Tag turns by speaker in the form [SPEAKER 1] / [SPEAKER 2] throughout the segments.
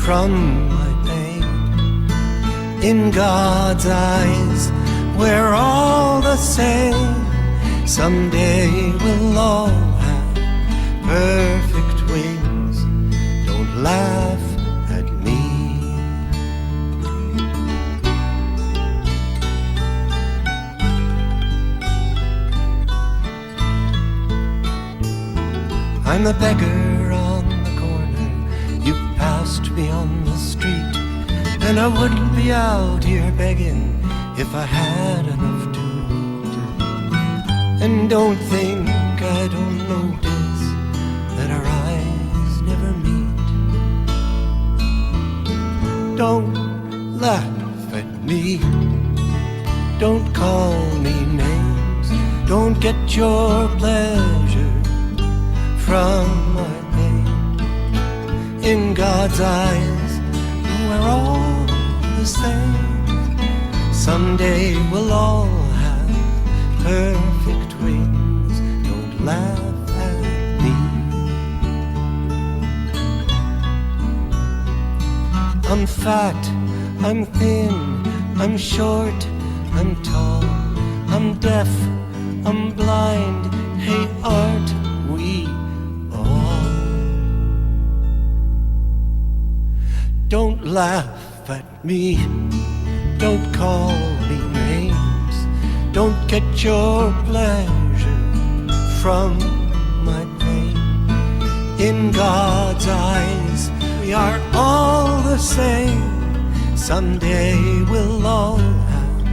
[SPEAKER 1] from my pain. In God's eyes, we're all the same. Someday we'll all have perfect wings. Don't laugh at me. I'm the beggar on the corner. You passed me on the street, and I wouldn't be out here begging if I had enough to eat. And don't think I don't notice that our eyes never meet. Don't laugh at me. Don't call me names. Don't get your pleasure from my pain. In God's eyes, we're all the same. Someday we'll all have perfect wings. Don't laugh at me. I'm fat, I'm thin, I'm short, I'm tall, I'm deaf, I'm blind. Hey, aren't we all? Don't laugh at me. Don't call me names. Don't get your pleasure from my pain. In God's eyes, we are all the same. Someday we'll all have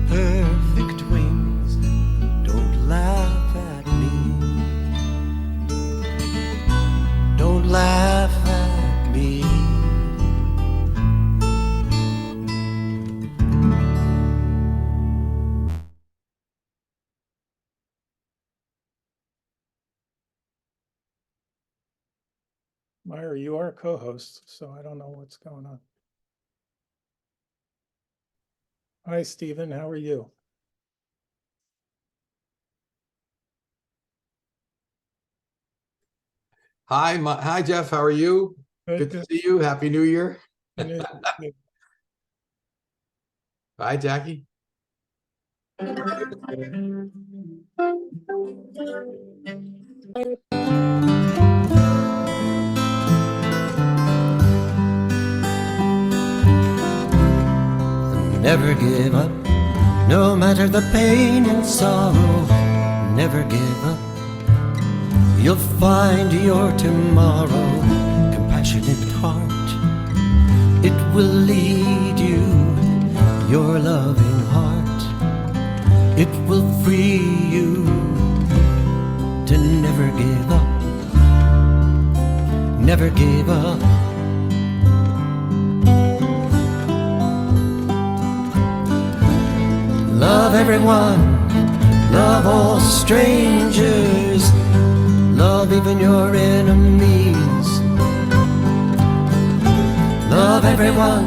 [SPEAKER 1] perfect wings. Don't laugh at me. Don't laugh at me.
[SPEAKER 2] Myra, you are a co-host, so I don't know what's going on. Hi, Stephen. How are you?
[SPEAKER 3] Hi, Jeff. How are you? Good to see you. Happy New Year. Bye, Jackie.
[SPEAKER 1] Never give up, no matter the pain and sorrow. Never give up, you'll find your tomorrow. Compassionate heart, it will lead you. Your loving heart, it will free you to never give up. Never give up. Love everyone, love all strangers, love even your enemies. Love everyone,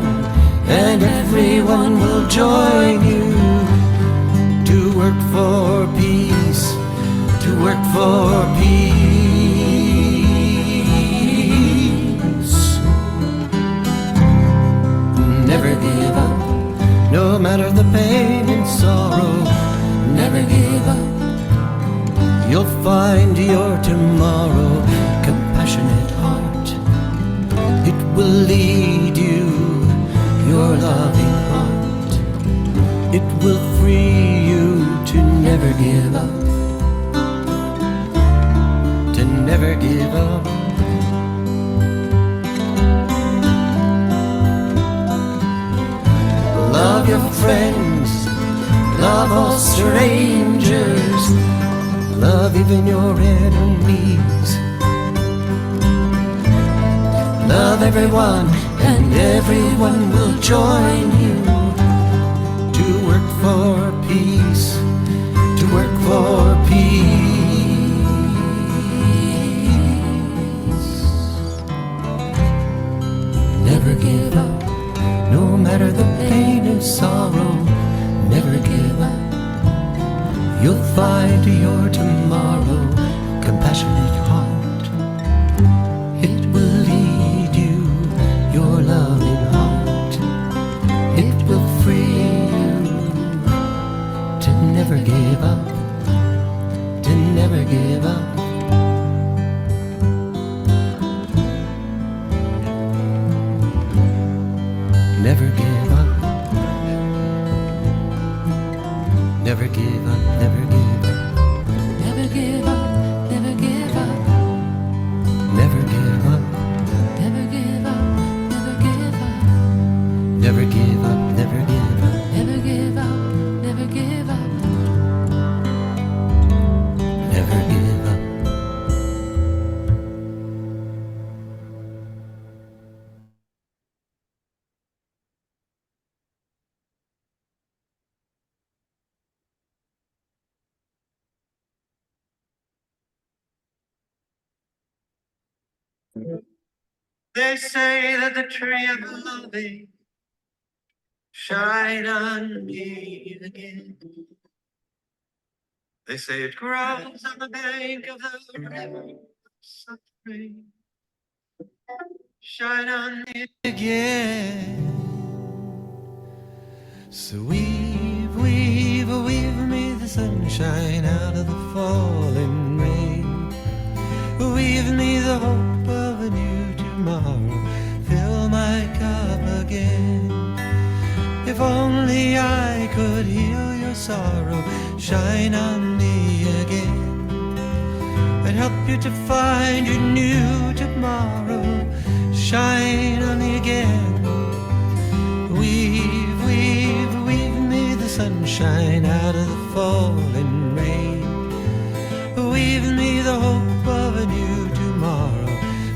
[SPEAKER 1] and everyone will join you to work for peace, to work for peace. Never give up, no matter the pain and sorrow. Never give up, you'll find your tomorrow. Compassionate heart, it will lead you. Your loving heart, it will free you to never give up. To never give up. Love your friends, love all strangers, love even your enemies. Love everyone, and everyone will join you to work for peace, to work for peace. Never give up, no matter the pain and sorrow. Never give up, you'll find your tomorrow. Compassionate heart, it will lead you. never give up. Never give up, never give up.
[SPEAKER 4] Never give up, never give up.
[SPEAKER 1] Never give up.
[SPEAKER 4] Never give up, never give up.
[SPEAKER 1] Never give up, never give up.
[SPEAKER 4] Never give up, never give up.
[SPEAKER 1] Never give up. They say that the tree of loving shine on me again. They say it grows on the bank of the river suffering. Shine on me again. So weave, weave, weave me the sunshine out of the falling rain. Weave me the hope of a new tomorrow. Fill my cup again. If only I could heal your sorrow. Shine on me again. I'd help you to find your new tomorrow. Shine on me again. Weave, weave, weave me the sunshine out of the falling rain. Weave me the hope of a new tomorrow.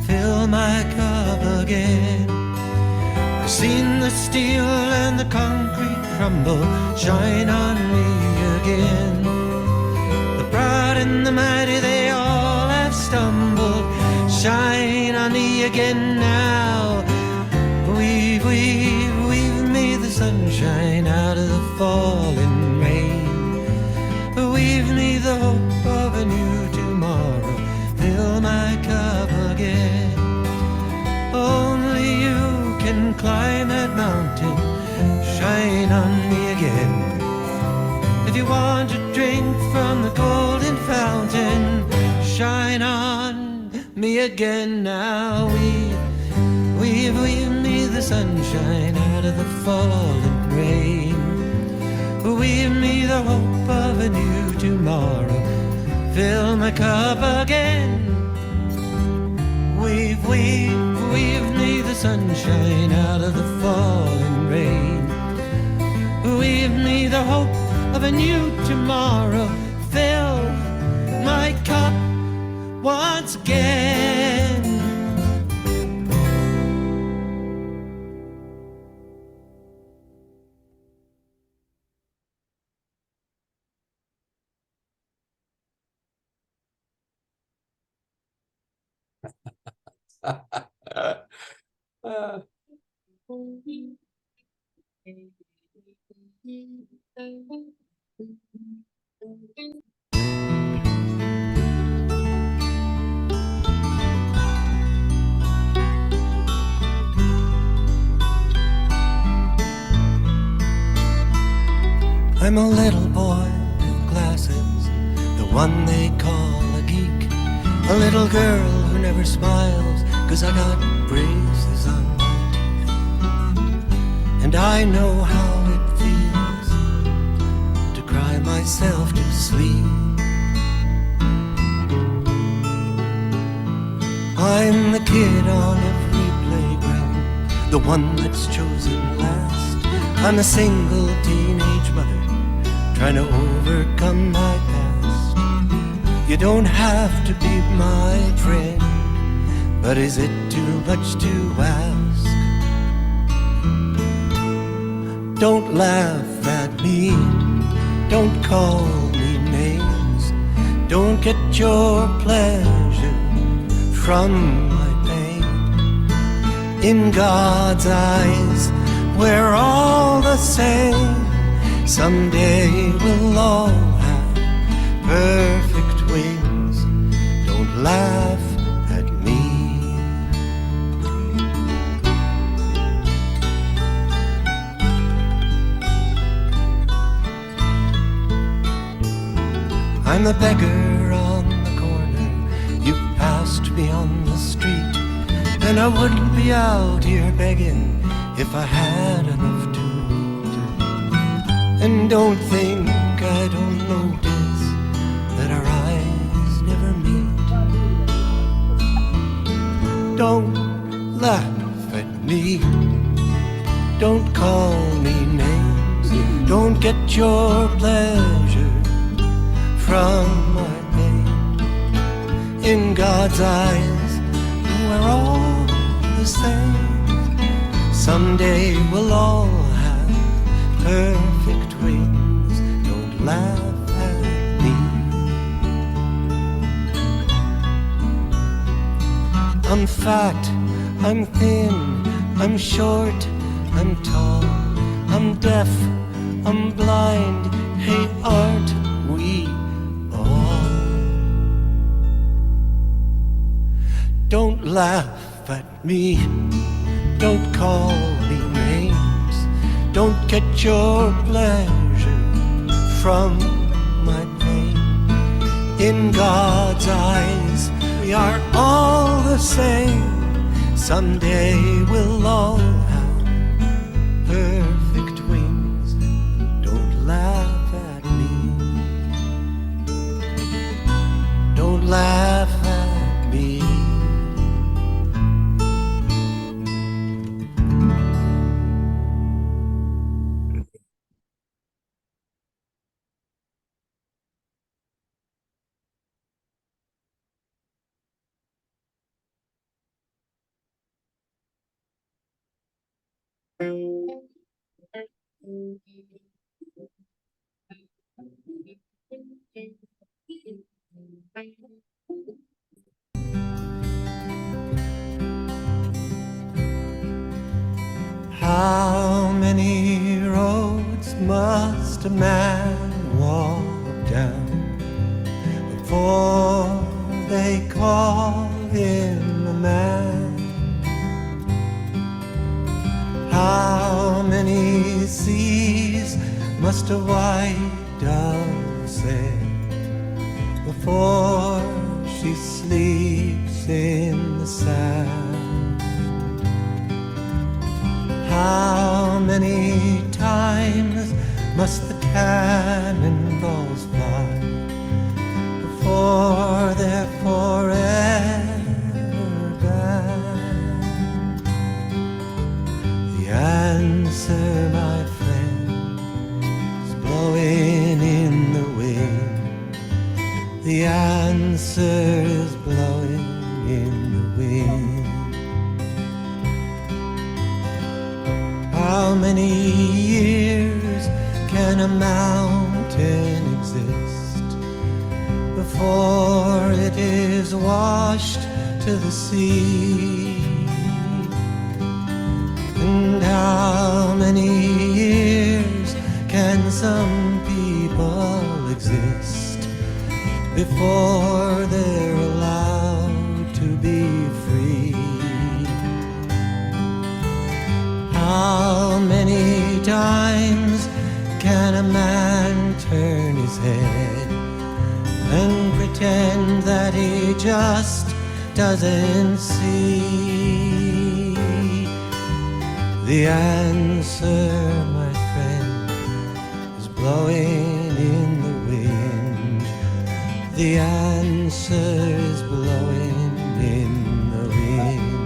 [SPEAKER 1] Fill my cup again. I've seen the steel and the concrete crumble. Shine on me again. The proud and the mighty, they all have stumbled. Shine on me again now. Weave, weave, weave me the sunshine out of the falling rain. Weave me the hope of a new tomorrow. Fill my cup again. Only you can climb that mountain. Shine on me again. If you want to drink from the golden fountain, shine on me again now. Weave, weave me the sunshine out of the falling rain. Weave me the hope of a new tomorrow. Fill my cup again. Weave, weave, weave me the sunshine out of the falling rain. Weave me the hope of a new tomorrow. Fill my cup once again. I'm a little boy with glasses, the one they call a geek. A little girl who never smiles, 'cause I got braces on my teeth. And I know how it feels to cry myself to sleep. I'm the kid on every playground, the one that's chosen last. I'm a single teenage mother trying to overcome my past. You don't have to be my friend, but is it too much to ask? Don't laugh at me, don't call me names. Don't get your pleasure from my pain. In God's eyes, we're all the same. Someday we'll all have perfect wings. Don't laugh at me. I'm the beggar on the corner. You've passed me on the street, and I wouldn't be out here begging if I had enough to eat. And don't think I don't notice that our eyes never meet. Don't laugh at me, don't call me names, don't get your pleasure from my pain. In God's eyes, we're all the same. Someday we'll all have perfect wings. Don't laugh at me. I'm fat, I'm thin, I'm short, I'm tall, I'm deaf, I'm blind. Hey, aren't we all? Don't laugh at me, don't call me names, don't get your pleasure from my pain. In God's eyes, we are all the same. Someday we'll all have perfect wings. Don't laugh at me. Don't laugh at me. How many roads must a man walk down before they call him a man? How many seas must a white dove sail before she sleeps in the sand? How many times must the cannonballs fly before they're forever banned? The answer, my friend, is blowing in the wind. The answer is blowing in the wind. How many years can a mountain exist before it is washed to the sea? And how many years can some people exist before they're allowed to be free? How many times can a man turn his head and pretend that he just doesn't see? The answer, my friend, is blowing in the wind. The answer is blowing in the wind.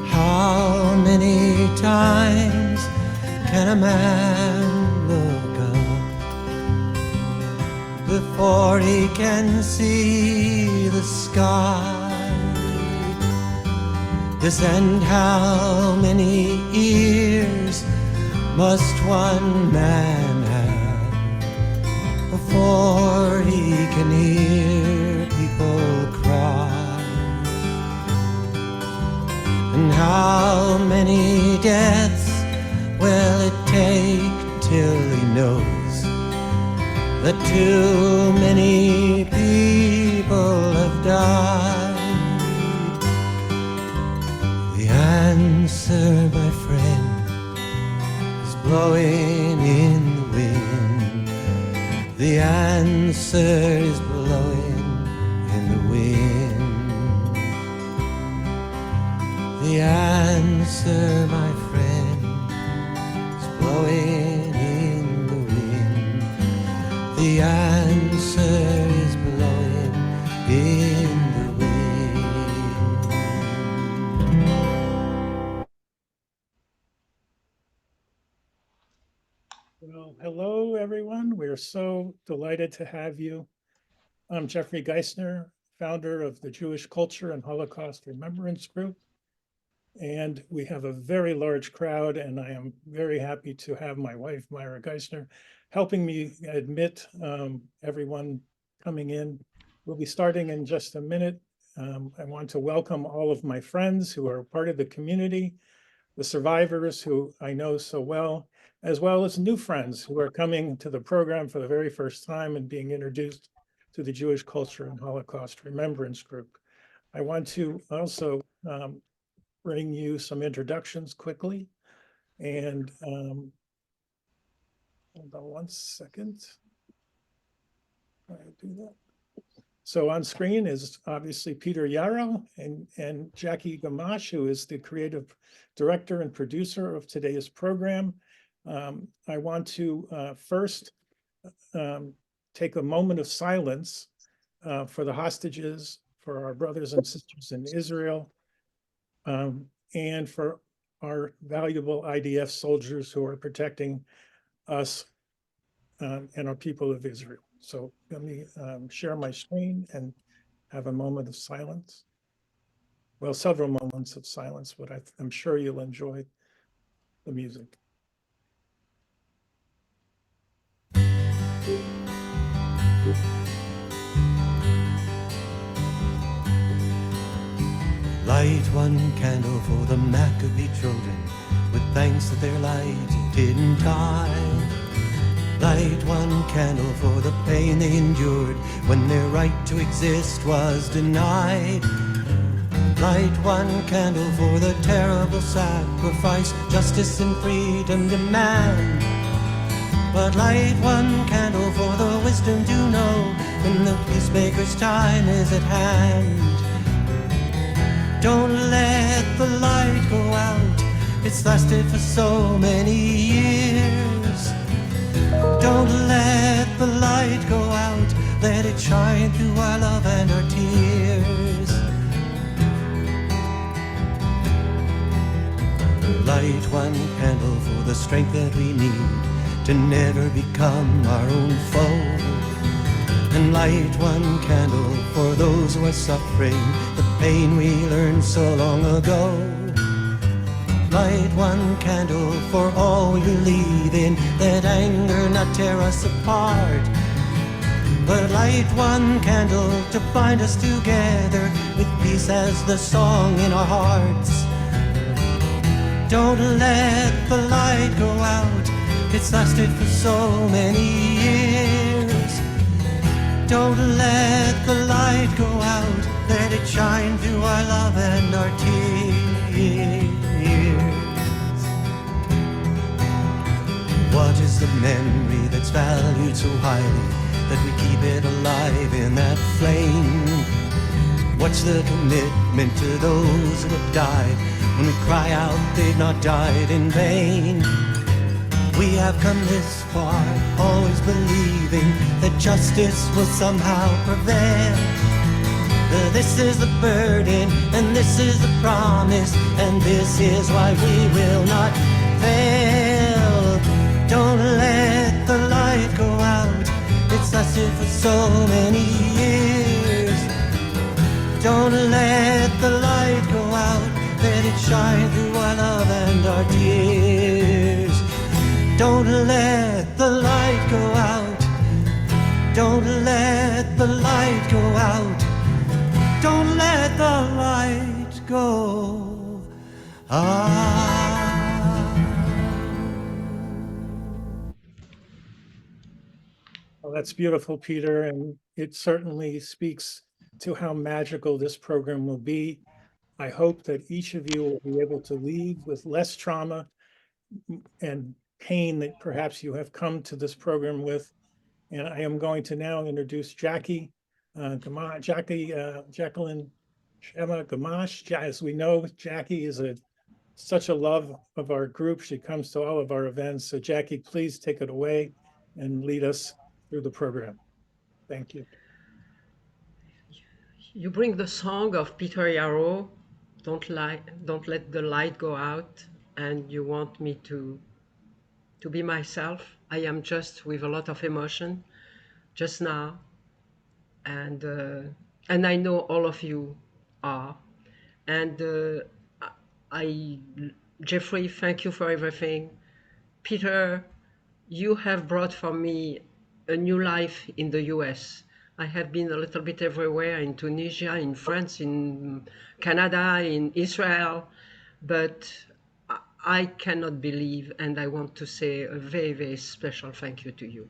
[SPEAKER 1] How many times can a man look up before he can see the sky? Yes, and how many ears must one man have before he can hear people cry? And how many deaths will it take till he knows that too many people have died? The answer, my friend, is blowing in the wind. The answer is blowing in the wind. The answer, my friend, is blowing in the wind. The answer is blowing in the wind.
[SPEAKER 2] Well, hello, everyone. We're so delighted to have you. I'm Jeffrey Geisner, founder of the Jewish Culture and Holocaust Remembrance Group. And we have a very large crowd, and I am very happy to have my wife, Myra Geisner, helping me admit everyone coming in. We'll be starting in just a minute. I want to welcome all of my friends who are part of the community, the survivors who I know so well as new friends who are coming to the program for the very first time and being introduced to the Jewish Culture and Holocaust Remembrance Group. I want to also bring you some introductions quickly. And hold on one second. I do that. So on screen is obviously Peter Yarrow and Jackie Gamach, who is the creative director and producer of today's program. I want to first take a moment of silence for the hostages, for our brothers and sisters in Israel, and for our valuable IDF soldiers who are protecting us and our people of Israel. So let me share my screen and have a moment of silence. Well, several moments of silence, but I'm sure you'll enjoy the music.
[SPEAKER 1] Light one candle for the Maccabee children, with thanks that their light didn't die. Light one candle for the pain they endured when their right to exist was denied. Light one candle for the terrible sacrifice justice and freedom demand. But light one candle for the wisdom to know when the peacemaker's time is at hand. Don't let the light go out, it's lasted for so many years. Don't let the light go out, let it shine through our love and our tears. Light one candle for the strength that we need to never become our own foe. And light one candle for those who are suffering the pain we learned so long ago. Light one candle for all we believe in, let anger not tear us apart. But light one candle to bind us together with peace as the song in our hearts. Don't let the light go out, it's lasted for so many years. Don't let the light go out, let it shine through our love and our tears. What is the memory that's valued so highly that we keep it alive in that flame? What's the commitment to those who have died when we cry out they've not died in vain? We have come this far, always believing that justice will somehow prevail. This is the burden, and this is the promise, and this is why we will not fail. Don't let the light go out, it's lasted for so many years. Don't let the light go out, let it shine through our love and our tears. Don't let the light go out, don't let the light go out, don't let the light go out.
[SPEAKER 2] Well, that's beautiful, Peter, and it certainly speaks to how magical this program will be. I hope that each of you will be able to leave with less trauma and pain that perhaps you have come to this program with. And I am going to now introduce Jackie Gamach, Jacqueline Shema Gamach. As we know, Jackie is such a love of our group. She comes to all of our events. So Jackie, please take it away and lead us through the program. Thank you.
[SPEAKER 5] You bring the song of Peter Yarrow, don't let the light go out, and you want me to be myself. I am just with a lot of emotion just now, and I know all of you are. And I, Jeffrey, thank you for everything. Peter, you have brought for me a new life in the US. I have been a little bit everywhere, in Tunisia, in France, in Canada, in Israel, but I cannot believe, and I want to say a very, very special thank you to you.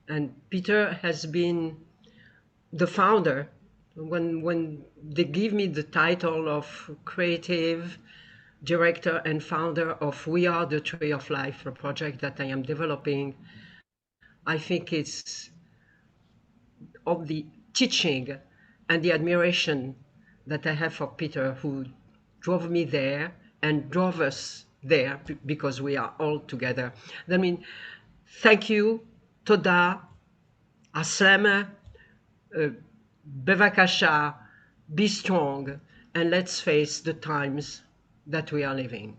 [SPEAKER 5] And Peter has been the founder. When they give me the title of creative director and founder of We Are the Tree of Life, a project that I am developing, I think it's of the teaching and the admiration that I have for Peter, who drove me there and drove us there because we are all together. I mean, thank you, Toda, Aslama, Bevakasha, be strong, and let's face the times that we are living.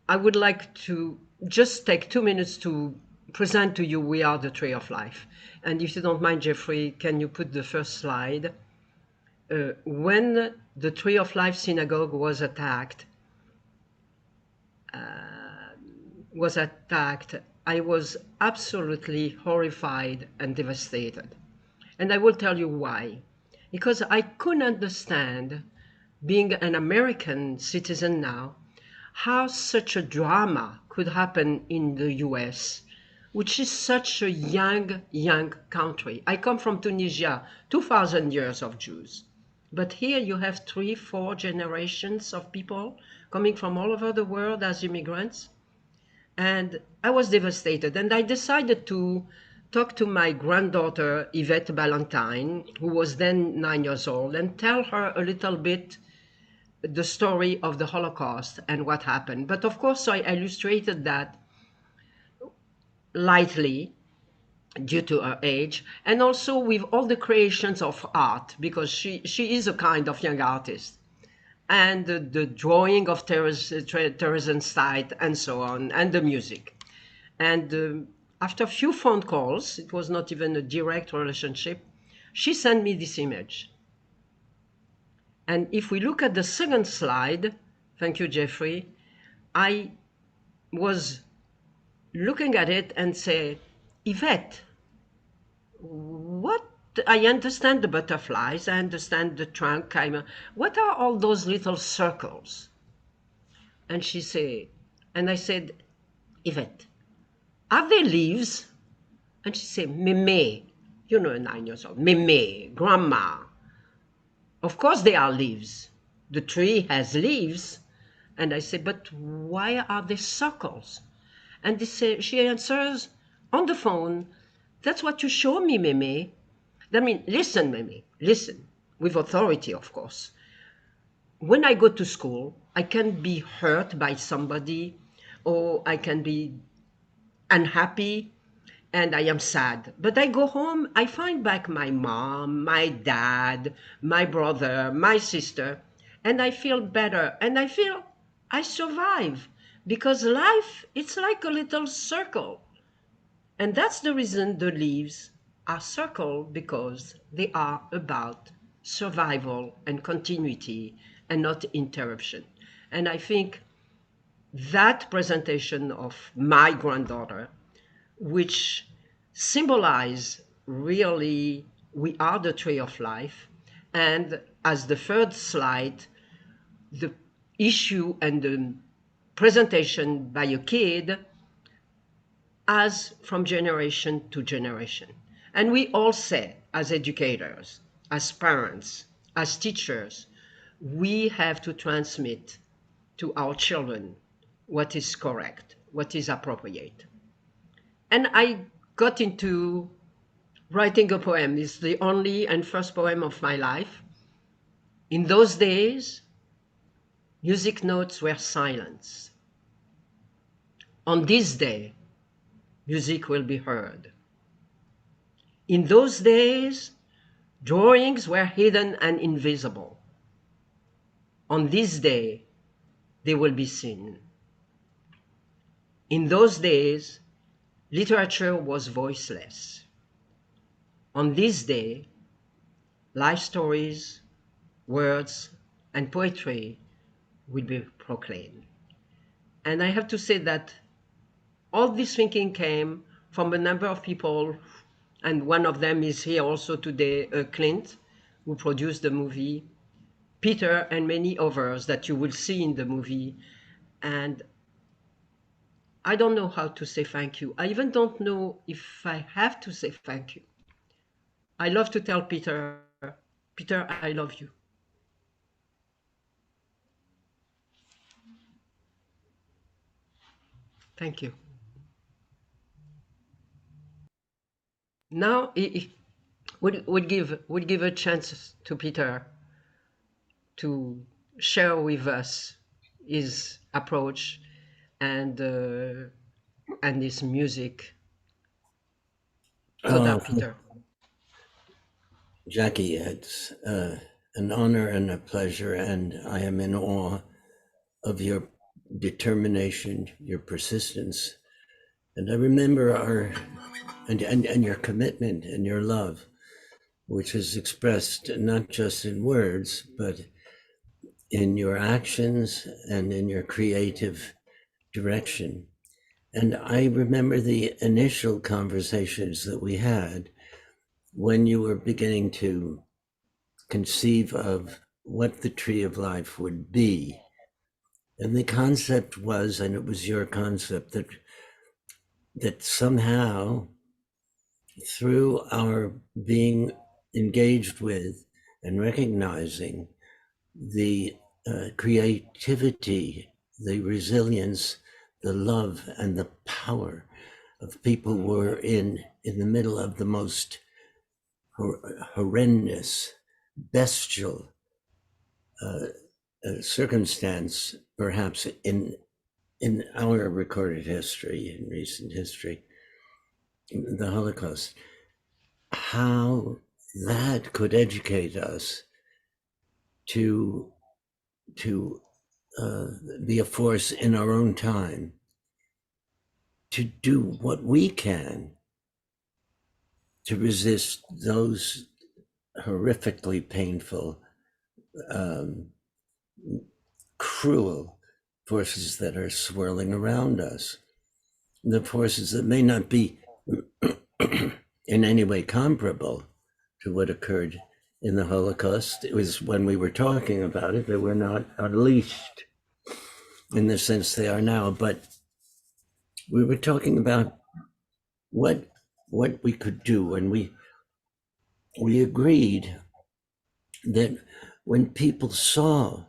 [SPEAKER 5] I would like to just take 2 minutes to present to you We Are the Tree of Life. And if you don't mind, Jeffrey, can you put the first slide? When the Tree of Life synagogue was attacked, I was absolutely horrified and devastated. And I will tell you why. Because I couldn't understand, being an American citizen now, how such a drama could happen in the US, which is such a young country. I come from Tunisia, 2,000 years of Jews. But here you have 3, 4 generations of people coming from all over the world as immigrants. And I was devastated. And I decided to talk to my granddaughter, Yvette Ballantyne, who was then 9 years old, and tell her a little bit the story of the Holocaust and what happened. But of course, I illustrated that lightly due to her age, and also with all the creations of art, because she is a kind of young artist. And the drawing of Theresienstadt and so on, and the music. And after a few phone calls, it was not even a direct relationship, she sent me this image. And if we look at the second slide, thank you, Jeffrey, I was looking at it and say, Yvette, what? I understand the butterflies, I understand the trunk, what are all those little circles? And she said, and I said, Yvette, are they leaves? And she said, Meme, 9 years old, Meme, grandma. Of course they are leaves. The tree has leaves. And I said, but why are they circles? And she answers on the phone, that's what you show me, Meme. I mean, listen, Meme, listen, with authority, of course. When I go to school, I can be hurt by somebody, or I can be unhappy, and I am sad. But I go home, I find back my mom, my dad, my brother, my sister, and I feel better. And I feel I survive, because life, it's like a little circle. And that's the reason the leaves are circled, because they are about survival and continuity and not interruption. And I think that presentation of my granddaughter, which symbolize really we are the tree of life, and as the third slide, the issue and the presentation by a kid as from generation to generation. And we all say, as educators, as parents, as teachers, we have to transmit to our children what is correct, what is appropriate. And I got into writing a poem. It's the only and first poem of my life. In those days, music notes were silenced. On this day, music will be heard. In those days, drawings were hidden and invisible. On this day, they will be seen. In those days, literature was voiceless. On this day, life stories, words, and poetry will be proclaimed. And I have to say that all this thinking came from a number of people, and one of them is here also today, Clint, who produced the movie, Peter, and many others that you will see in the movie. And I don't know how to say thank you. I even don't know if I have to say thank you. I love to tell Peter, Peter, I love you. Thank you. Now, would give a chance to Peter to share with us his approach and his music. So that, Peter.
[SPEAKER 1] Jackie, it's an honor and a pleasure, and I am in awe of your determination, your persistence, and I remember and your commitment and your love, which is expressed not just in words, but in your actions and in your creative direction. And I remember the initial conversations that we had when you were beginning to conceive of what the tree of life would be. And the concept was, and it was your concept, that somehow through our being engaged with and recognizing the creativity, the resilience, the love, and the power of people who were in the middle of the most horrendous, bestial circumstance, perhaps in our recorded history, in recent history, the Holocaust, how that could educate us to be a force in our own time, to do what we can to resist those horrifically painful, cruel forces that are swirling around us. The forces that may not be in any way comparable to what occurred in the Holocaust. It was when we were talking about it, they were not unleashed in the sense they are now, but we were talking about what we could do, and we agreed that when people saw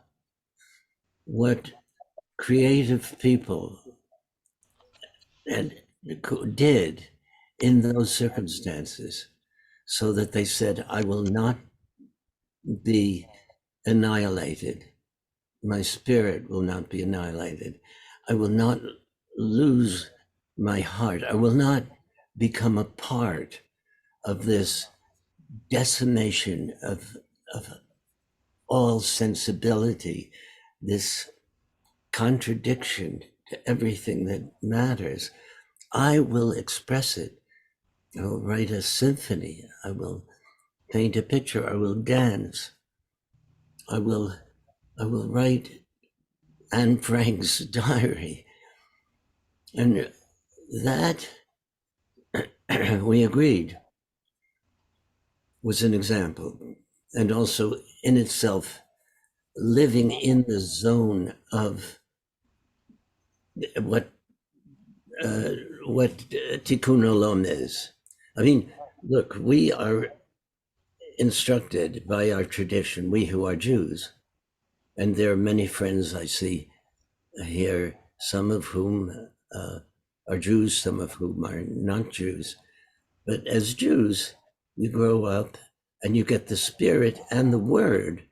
[SPEAKER 1] what creative people did in those circumstances, so that they said, I will not be annihilated. My spirit will not be annihilated. I will not lose my heart. I will not become a part of this decimation of all sensibility, this contradiction to everything that matters. I will express it. I will write a symphony. I will paint a picture. I will dance. I will write Anne Frank's diary. And that, we agreed, was an example. And also in itself, living in the zone of what tikkun olam is. I mean, look, we are instructed by our tradition, we who are Jews, and there are many friends I see here, some of whom are Jews, some of whom are not Jews. But as Jews, you grow up and you get the spirit and the word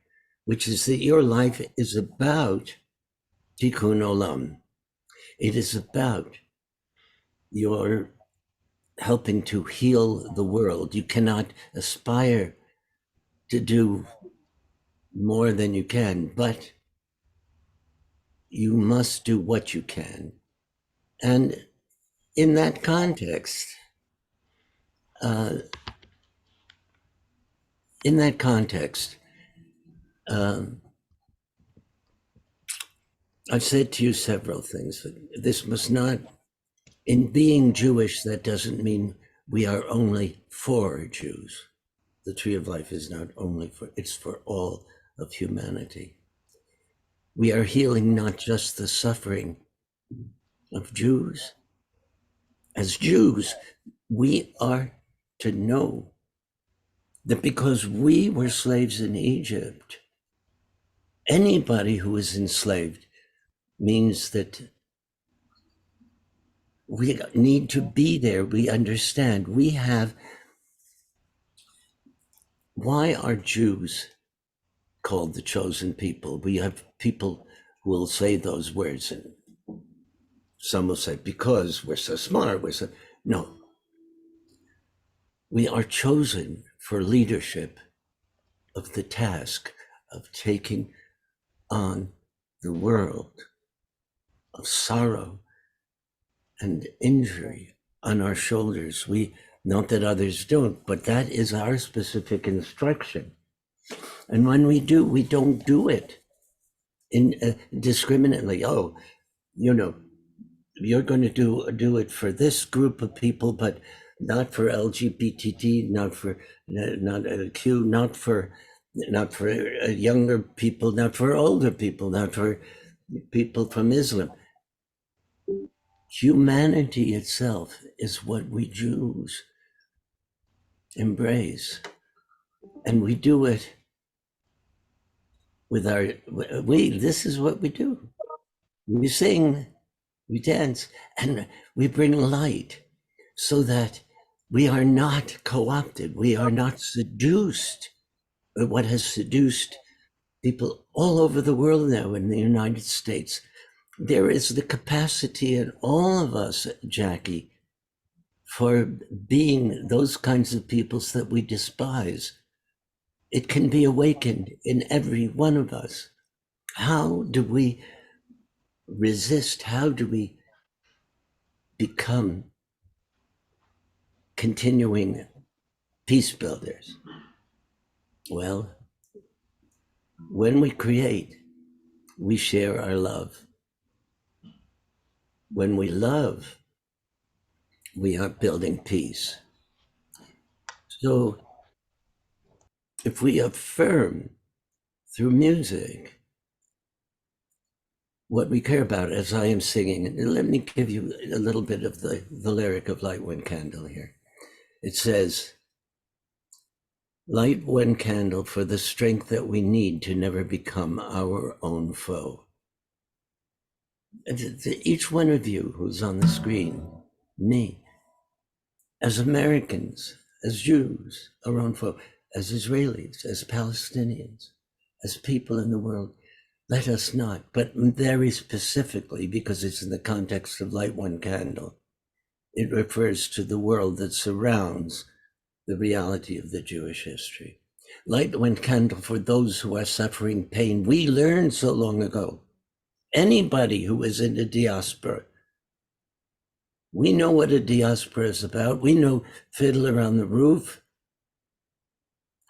[SPEAKER 1] which is that your life is about tikkun olam. It is about your helping to heal the world. You cannot aspire to do more than you can, but you must do what you can. And in that context, I've said to you several things. This must not, in being Jewish, that doesn't mean we are only for Jews. The tree of life is not only for, it's for all of humanity. We are healing not just the suffering of Jews. As Jews, we are to know that because we were slaves in Egypt, anybody who is enslaved means that we need to be there. We understand. We have, why are Jews called the chosen people? We have people who will say those words, and some will say, because we're so smart, no. We are chosen for leadership of the task of taking on the world of sorrow and injury on our shoulders. We, not that others don't, but that is our specific instruction. And when we do, we don't do it indiscriminately. Oh, you're going to do it for this group of people, but not for LGBT, not for Q, not for younger people, not for older people, not for people from Islam. Humanity itself is what we Jews embrace, and we do it with this is what we do. We sing, we dance, and we bring light so that we are not co-opted, we are not seduced. What has seduced people all over the world now in the United States, there is the capacity in all of us, Jackie, for being those kinds of peoples that we despise. It can be awakened in every one of us. How do we resist? How do we become continuing peace builders? Well, when we create, we share our love. When we love, we are building peace. So if we affirm through music what we care about, as I am singing, let me give you a little bit of the lyric of Light One Candle here. It says, light one candle for the strength that we need to never become our own foe. And to each one of you who's on the screen, me, as Americans, as Jews, our own foe, as Israelis, as Palestinians, as people in the world, let us not, but very specifically, because it's in the context of Light One Candle, it refers to the world that surrounds the reality of the Jewish history. Light one candle for those who are suffering pain. We learned so long ago. Anybody who is in the diaspora, we know what a diaspora is about. We know Fiddler on the Roof.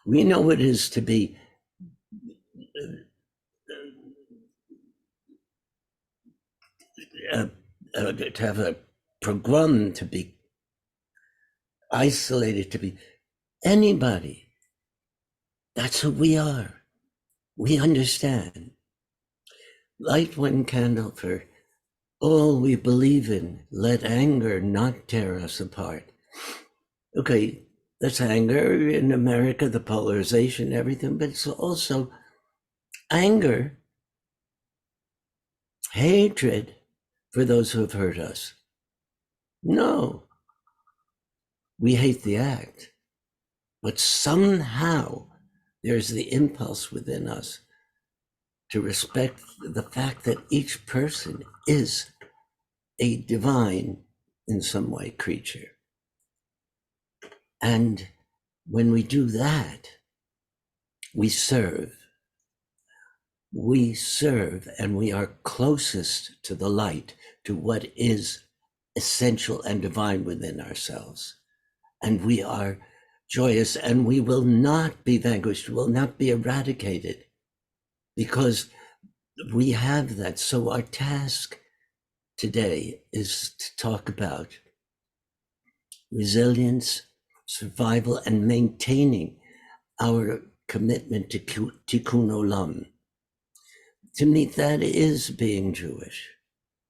[SPEAKER 1] We know what it is to be to have a pogrom, to be isolated, to be anybody. That's who we are. We understand. Light one candle for all we believe in. Let anger not tear us apart. Okay, that's anger in America, the polarization, everything, but it's also anger, hatred for those who have hurt us. No, we hate the act, but somehow there's the impulse within us to respect the fact that each person is a divine, in some way, creature. And when we do that, we serve. We serve, and we are closest to the light, to what is essential and divine within ourselves. And we are joyous, and we will not be vanquished, will not be eradicated, because we have that. So our task today is to talk about resilience, survival, and maintaining our commitment to tikkun olam. To me, that is being Jewish.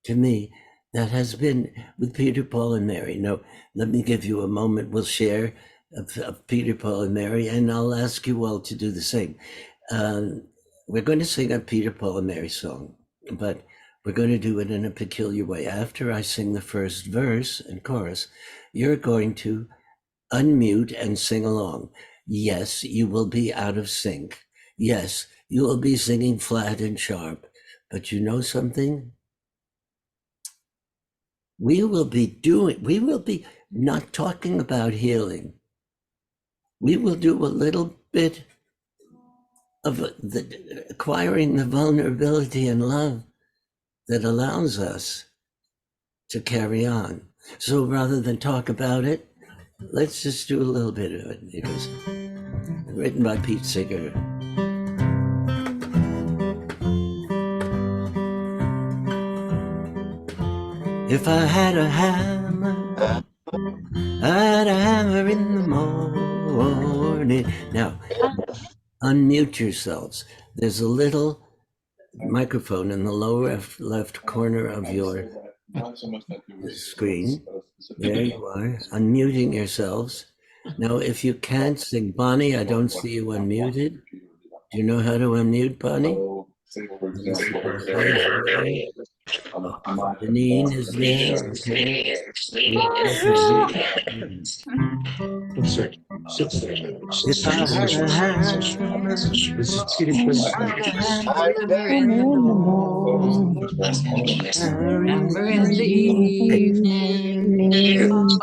[SPEAKER 1] To me, that has been with Peter, Paul, and Mary. Now, let me give you a moment. We'll share of Peter, Paul, and Mary, and I'll ask you all to do the same. We're going to sing a Peter, Paul, and Mary song, but we're going to do it in a peculiar way. After I sing the first verse and chorus, you're going to unmute and sing along. Yes, you will be out of sync. Yes, you will be singing flat and sharp. But you know something? We will be not talking about healing. We will do a little bit of acquiring the vulnerability and love that allows us to carry on. So rather than talk about it, let's just do a little bit of it. It was written by Pete Seeger. If I had a hammer, I'd hammer in the morning. Now, unmute yourselves. There's a little microphone in the lower left corner of your screen. There you are, unmuting yourselves. Now, if you can't sing, Bonnie, I don't see you unmuted. Do you know how to unmute, Bonnie? Janine is there. If I had a hammer,
[SPEAKER 4] Hammer in the morning, hammer in the evening,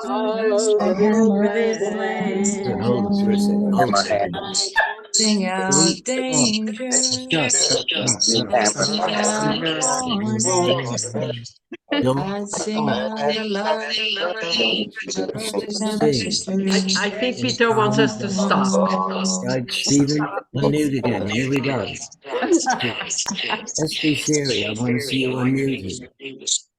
[SPEAKER 4] all over this land,
[SPEAKER 1] hold it for a second. Hold it.
[SPEAKER 4] sing out danger, sing out warning, and sing out the love of brothers and sisters.
[SPEAKER 5] I think Peter wants us to stop.
[SPEAKER 1] Right, Stephen, unmute again. Here we go. Esty Sherry, I want to see you unmuted.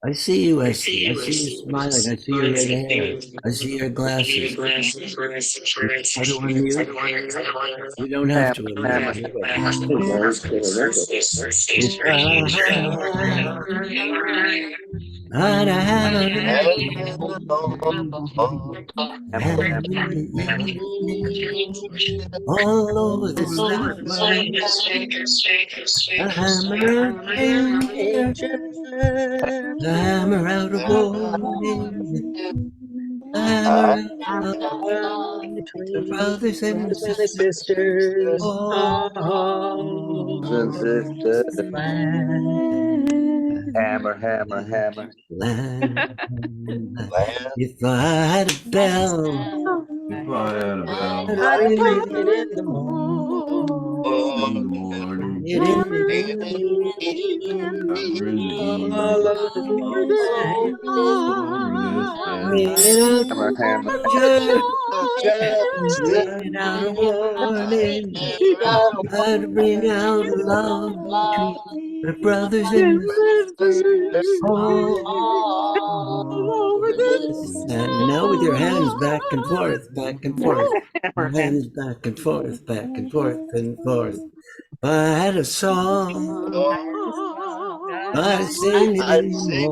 [SPEAKER 1] I see you, Esty. I see you smiling. I see your red hair. I see your glasses. How to unmute? You don't have to unmute. If I had a hammer, I'd hammer in the evening, all over this land. A hammer of danger, a hammer out of warning, a hammer out of love, the brothers and sisters, all
[SPEAKER 6] Hammer, hammer, hammer.
[SPEAKER 1] land. If I had a bell,
[SPEAKER 6] If I had a bell
[SPEAKER 4] I'd
[SPEAKER 1] I'd
[SPEAKER 4] ring
[SPEAKER 1] ring
[SPEAKER 4] it in the morning,
[SPEAKER 6] in the morning,
[SPEAKER 1] it in the
[SPEAKER 6] hammer in the
[SPEAKER 4] all
[SPEAKER 6] evening,
[SPEAKER 4] over this land.
[SPEAKER 6] over this
[SPEAKER 1] ring
[SPEAKER 6] land.
[SPEAKER 1] it out
[SPEAKER 6] Hammer, hammer,
[SPEAKER 1] danger, ring it out a warning. I'd ring out love between the brothers and the sisters. Oh, and now with your hands back and forth, back and forth. Your hands back and forth, back and forth and forth. If I had a song, I'd sing it in the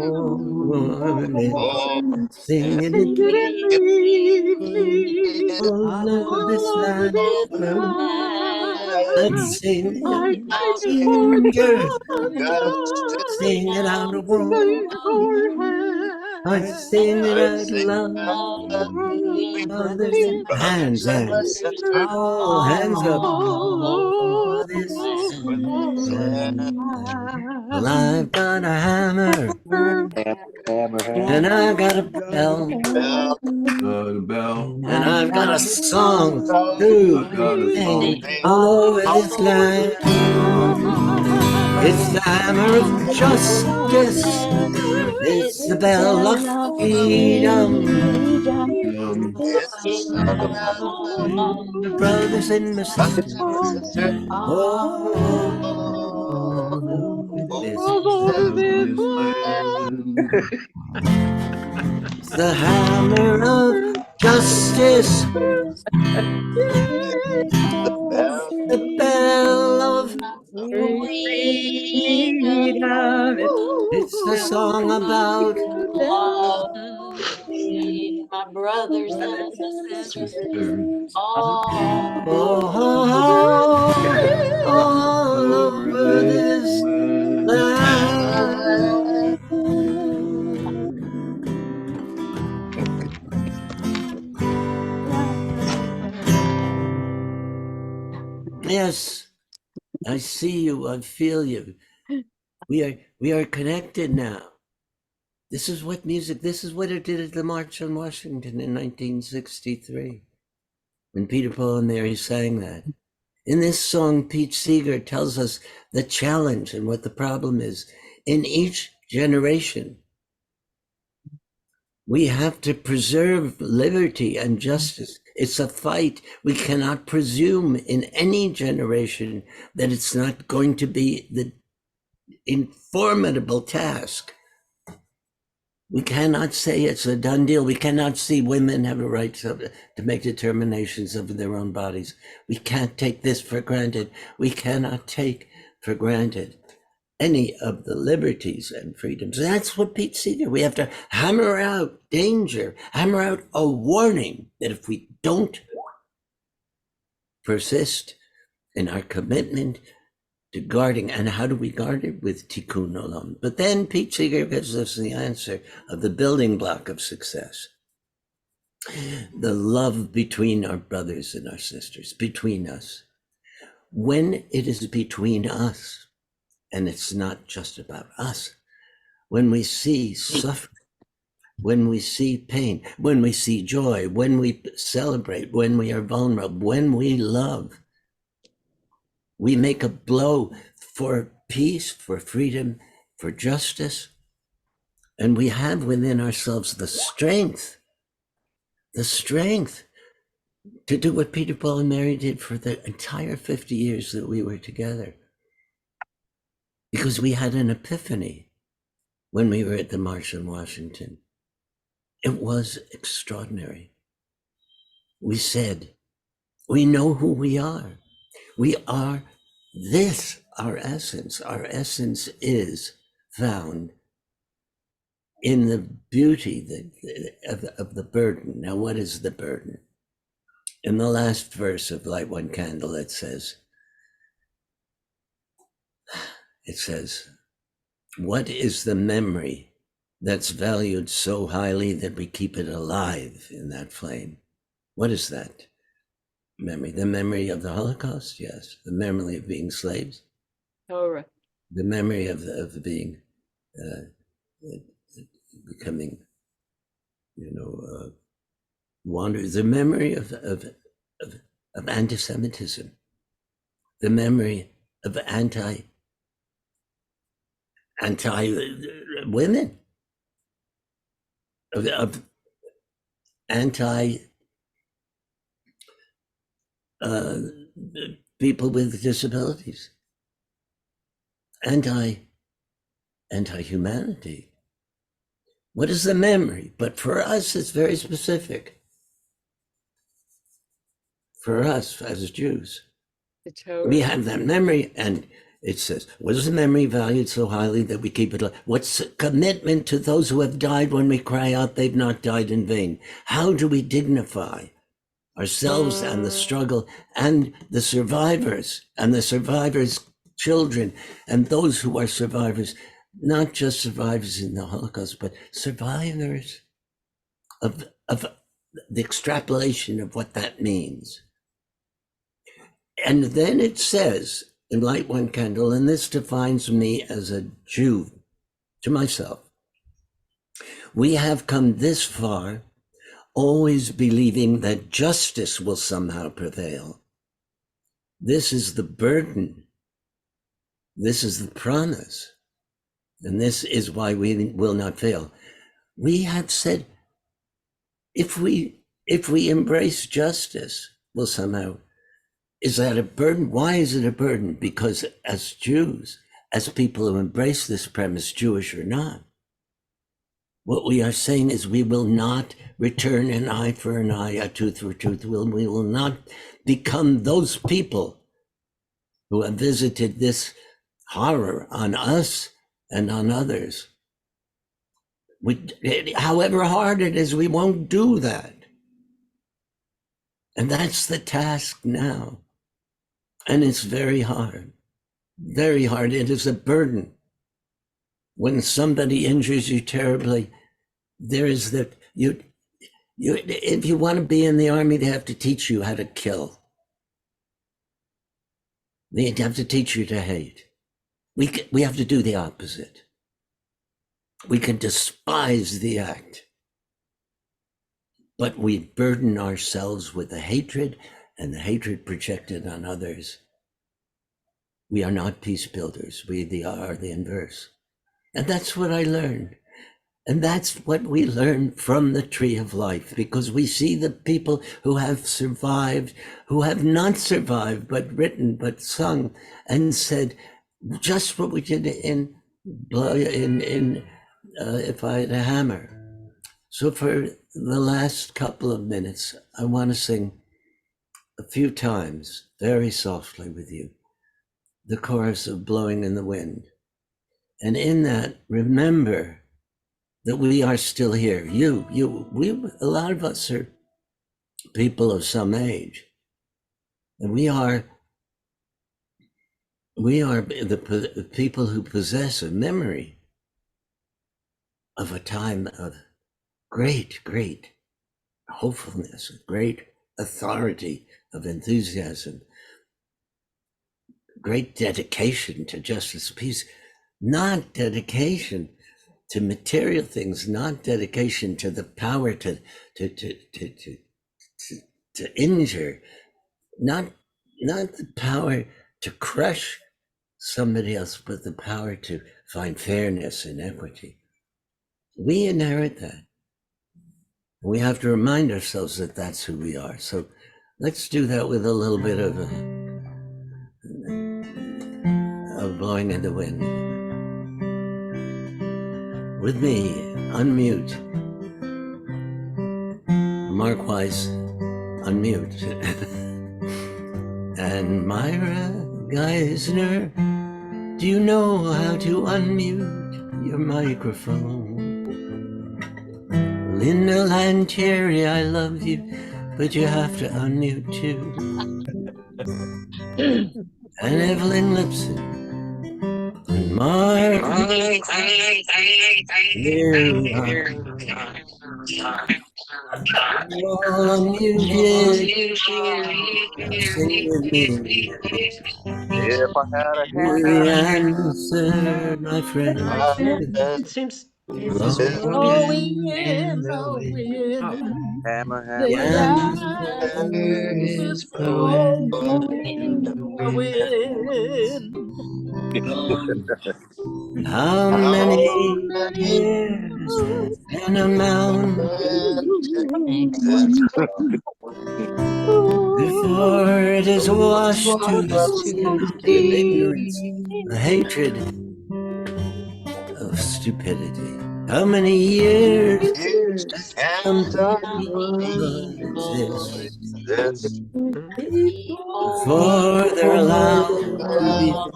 [SPEAKER 1] morning, sing it in the evening, all over this land. I'd sing it out danger, sing it out of war. I'd sing it out love. Hands, hands. Oh, hands up. All over this Well, I've got a hammer and I've got a bell
[SPEAKER 6] The bell.
[SPEAKER 1] and I've got a song to
[SPEAKER 6] I got a
[SPEAKER 1] sing
[SPEAKER 6] song.
[SPEAKER 1] all over this land. It's the hammer of justice. It's the bell of freedom. The brothers and my sisters. Oh, this
[SPEAKER 6] This land.
[SPEAKER 1] is the hammer of justice. The bell of freedom. It's the song about
[SPEAKER 4] My brothers and my sisters,
[SPEAKER 1] all
[SPEAKER 6] Over
[SPEAKER 1] over
[SPEAKER 6] this
[SPEAKER 1] this
[SPEAKER 6] land.
[SPEAKER 1] land. Yes, I see you. I feel you. We are connected now. This is what music. This is what it did at the March on Washington in 1963, when Peter, Paul, and Mary sang that. In this song, Pete Seeger tells us the challenge and what the problem is. In each generation, we have to preserve liberty and justice. It's a fight. We cannot presume in any generation that it's not going to be the formidable task. We cannot say it's a done deal. We cannot see women have a right to make determinations of their own bodies. We can't take this for granted. We cannot take for granted any of the liberties and freedoms. That's what Pete Seeger, we have to hammer out danger, hammer out a warning that if we don't persist in our commitment to guarding, and how do we guard it? With tikkun olam. But then Pete Seeger gives us the answer of the building block of success. The love between our brothers and our sisters, between us. When it is between us, and it's not just about us, when we see suffering, when we see pain, when we see joy, when we celebrate, when we are vulnerable, when we love, we make a blow for peace, for freedom, for justice. And we have within ourselves the strength to do what Peter, Paul, and Mary did for the entire 50 years that we were together. Because we had an epiphany when we were at the March on Washington. It was extraordinary. We said, we know who we are. We are this, our essence. Our essence is found in the beauty of the burden. Now, what is the burden? In the last verse of Light One Candle, it says, what is the memory that's valued so highly that we keep it alive in that flame? What is that memory? The memory of the Holocaust? Yes. The memory of being slaves?
[SPEAKER 7] Torah.
[SPEAKER 1] The memory of being, becoming, wanderers. The memory of anti-Semitism. The memory of anti-women, of anti people with disabilities, anti-humanity. What is the memory? But for us, it's very specific. For us as Jews, we have that memory, and it says, what is the memory valued so highly that we keep it alive? What's the commitment to those who have died when we cry out they've not died in vain? How do we dignify ourselves and the struggle and the survivors children and those who are survivors, not just survivors in the Holocaust, but survivors of the extrapolation of what that means. And then it says, and light one candle, and this defines me as a Jew to myself. We have come this far, always believing that justice will somehow prevail. This is the burden. This is the promise. And this is why we will not fail. We have said, if we embrace justice, will somehow, is that a burden? Why is it a burden? Because as Jews, as people who embrace this premise, Jewish or not, what we are saying is we will not return an eye for an eye, a tooth for a tooth. We will not become those people who have visited this horror on us and on others. However hard it is, we won't do that. And that's the task now. And it's very hard. Very hard. It is a burden. When somebody injures you terribly, there is that if you want to be in the army, they have to teach you how to kill. They have to teach you to hate. We have to do the opposite. We can despise the act, but we burden ourselves with the hatred and the hatred projected on others. We are not peace builders. We are the inverse. And that's what I learned. And that's what we learn from the tree of life, because we see the people who have survived, who have not survived, but written, but sung, and said just what we did in If I Had a Hammer. So for the last couple of minutes, I want to sing a few times, very softly with you, the chorus of Blowing in the Wind. And in that, remember that we are still here. A lot of us are people of some age. And we are the people who possess a memory of a time of great, great hopefulness, great authority, of enthusiasm, great dedication to justice, peace, not dedication to material things, not dedication to the power to injure, not the power to crush somebody else, but the power to find fairness and equity. We inherit that. We have to remind ourselves that that's who we are. So let's do that with a little bit of Blowing in the Wind. With me, unmute. Mark Weiss, unmute. And Myra Geisner, do you know how to unmute your microphone? Linda Lantieri, I love you, but you have to unmute too. And Evelyn Lipson, and Mark, here we are. All unmuted, sing with me.
[SPEAKER 7] If I had a
[SPEAKER 1] The
[SPEAKER 7] hammer,
[SPEAKER 1] answer, my friend,
[SPEAKER 5] It seems
[SPEAKER 1] blowing
[SPEAKER 4] Blowing
[SPEAKER 1] in
[SPEAKER 4] in
[SPEAKER 1] the
[SPEAKER 4] the
[SPEAKER 1] wind.
[SPEAKER 4] wind,
[SPEAKER 7] hammer,
[SPEAKER 1] The
[SPEAKER 4] the
[SPEAKER 7] hammer,
[SPEAKER 1] answer
[SPEAKER 4] answer
[SPEAKER 1] is
[SPEAKER 4] is
[SPEAKER 1] blowing
[SPEAKER 4] blowing
[SPEAKER 1] in the
[SPEAKER 4] in the
[SPEAKER 1] wind.
[SPEAKER 4] wind.
[SPEAKER 1] How
[SPEAKER 4] How
[SPEAKER 1] many
[SPEAKER 4] many
[SPEAKER 1] years in a mountain before it is washed to the sea of ignorance, the hatred of stupidity? How many years can some people exist before they're allowed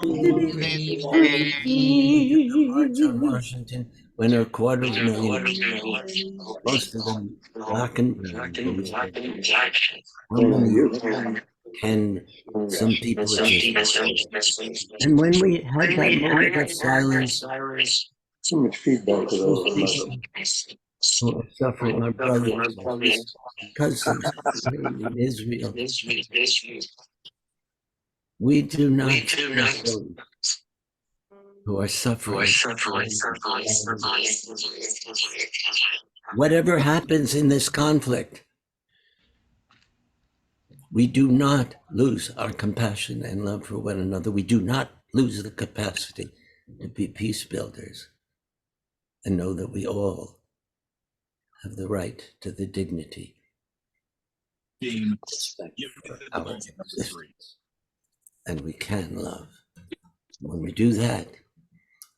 [SPEAKER 1] to be free? Look at March on Washington when there are 250,000, most of them black and brown. How many can some people exist? And when we had that moment of silence,
[SPEAKER 8] So much feedback with
[SPEAKER 1] those
[SPEAKER 8] all of us.
[SPEAKER 1] people who are suffering, our brothers, our cousins in Israel, We do not who are suffering. Whatever happens in this conflict, we do not lose our compassion and love for one another. We do not lose the capacity to be peace builders and know that we all have the right to the dignity and respect for our existence. And we can love. When we do that,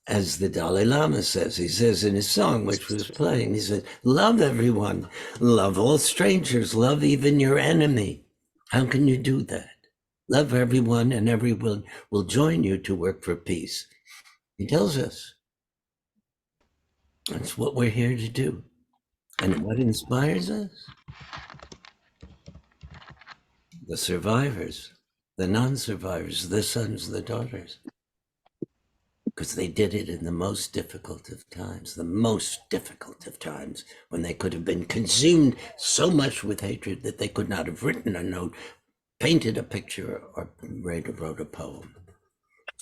[SPEAKER 1] as the Dalai Lama says, he says in his song, which was playing, he said, love everyone, love all strangers, love even your enemy. How can you do that? Love everyone and everyone will join you to work for peace. He tells us. That's what we're here to do. And what inspires us? The survivors, the non-survivors, the sons, the daughters. Because they did it in the most difficult of times, when they could have been consumed so much with hatred that they could not have written a note, painted a picture, or wrote a poem.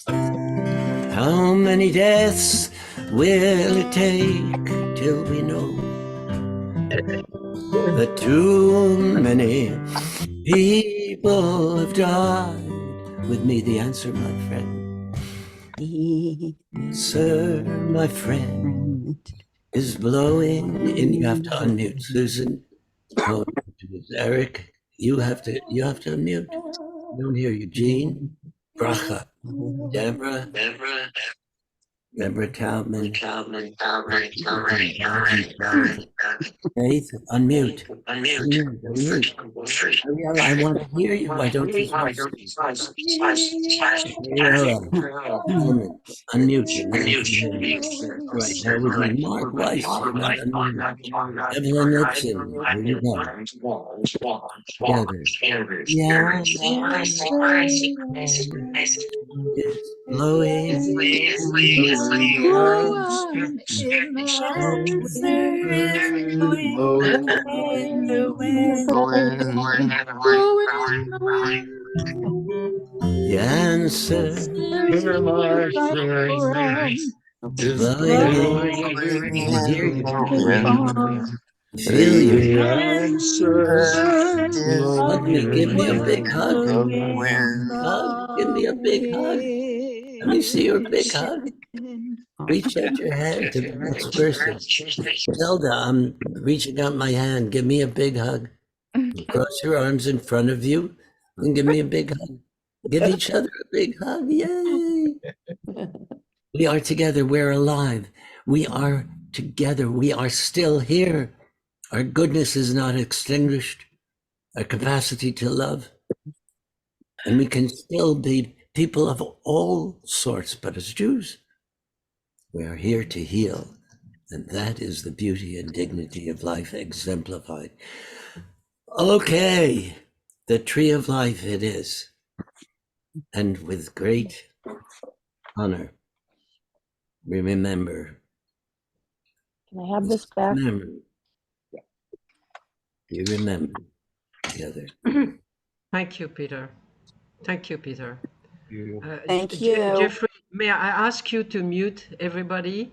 [SPEAKER 1] How many deaths will it take till we know that too many people have died? With me, the answer, my friend. Sir, my friend, is blowing in. You have to unmute, Susan. Eric, you have to unmute. I don't hear you. Jean, Bracha, Deborah Taubman, Faith, unmute. Ariella, I want to hear you. Why don't you? Ariella, unmute. Right, now with me, Mark Weiss, you're not unmuted. Evelyn Nixon, here you go. Together. Yeah. It's blowing. The answer is blowing. I hear you. Feel you. Hug me. Give me a big hug. Give me a big hug. Let me see your big hug. Reach out your hand to the next person. Zelda, I'm reaching out my hand. Give me a big hug. Cross your arms in front of you and give me a big hug. Give each other a big hug. Yay! We are together. We're alive. We are together. We are still here. Our goodness is not extinguished. Our capacity to love. And we can still be people of all sorts, but as Jews, we are here to heal. And that is the beauty and dignity of life exemplified. Okay, the tree of life it is. And with great honor, we remember.
[SPEAKER 9] Can I have this back?
[SPEAKER 1] We remember together.
[SPEAKER 5] Thank you, Peter. Thank you, Peter.
[SPEAKER 9] Thank you.
[SPEAKER 5] Jeffrey, may I ask you to mute everybody?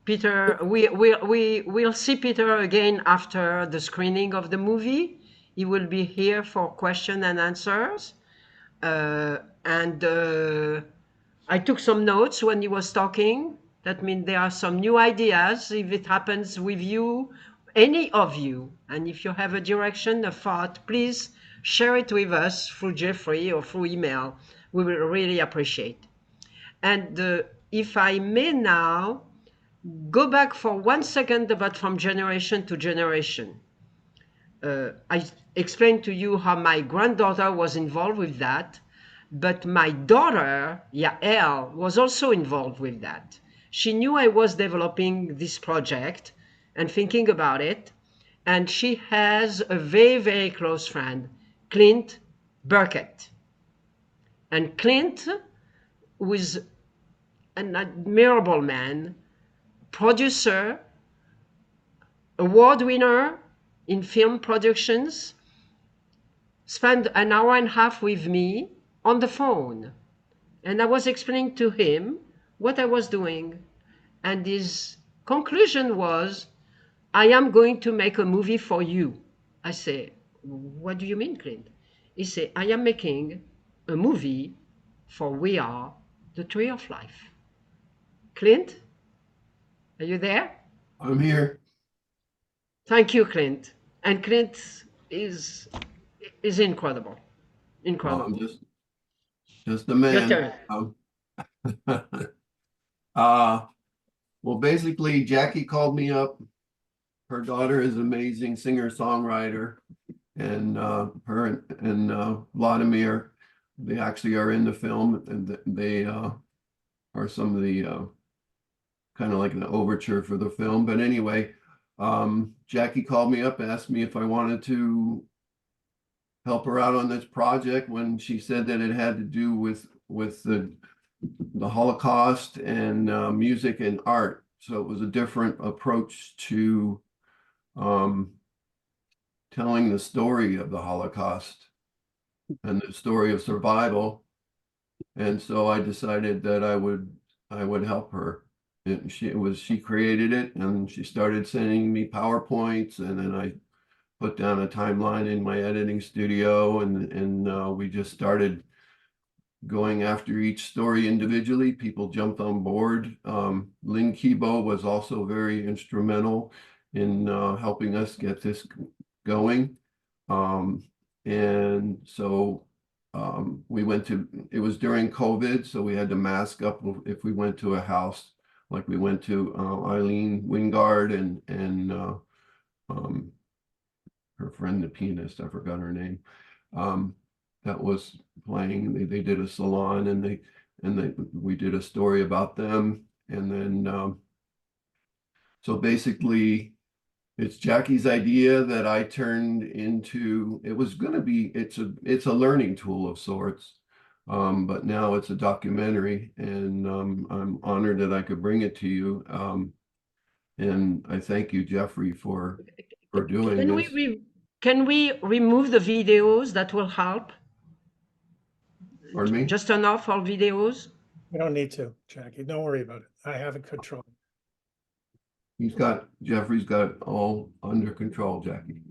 [SPEAKER 5] Peter, we'll see Peter again after the screening of the movie. He will be here for question and answers. I took some notes when he was talking. That means there are some new ideas if it happens with you, any of you. And if you have a direction, a thought, please share it with us through Jeffrey or through email. We will really appreciate. And if I may now go back for 1 second about from generation to generation. I explained to you how my granddaughter was involved with that, but my daughter, Yael, was also involved with that. She knew I was developing this project and thinking about it, and she has a very, very close friend, Clint Burkett. And Clint was an admirable man, producer, award winner in film productions, spent an hour and a half with me on the phone. And I was explaining to him what I was doing. And his conclusion was, I am going to make a movie for you. I say, what do you mean, Clint? He said, I am making a movie for We Are the Tree of Life. Clint, are you there?
[SPEAKER 3] I'm here.
[SPEAKER 5] Thank you, Clint. And Clint is incredible.
[SPEAKER 3] Well,
[SPEAKER 5] Incredible.
[SPEAKER 3] I'm just a
[SPEAKER 5] Your
[SPEAKER 3] man.
[SPEAKER 5] turn.
[SPEAKER 3] Well, basically, Jackie called me up. Her daughter is an amazing singer-songwriter, and her and Vladimir, they actually are in the film, and they are some of the kind of like an overture for the film. But anyway, Jackie called me up, asked me if I wanted to help her out on this project when she said that it had to do with the Holocaust and music and art. So it was a different approach to telling the story of the Holocaust and the story of survival. And so I decided that I would help her. She created it, and she started sending me PowerPoints, and then I put down a timeline in my editing studio, and we just started going after each story individually. People jumped on board. Lynn Kibo was also very instrumental in helping us get this going. And so we went to, it was during COVID, so we had to mask up if we went to a house, like we went to Eileen Wingard and her friend, the pianist, I forgot her name, that was playing. They did a salon, and we did a story about them. And then so basically it's Jackie's idea that I turned into, it was going to be, it's a learning tool of sorts. But now it's a documentary, and I'm honored that I could bring it to you. And I thank you, Jeffrey, for doing
[SPEAKER 5] Can
[SPEAKER 3] this.
[SPEAKER 5] can we remove the videos? That will help.
[SPEAKER 3] Pardon me?
[SPEAKER 5] Just turn off all videos.
[SPEAKER 2] You don't need to, Jackie. Don't worry about it. I have it controlled.
[SPEAKER 3] Jeffrey's got it all under control, Jackie.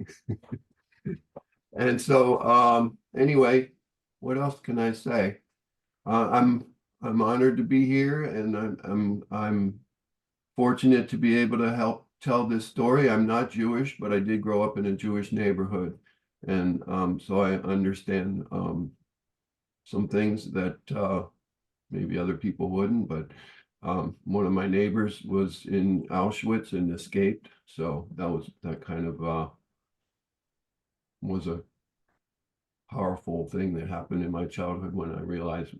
[SPEAKER 3] And so anyway, what else can I say? I'm honored to be here, and I'm fortunate to be able to help tell this story. I'm not Jewish, but I did grow up in a Jewish neighborhood, and so I understand some things that maybe other people wouldn't. But one of my neighbors was in Auschwitz and escaped, so that kind of was a powerful thing that happened in my childhood when I realized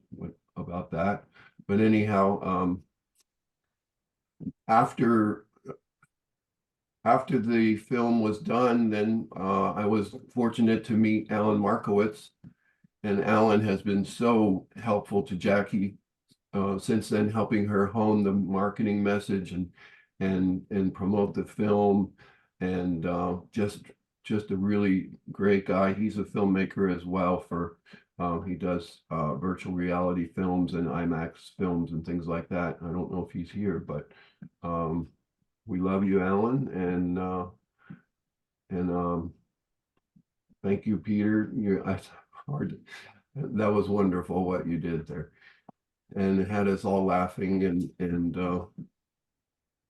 [SPEAKER 3] about that. But anyhow, after the film was done, then I was fortunate to meet Alan Markowitz, and Alan has been so helpful to Jackie since then, helping her hone the marketing message and promote the film, and just a really great guy. He's a filmmaker as well. He does virtual reality films and IMAX films and things like that. I don't know if he's here, but we love you, Alan, and thank you, Peter. That was wonderful what you did there, and it had us all laughing, and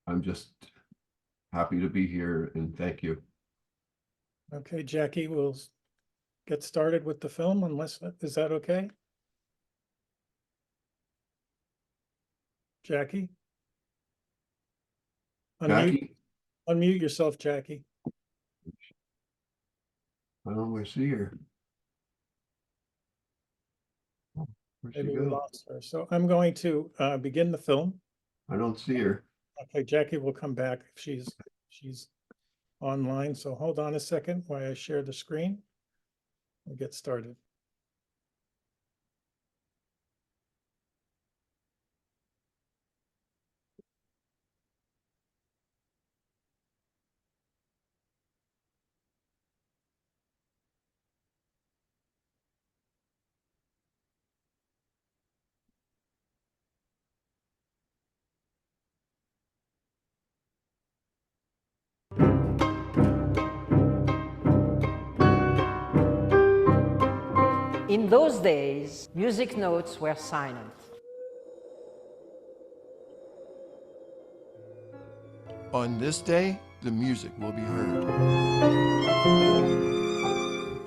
[SPEAKER 3] I'm just happy to be here, and thank you.
[SPEAKER 2] Okay, Jackie, we'll get started with the film is that okay? Jackie?
[SPEAKER 3] Jackie?
[SPEAKER 2] Unmute yourself, Jackie.
[SPEAKER 3] I don't see her. Where'd she
[SPEAKER 2] Maybe we
[SPEAKER 3] go?
[SPEAKER 2] lost her. So I'm going to begin the film.
[SPEAKER 3] I don't see her.
[SPEAKER 2] Okay, Jackie will come back if she's online. So hold on a second while I share the screen. We'll get started.
[SPEAKER 5] In those days, music notes were silent.
[SPEAKER 3] On this day, the music will be heard.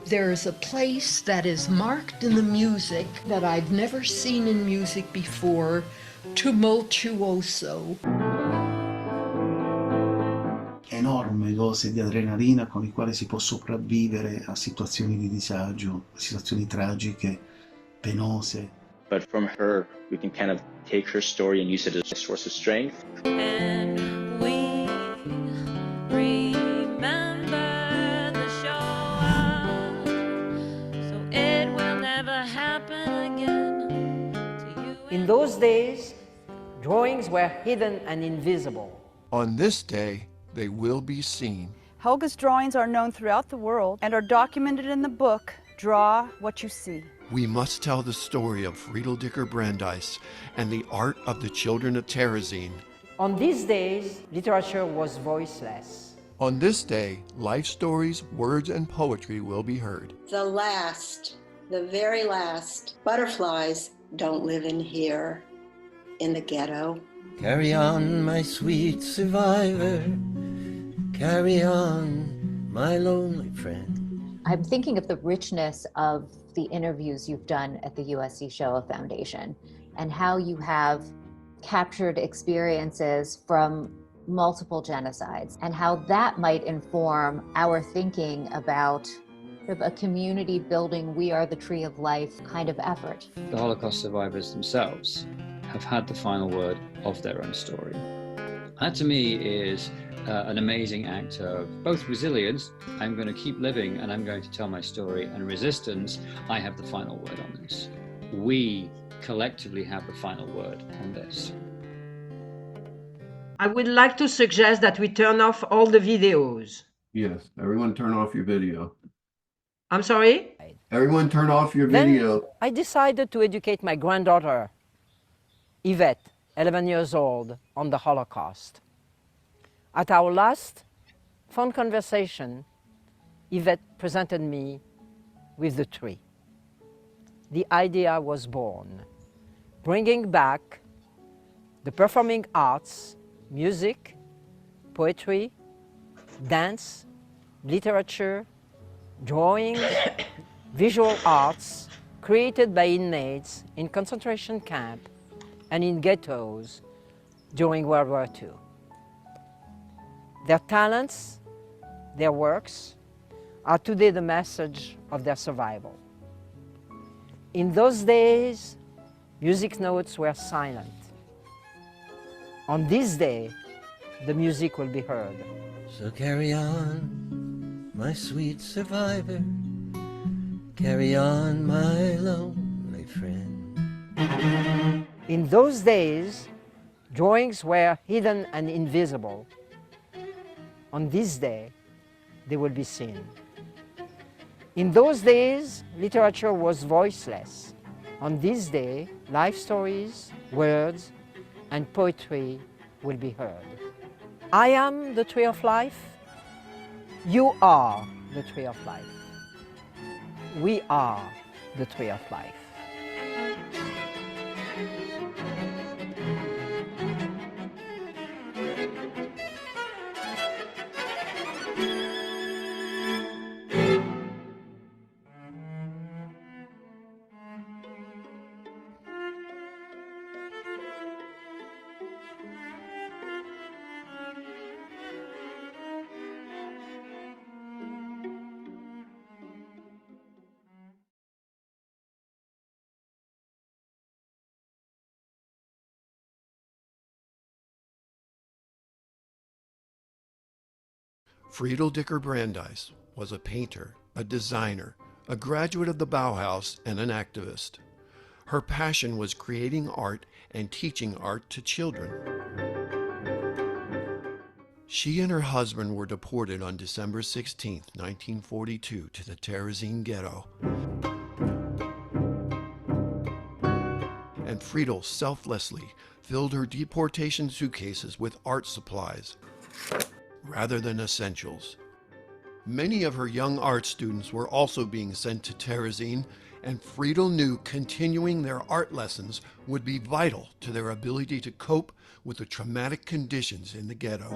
[SPEAKER 10] There's a place that is marked in the music that I've never seen in music before, tumultuoso.
[SPEAKER 11] Enorme dose di adrenalina con il quale si può sopravvivere a situazioni di disagio, a situazioni tragiche, penose.
[SPEAKER 12] But from her, we can kind of take her story and use it as a source of strength.
[SPEAKER 13] And we remember the Shoah, so it will never happen again to you.
[SPEAKER 5] In those days, drawings were hidden and invisible.
[SPEAKER 3] On this day, they will be seen.
[SPEAKER 14] Helga's drawings are known throughout the world and are documented in the book, Draw What You See.
[SPEAKER 3] We must tell the story of Friedel Dicker Brandeis and the art of the children of Terezin.
[SPEAKER 5] On these days, literature was voiceless.
[SPEAKER 3] On this day, life stories, words, and poetry will be heard.
[SPEAKER 15] The very last, butterflies don't live in here, in the ghetto.
[SPEAKER 1] Carry on, my sweet survivor. Carry on, my lonely friend.
[SPEAKER 16] I'm thinking of the richness of the interviews you've done at the USC Shoah Foundation and how you have captured experiences from multiple genocides and how that might inform our thinking about a community building, we are the tree of life kind of effort.
[SPEAKER 17] The Holocaust survivors themselves have had the final word of their own story. That to me is an amazing act of both resilience, I'm going to keep living and I'm going to tell my story, and resistance, I have the final word on this. We collectively have the final word on this.
[SPEAKER 5] I would like to suggest that we turn off all the videos.
[SPEAKER 3] Yes, everyone turn off your video.
[SPEAKER 5] I'm sorry?
[SPEAKER 3] Everyone turn off your video.
[SPEAKER 5] Then I decided to educate my granddaughter, Yvette, 11 years old, on the Holocaust. At our last phone conversation, Yvette presented me with the tree. The idea was born, bringing back the performing arts, music, poetry, dance, literature, drawing, visual arts created by inmates in concentration camp and in ghettos during World War II. Their talents, their works, are today the message of their survival. In those days, music notes were silent. On this day, the music will be heard.
[SPEAKER 1] So carry on, my sweet survivor. Carry on, my lonely friend.
[SPEAKER 5] In those days, drawings were hidden and invisible. On this day, they will be seen. In those days, literature was voiceless. On this day, life stories, words, and poetry will be heard. I am the tree of life. You are the tree of life. We are the tree of life.
[SPEAKER 3] Friedel Dicker Brandeis was a painter, a designer, a graduate of the Bauhaus, and an activist. Her passion was creating art and teaching art to children. She and her husband were deported on December 16, 1942, to the Terezin ghetto. And Friedel selflessly filled her deportation suitcases with art supplies rather than essentials. Many of her young art students were also being sent to Terezin,
[SPEAKER 18] and Friedel knew continuing their art lessons would be vital to their ability to cope with the traumatic conditions in the ghetto.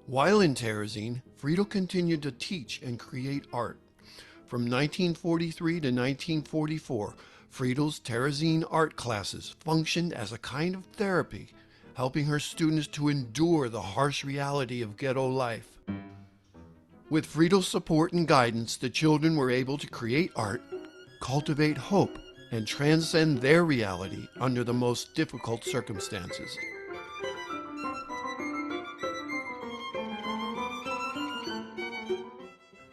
[SPEAKER 18] While in Terezin, Friedel continued to teach and create art. From 1943 to 1944, Friedel's Terezin art classes functioned as a kind of therapy, helping her students to endure the harsh reality of ghetto life. With Friedel's support and guidance, the children were able to create art, cultivate hope, and transcend their reality under the most difficult circumstances.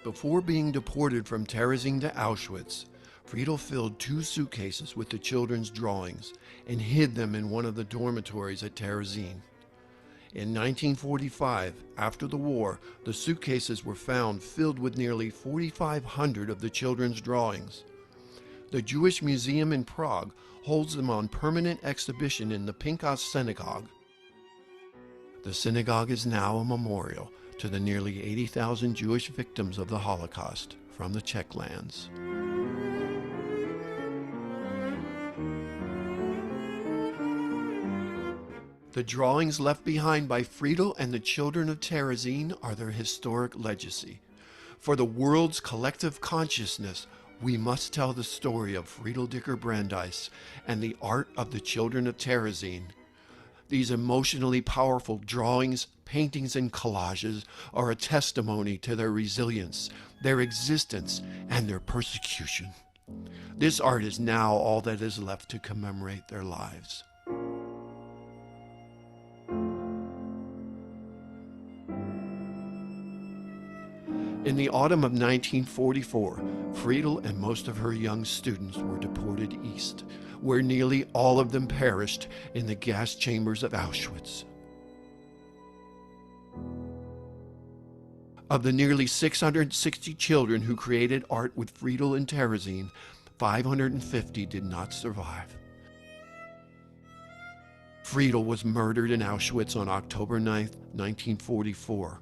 [SPEAKER 18] Before being deported from Terezin to Auschwitz, Friedel filled 2 suitcases with the children's drawings and hid them in one of the dormitories at Terezin. In 1945, after the war, the suitcases were found filled with nearly 4,500 of the children's drawings. The Jewish Museum in Prague holds them on permanent exhibition in the Pinkas Synagogue. The synagogue is now a memorial to the nearly 80,000 Jewish victims of the Holocaust from the Czech lands. The drawings left behind by Friedel and the children of Terezin are their historic legacy. For the world's collective consciousness, we must tell the story of Friedel Dicker Brandeis and the art of the children of Terezin. These emotionally powerful drawings, paintings, and collages are a testimony to their resilience, their existence, and their persecution. This art is now all that is left to commemorate their lives. In the autumn of 1944, Friedel and most of her young students were deported east, where nearly all of them perished in the gas chambers of Auschwitz. Of the nearly 660 children who created art with Friedel in Terezin, 550 did not survive. Friedel was murdered in Auschwitz on October 9, 1944.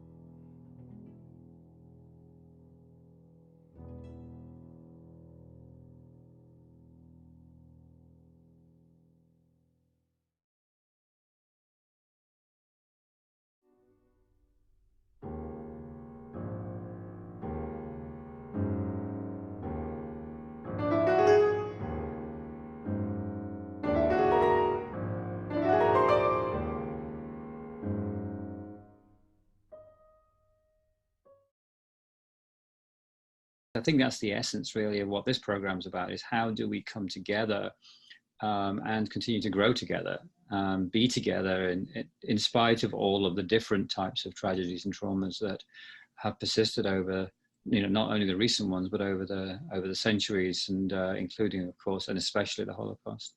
[SPEAKER 17] I think that's the essence really of what this program's about, is how do we come together and continue to grow together, be together in spite of all of the different types of tragedies and traumas that have persisted over, not only the recent ones, but over the centuries, and including, of course, and especially the Holocaust.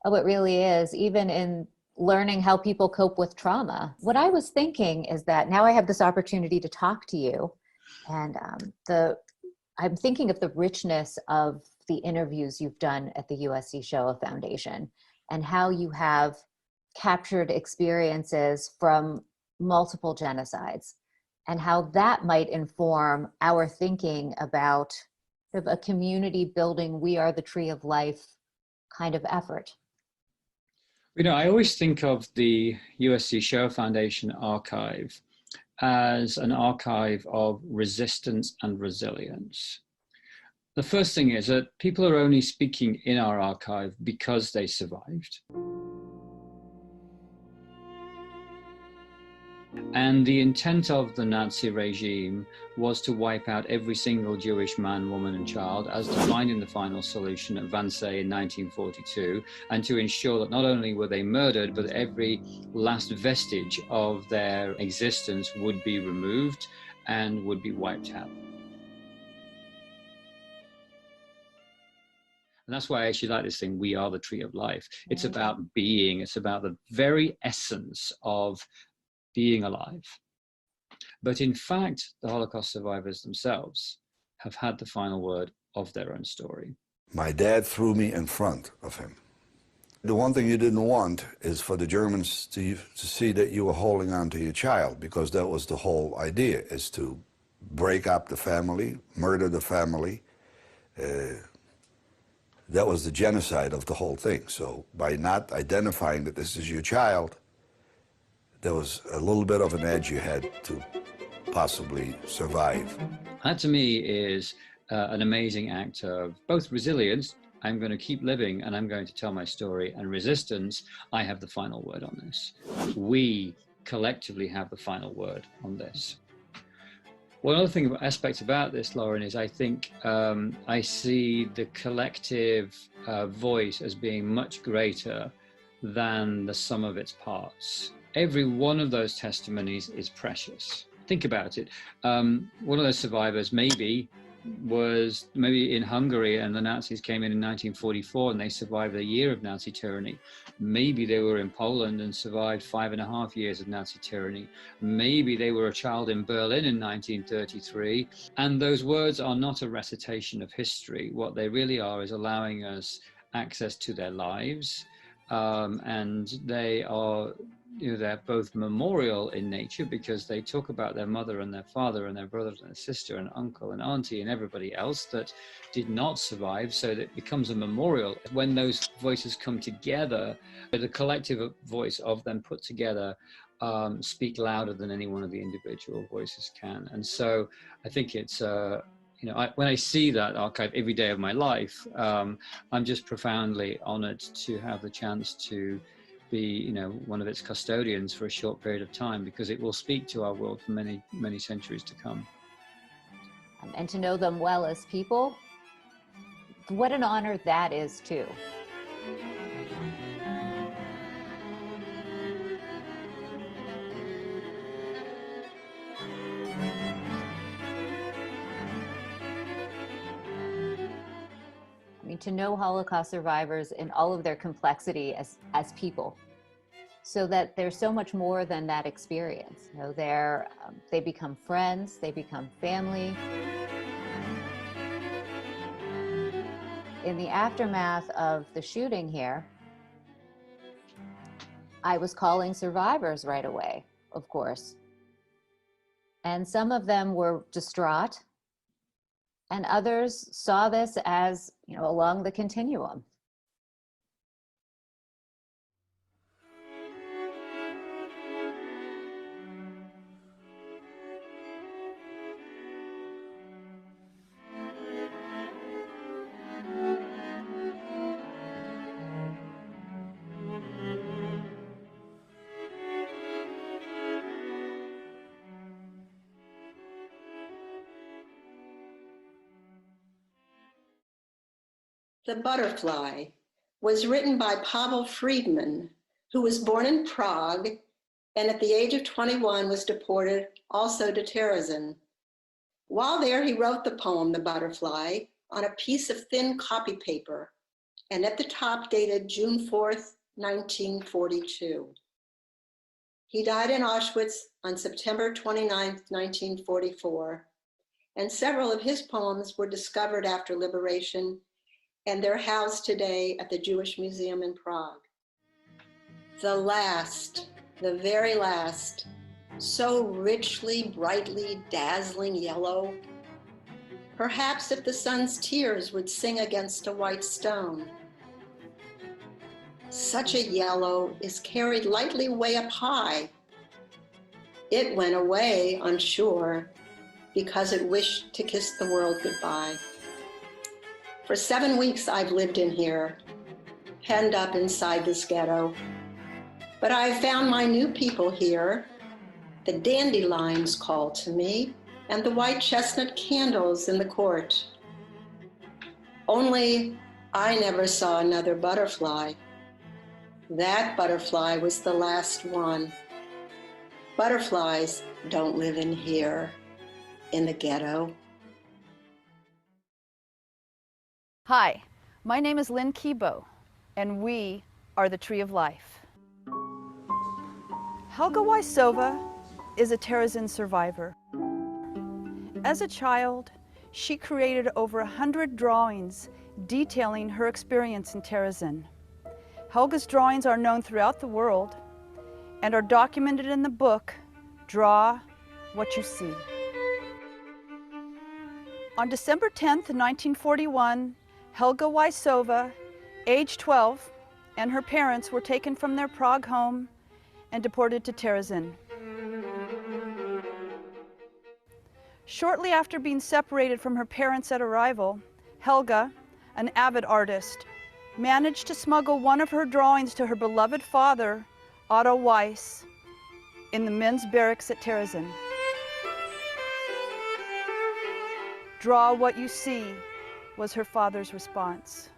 [SPEAKER 16] Oh, it really is, even in learning how people cope with trauma. What I was thinking is that now I have this opportunity to talk to you, and I'm thinking of the richness of the interviews you've done at the JCHRnow Foundation and how you have captured experiences from multiple genocides and how that might inform our thinking about sort of a community building, we are the tree of life kind of effort.
[SPEAKER 17] I always think of the JCHRnow Foundation archive as an archive of resistance and resilience. The first thing is that people are only speaking in our archive because they survived. And the intent of the Nazi regime was to wipe out every single Jewish man, woman, and child, as defined in the final solution at Wannsee in 1942, and to ensure that not only were they murdered, but every last vestige of their existence would be removed and would be wiped out. And that's why I actually like this thing, we are the tree of life. It's about being, it's about the very essence of being alive. But in fact, the Holocaust survivors themselves have had the final word of their own story.
[SPEAKER 19] My dad threw me in front of him. The one thing you didn't want is for the Germans to see that you were holding on to your child, because that was the whole idea, is to break up the family, murder the family. That was the genocide of the whole thing. So by not identifying that this is your child, there was a little bit of an edge you had to possibly survive.
[SPEAKER 17] That to me is an amazing act of both resilience, I'm going to keep living and I'm going to tell my story, and resistance, I have the final word on this. We collectively have the final word on this. One other aspect about this, Lauren, is I think I see the collective voice as being much greater than the sum of its parts. Every one of those testimonies is precious. Think about it. One of those survivors was maybe in Hungary, and the Nazis came in 1944 and they survived a year of Nazi tyranny. Maybe they were in Poland and survived 5.5 years of Nazi tyranny. Maybe they were a child in Berlin in 1933. And those words are not a recitation of history. What they really are is allowing us access to their lives. And they are, they're both memorial in nature because they talk about their mother and their father and their brothers and their sister and uncle and auntie and everybody else that did not survive, so that it becomes a memorial. When those voices come together, the collective voice of them put together speak louder than any one of the individual voices can. And so I think it's when I see that archive every day of my life, I'm just profoundly honored to have the chance to be, one of its custodians for a short period of time, because it will speak to our world for many, many centuries to come.
[SPEAKER 16] And to know them well as people, what an honor that is too. To know Holocaust survivors in all of their complexity as people, so that there's so much more than that experience. They become friends, they become family. In the aftermath of the shooting here, I was calling survivors right away, of course. And some of them were distraught, and others saw this as, along the continuum.
[SPEAKER 15] The Butterfly was written by Pavel Friedman, who was born in Prague and at the age of 21 was deported also to Terezin. While there, he wrote the poem, The Butterfly, on a piece of thin copy paper, and at the top dated June 4th, 1942. He died in Auschwitz on September 29th, 1944, and several of his poems were discovered after liberation, and they're housed today at the Jewish Museum in Prague. The last, the very last, so richly, brightly, dazzling yellow. Perhaps if the sun's tears would sing against a white stone. Such a yellow is carried lightly way up high. It went away, I'm sure, because it wished to kiss the world goodbye. For 7 weeks I've lived in here, penned up inside this ghetto. But I've found my new people here. The dandelions call to me, and the white chestnut candles in the court. Only I never saw another butterfly. That butterfly was the last one. Butterflies don't live in here, in the ghetto.
[SPEAKER 14] Hi, my name is Lynn Kibo, and we are the Tree of Life. Helga Wysova is a Terezin survivor. As a child, she created over 100 drawings detailing her experience in Terezin. Helga's drawings are known throughout the world and are documented in the book, Draw What You See. On December 10th, 1941, Helga Wysova, age 12, and her parents were taken from their Prague home and deported to Terezin. Shortly after being separated from her parents at arrival, Helga, an avid artist, managed to smuggle one of her drawings to her beloved father, Otto Weiss, in the men's barracks at Terezin. Draw what you see, was her father's response.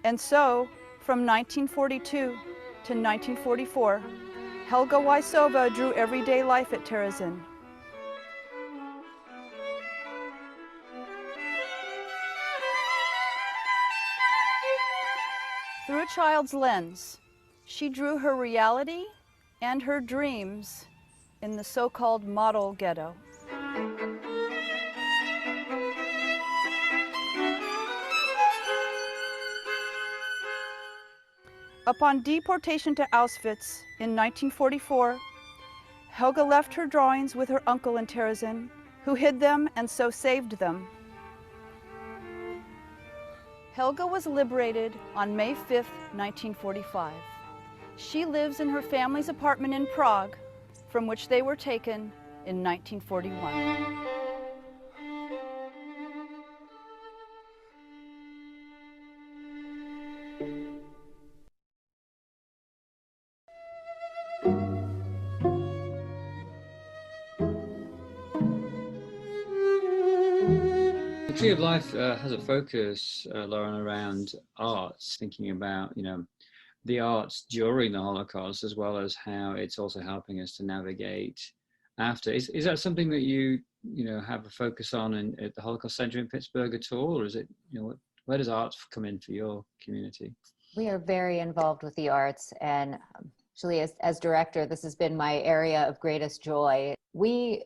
[SPEAKER 14] And so, from 1942 to 1944, Helga Wysova drew everyday life at Terezin. Through a child's lens, she drew her reality and her dreams in the so-called model ghetto. Upon deportation to Auschwitz in 1944, Helga left her drawings with her uncle in Terezin, who hid them and so saved them. Helga was liberated on May 5th, 1945. She lives in her family's apartment in Prague, from which they were taken in 1941.
[SPEAKER 17] The Tree of Life has a focus, Lauren, around arts, thinking about, the arts during the Holocaust, as well as how it's also helping us to navigate after. Is that something that you have a focus on at the Holocaust Center in Pittsburgh at all, or is it, where does art come in for your community?
[SPEAKER 16] We are very involved with the arts, and actually as director, this has been my area of greatest joy. We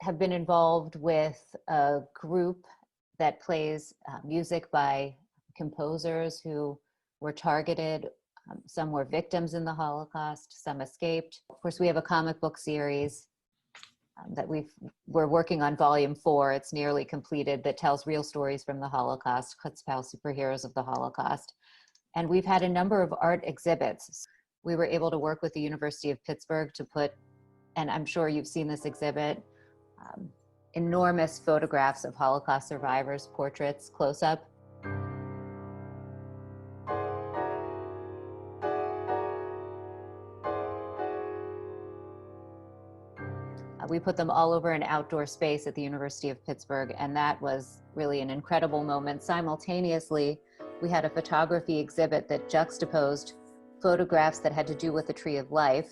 [SPEAKER 16] have been involved with a group that plays music by composers who were targeted. Some were victims in the Holocaust, some escaped. Of course, we have a comic book series that we're working on volume 4. It's nearly completed, that tells real stories from the Holocaust, Chutzpah Superheroes of the Holocaust. And we've had a number of art exhibits. We were able to work with the University of Pittsburgh to put, and I'm sure you've seen this exhibit, enormous photographs of Holocaust survivors, portraits, close-up. We put them all over an outdoor space at the University of Pittsburgh, and that was really an incredible moment. Simultaneously, we had a photography exhibit that juxtaposed photographs that had to do with the Tree of Life,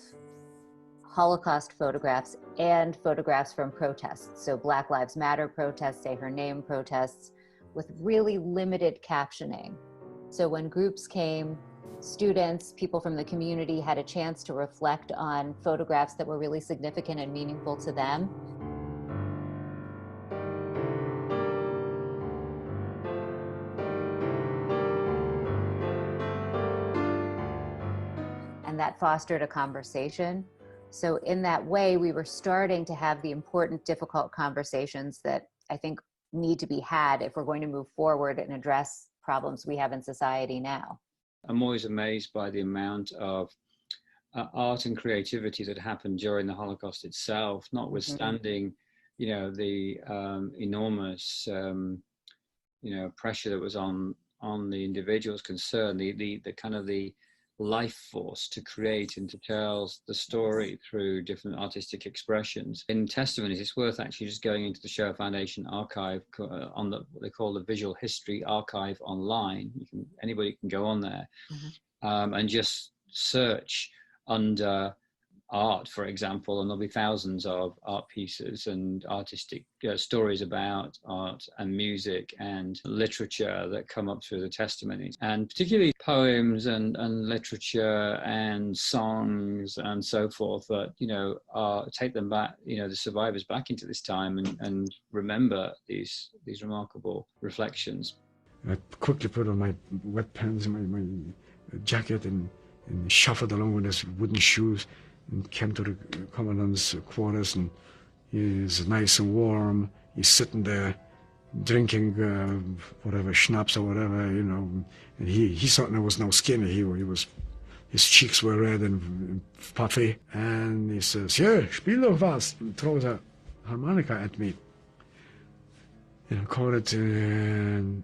[SPEAKER 16] Holocaust photographs, and photographs from protests. So Black Lives Matter protests, Say Her Name protests, with really limited captioning. So when groups came, students, people from the community had a chance to reflect on photographs that were really significant and meaningful to them. And that fostered a conversation. So in that way, we were starting to have the important, difficult conversations that I think need to be had if we're going to move forward and address problems we have in society now.
[SPEAKER 17] I'm always amazed by the amount of art and creativity that happened during the Holocaust itself, notwithstanding, the enormous, pressure that was on the individuals concerned, the kind of the life force to create and to tell the story through different artistic expressions. In testimonies, it's worth actually just going into the Shoah Foundation archive on what they call the Visual History Archive online. Anybody can go on there and just search under art, for example, and there'll be thousands of art pieces and artistic stories about art and music and literature that come up through the testimonies, and particularly poems and literature and songs and so forth that take them back, the survivors back into this time and remember these remarkable reflections.
[SPEAKER 20] I quickly put on my wet pants and my jacket and and he shuffled along with his wooden shoes and came to the commandant's quarters, and he's nice and warm. He's sitting there drinking whatever, schnapps or whatever, you know, and he thought there was no skin. He was, his cheeks were red and puffy, and he says, "Yeah, spiel doch was," and throws a harmonica at me. And I called it, and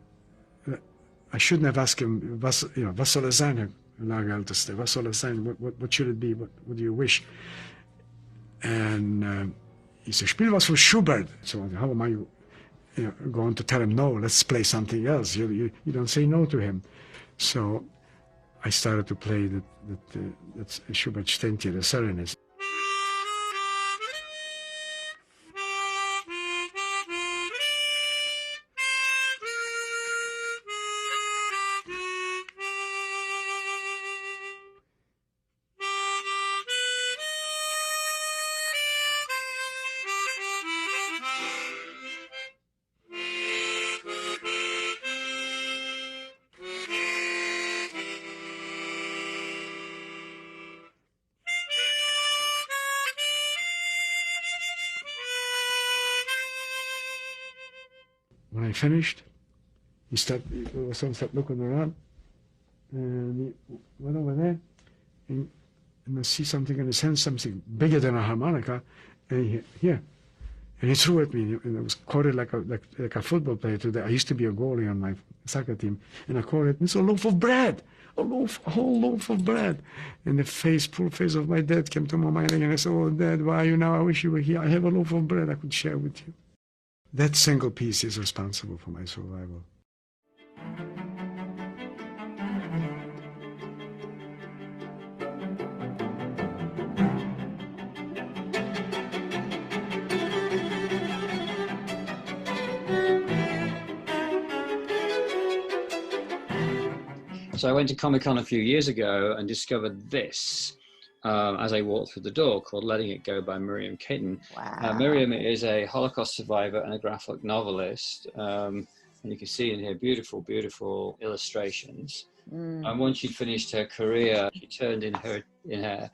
[SPEAKER 20] I shouldn't have asked him, was soll es sein, Herr Lagerälteste? Was soll es sein? What should it be? What do you wish? And he said, "Spiel was von Schubert." So how am I going to tell him, no, let's play something else? You don't say no to him. So I started to play that Schubert Stentie, the Serenist. When I finished, he started looking around, and he went over there, and I see something in his hand, something bigger than a harmonica, and here, and he threw at me, and I was caught it like a football player today. I used to be a goalie on my soccer team, and I caught it, and it's a loaf of bread, a whole loaf of bread. And the full face of my dad came to my mind again. I said, "Oh, Dad, why are you now? I wish you were here. I have a loaf of bread I could share with you." That single piece is responsible for my survival.
[SPEAKER 17] So I went to Comic-Con a few years ago and discovered this as I walked through the door, called Letting It Go by Miriam Caton.
[SPEAKER 16] Wow.
[SPEAKER 17] Miriam is a Holocaust survivor and a graphic novelist. And you can see in here beautiful, beautiful illustrations. And once she'd finished her career, she turned in her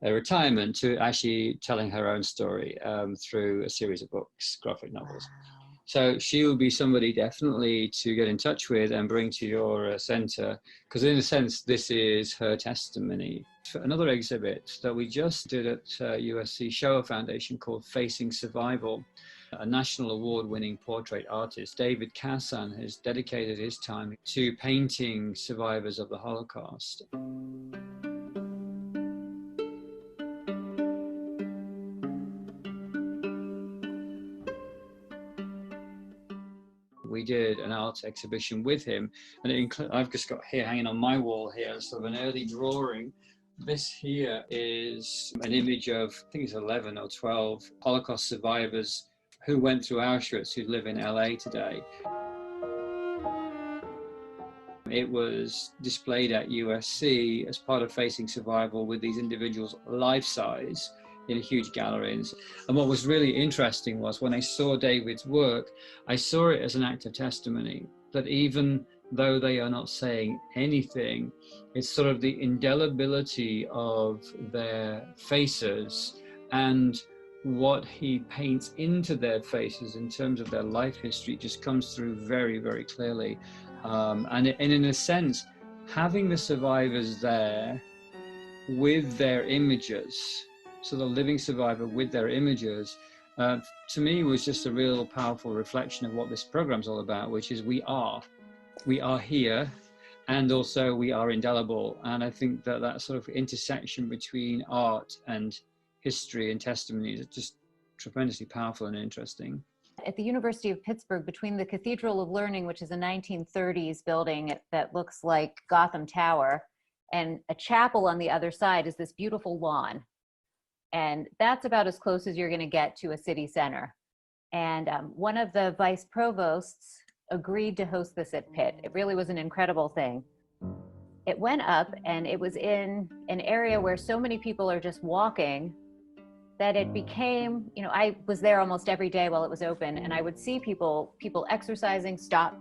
[SPEAKER 17] retirement to actually telling her own story through a series of books, graphic novels. So she will be somebody definitely to get in touch with and bring to your center, because in a sense, this is her testimony. Another exhibit that we just did at USC Shoah Foundation called Facing Survival, a national award-winning portrait artist, David Kassan, has dedicated his time to painting survivors of the Holocaust. We did an art exhibition with him, and I've just got here hanging on my wall here sort of an early drawing. This here is an image of, I think it's 11 or 12 Holocaust survivors who went through Auschwitz, who live in LA today. It was displayed at USC as part of Facing Survival with these individuals life-size in huge galleries. And what was really interesting was when I saw David's work, I saw it as an act of testimony, that even though they are not saying anything, it's sort of the indelibility of their faces and what he paints into their faces in terms of their life history just comes through very, very clearly. And in a sense, having the survivors there with their images, so the living survivor with their images, to me was just a real powerful reflection of what this program's all about, which is we are here, and also we are indelible. And I think that that sort of intersection between art and history and testimony is just tremendously powerful and interesting.
[SPEAKER 16] At the University of Pittsburgh, between the Cathedral of Learning, which is a 1930s building that looks like Gotham Tower, and a chapel on the other side, is this beautiful lawn. And that's about as close as you're going to get to a city center. And one of the vice provosts agreed to host this at Pitt. It really was an incredible thing. It went up, and it was in an area where so many people are just walking that it became, you know, I was there almost every day while it was open, and I would see people exercising, stop.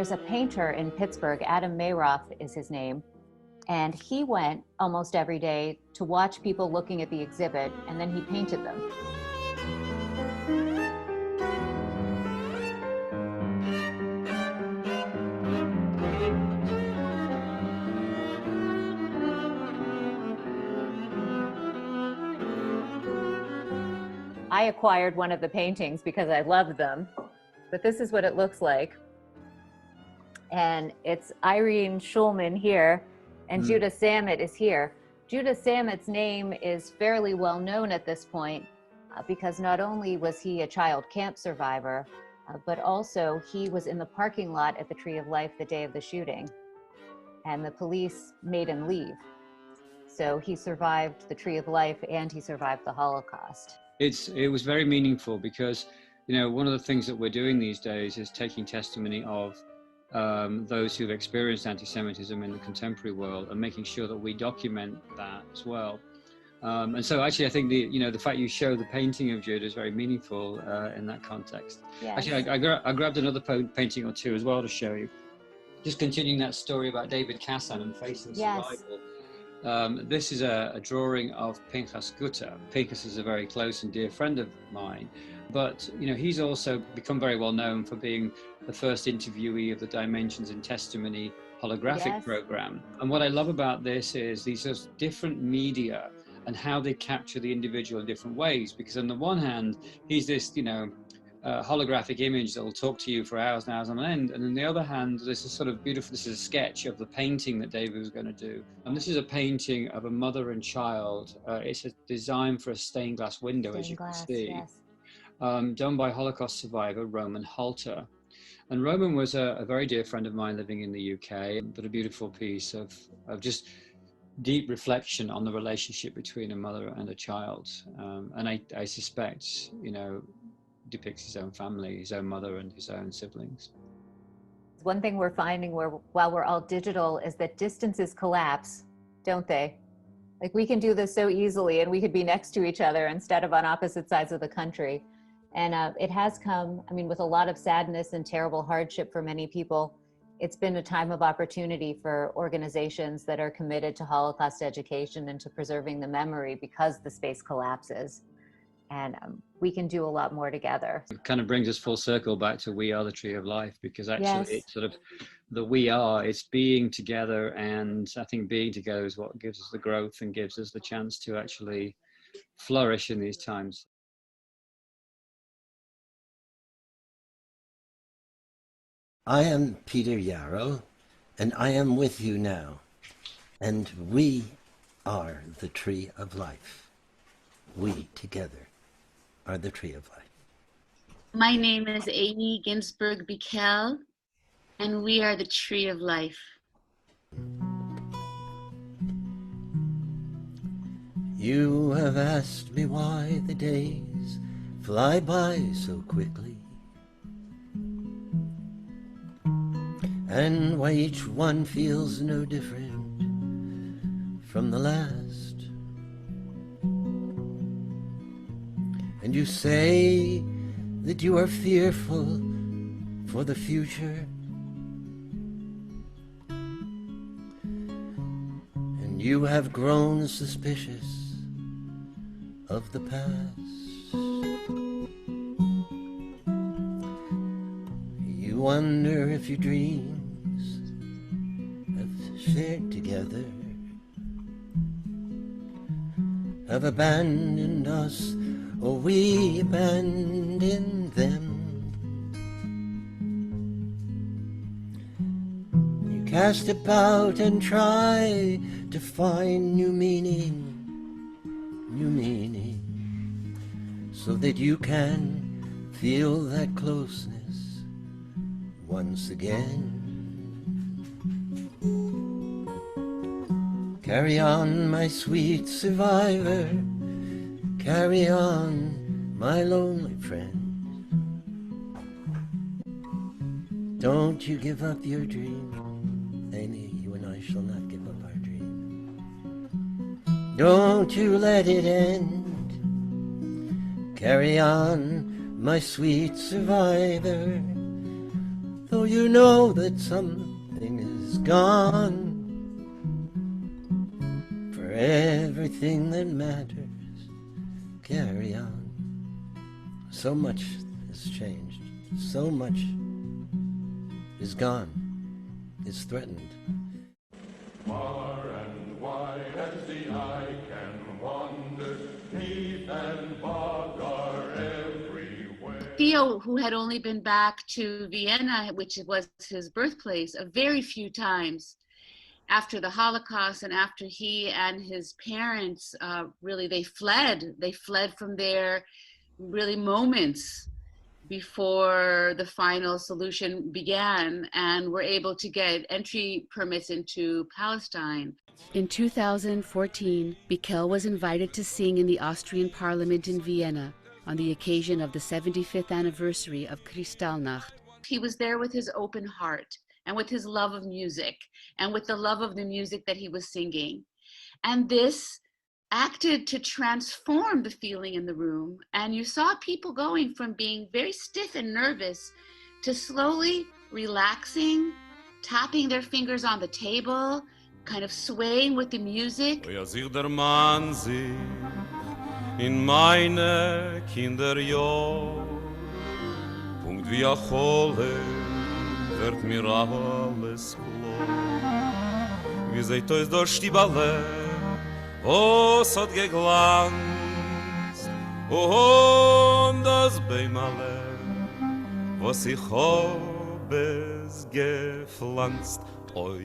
[SPEAKER 16] there's a painter in Pittsburgh, Adam Mayroff is his name, and he went almost every day to watch people looking at the exhibit, and then he painted them. I acquired one of the paintings because I loved them, but this is what it looks like. And it's Irene Schulman here, and Judah Samet is here. Judah Samet's name is fairly well known at this point because not only was he a child camp survivor, but also he was in the parking lot at the Tree of Life the day of the shooting, and the police made him leave. So he survived the Tree of Life and he survived the Holocaust.
[SPEAKER 17] It was very meaningful because, you know, one of the things that we're doing these days is taking testimony of those who've experienced anti-Semitism in the contemporary world and making sure that we document that as well. And so actually I think the fact you show the painting of Judah is very meaningful in that context. Yes. Actually, I grabbed another painting or two as well to show you. Just continuing that story about David Kassan and facing survival. This is a drawing of Pinchas Gutter. Pinchas is a very close and dear friend of mine, but you know, he's also become very well known for being the first interviewee of the Dimensions in Testimony holographic program. And what I love about this is these are different media and how they capture the individual in different ways, because on the one hand, he's this, you know, holographic image that will talk to you for hours and hours on end, and on the other hand, this is sort of beautiful. This is a sketch of the painting that David was going to do, and this is a painting of a mother and child. It's a design for a stained glass window, as you can see, done by Holocaust survivor Roman Halter. And Roman was a very dear friend of mine living in the UK, but a beautiful piece of just deep reflection on the relationship between a mother and a child. And I suspect, you know, depicts his own family, his own mother and his own siblings.
[SPEAKER 16] One thing we're finding while we're all digital is that distances collapse, don't they? Like, we can do this so easily and we could be next to each other instead of on opposite sides of the country. And it has come, I mean, with a lot of sadness and terrible hardship for many people. It's been a time of opportunity for organizations that are committed to Holocaust education and to preserving the memory because the space collapses. And we can do a lot more together.
[SPEAKER 17] It kind of brings us full circle back to we are the Tree of Life, because actually it's sort of the we are, it's being together. And I think being together is what gives us the growth and gives us the chance to actually flourish in these times.
[SPEAKER 1] I am Peter Yarrow, and I am with you now. And we are the Tree of Life. We together are the Tree of Life.
[SPEAKER 21] My name is Amy Ginsberg Bikel, and we are the Tree of Life.
[SPEAKER 1] You have asked me why the days fly by so quickly, and why each one feels no different from the last. And you say that you are fearful for the future, and you have grown suspicious of the past. You wonder if your dreams have shared together, have abandoned us, or we abandoned them. You cast about and try to find new meaning, so that you can feel that closeness once again. Carry on, my sweet survivor. Carry on, my lonely friend. Don't you give up your dream. Amy, you and I shall not give up our dream. Don't you let it end. Carry on, my sweet survivor. though you know that something is gone. For everything that matters, carry on. So much has changed. So much is gone. Is threatened.
[SPEAKER 6] Far and wide as the eye can wander, heath and bog are everywhere.
[SPEAKER 21] Theo, who had only been back to Vienna, which was his birthplace, a very few times after the Holocaust, and after he and his parents really they fled from their really moments before the final solution began, and were able to get entry permits into Palestine. In 2014, Bikel was invited to sing in the Austrian Parliament in Vienna on the occasion of the 75th anniversary of Kristallnacht. He was there with his open heart and with his love of music and with the love of the music that he was singing. And this acted to transform the feeling in the room. And you saw people going from being very stiff and nervous to slowly relaxing, tapping their fingers on the table, kind of swaying with the music.
[SPEAKER 22] In meine Kinderjahr, Punkt wie a Chole, wird mir alles klar. Wie seht euch durch die Balle, was hat geglanzt, und das Beimale, was ich hab es gepflanzt.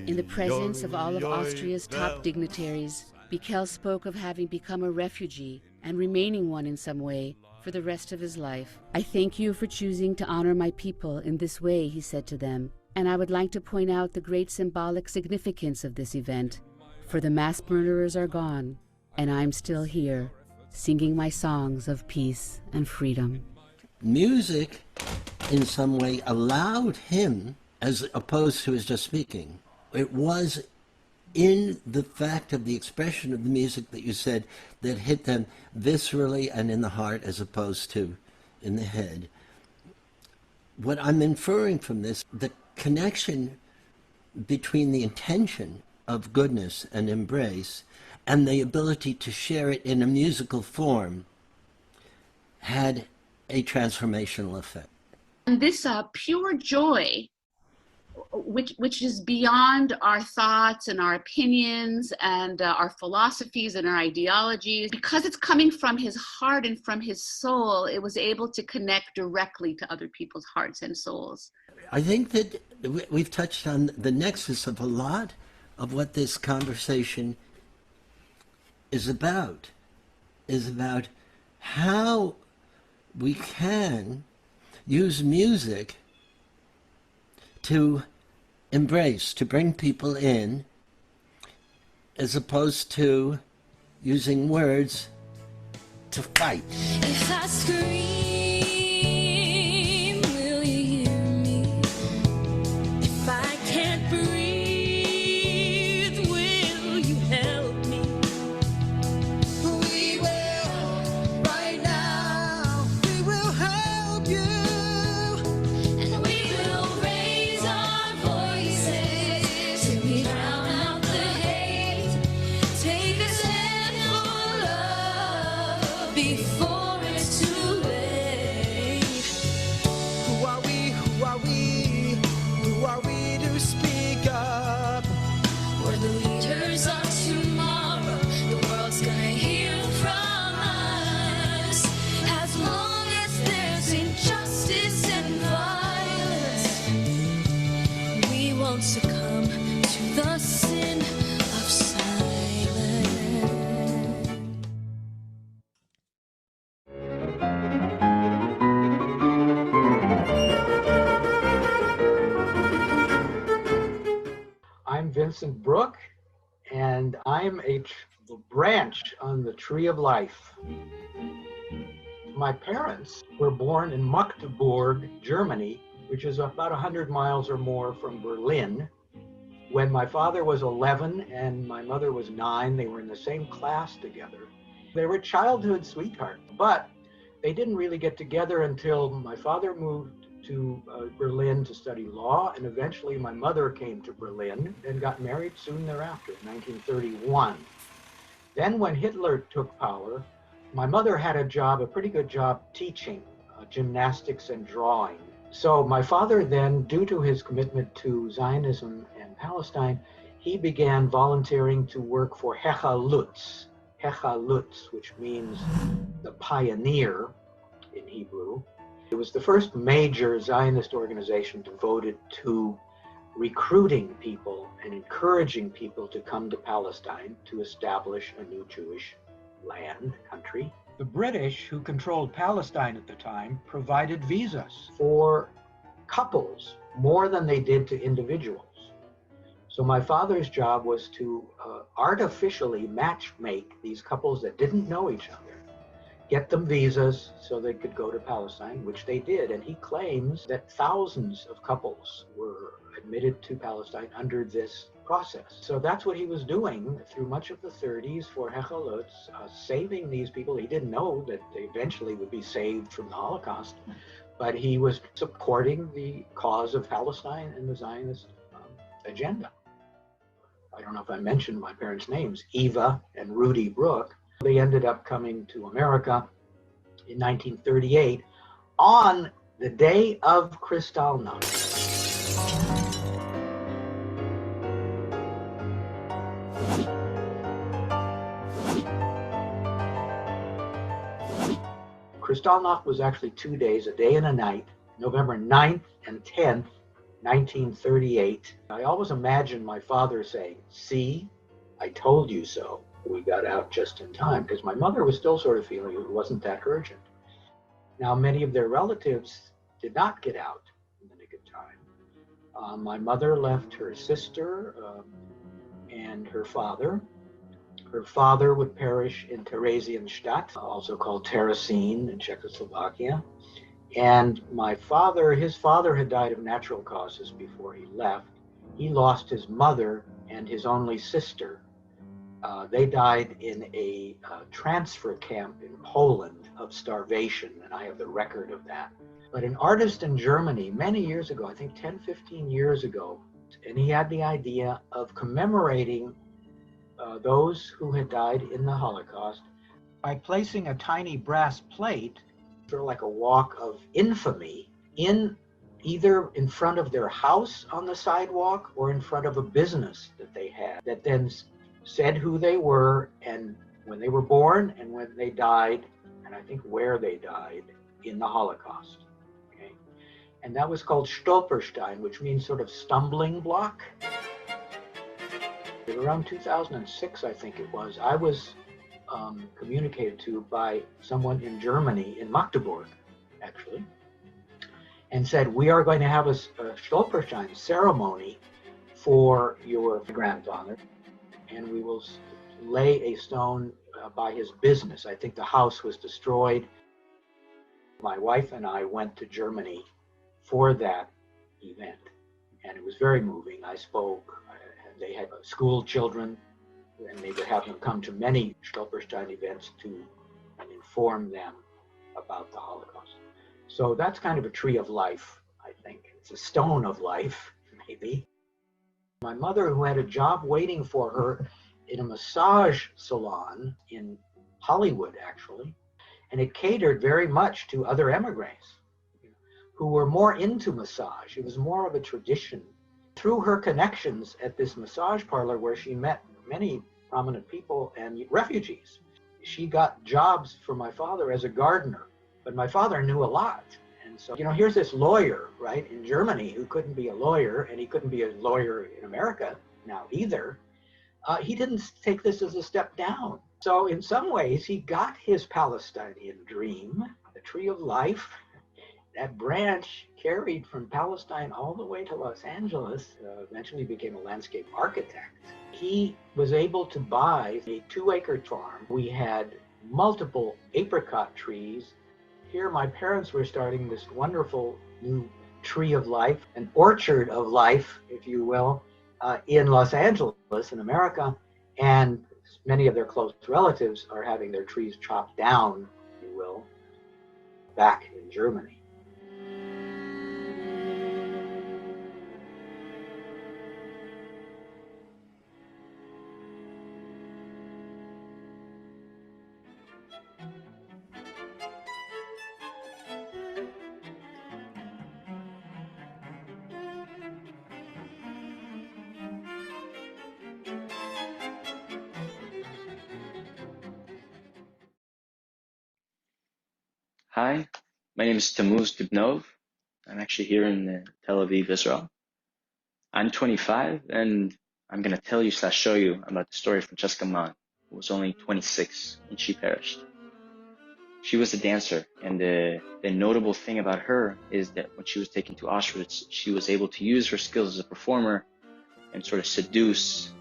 [SPEAKER 21] In the presence of all of Austria's top dignitaries, Bikel spoke of having become a refugee and remaining one in some way for the rest of his life. I thank you for choosing to honor my people in this way, he said to them, and I would like to point out the great symbolic significance of this event, for the mass murderers are gone, and I'm still here, singing my songs of peace and freedom.
[SPEAKER 1] Music, in some way, allowed him, as opposed to his just speaking, it was in the fact of the expression of the music that you said that hit them viscerally and in the heart as opposed to in the head. What I'm inferring from this, the connection between the intention of goodness and embrace and the ability to share it in a musical form had a transformational effect.
[SPEAKER 21] And this pure joy, which is beyond our thoughts and our opinions and our philosophies and our ideologies, because it's coming from his heart and from his soul, it was able to connect directly to other people's hearts and souls.
[SPEAKER 1] I think that we've touched on the nexus of a lot of what this conversation is about how we can use music to embrace, to bring people in, as opposed to using words to fight.
[SPEAKER 13] If I scream, will you hear me? If I can't breathe, will you help me? We will, right now, we will help you. And we will raise our voices till we drown out the hate. Take a stand for love before it's too late.
[SPEAKER 23] Who are we? Who are we? Who are we to speak up?
[SPEAKER 13] We're the leaders of tomorrow. The world's gonna hear from us. As long as there's injustice and violence, we won't succumb to the sin of silence.
[SPEAKER 24] I'm Vincent Brook, and I'm a branch on the Tree of Life. My parents were born in Magdeburg, Germany, which is about 100 miles or more from Berlin. When my father was 11 and my mother was 9, they were in the same class together. They were childhood sweethearts, but they didn't really get together until my father moved to Berlin to study law, and eventually my mother came to Berlin and got married soon thereafter, in 1931. Then when Hitler took power, my mother had a job, a pretty good job, teaching gymnastics and drawing. So my father then, due to his commitment to Zionism and Palestine, he began volunteering to work for Hechalutz, which means the pioneer in Hebrew. It was the first major Zionist organization devoted to recruiting people and encouraging people to come to Palestine to establish a new Jewish land, country. The British, who controlled Palestine at the time, provided visas for couples more than they did to individuals. So my father's job was to artificially matchmake these couples that didn't know each other, get them visas so they could go to Palestine, which they did. And he claims that thousands of couples were admitted to Palestine under this process. So that's what he was doing through much of the 30s for Hechalutz, saving these people. He didn't know that they eventually would be saved from the Holocaust, but he was supporting the cause of Palestine and the Zionist agenda. I don't know if I mentioned my parents' names, Eva and Rudy Brooke. They ended up coming to America in 1938 on the day of Kristallnacht. Kristallnacht was actually 2 days, a day and a night, November 9th and 10th, 1938. I always imagine my father saying, "See, I told you so." We got out just in time, because my mother was still sort of feeling it wasn't that urgent. Now, many of their relatives did not get out in the nick of time. My mother left her sister and her father. Her father would perish in Theresienstadt, also called Terezin in Czechoslovakia. And his father had died of natural causes before he left. He lost his mother and his only sister. They died in a transfer camp in Poland of starvation, and I have the record of that. But an artist in Germany many years ago, I think 10, 15 years ago, and he had the idea of commemorating those who had died in the Holocaust by placing a tiny brass plate, sort of like a walk of infamy, either in front of their house on the sidewalk or in front of a business that they had, that then said who they were and when they were born and when they died, and I think where they died in the Holocaust. Okay? And that was called Stolperstein, which means sort of stumbling block. Around 2006, I think it was, I was communicated to by someone in Germany, in Magdeburg, actually, and said, "We are going to have a Stolperstein ceremony for your grandfather, and we will lay a stone by his business." I think the house was destroyed. My wife and I went to Germany for that event, and it was very moving. I spoke. They had school children, and they would have them come to many Stolperstein events to inform them about the Holocaust. So that's kind of a tree of life, I think. It's a stone of life, maybe. My mother, who had a job waiting for her in a massage salon in Hollywood, actually, and it catered very much to other emigres who were more into massage. It was more of a tradition. Through her connections at this massage parlor where she met many prominent people and refugees, she got jobs for my father as a gardener. But my father knew a lot. And so, here's this lawyer, right, in Germany who couldn't be a lawyer, and he couldn't be a lawyer in America now either. He didn't take this as a step down. So in some ways, he got his Palestinian dream, the tree of life. That branch carried from Palestine all the way to Los Angeles, eventually became a landscape architect. He was able to buy a 2-acre farm. We had multiple apricot trees. Here, my parents were starting this wonderful new tree of life, an orchard of life, if you will, in Los Angeles, in America. And many of their close relatives are having their trees chopped down, if you will, back in Germany.
[SPEAKER 12] Hi, my name is Tamuz Dubnov. I'm actually here in Tel Aviv, Israel. I'm 25, and I'm going to tell you / show you about the story of Francesca Mann, who was only 26 when she perished. She was a dancer, and the notable thing about her is that when she was taken to Auschwitz, she was able to use her skills as a performer and sort of seduce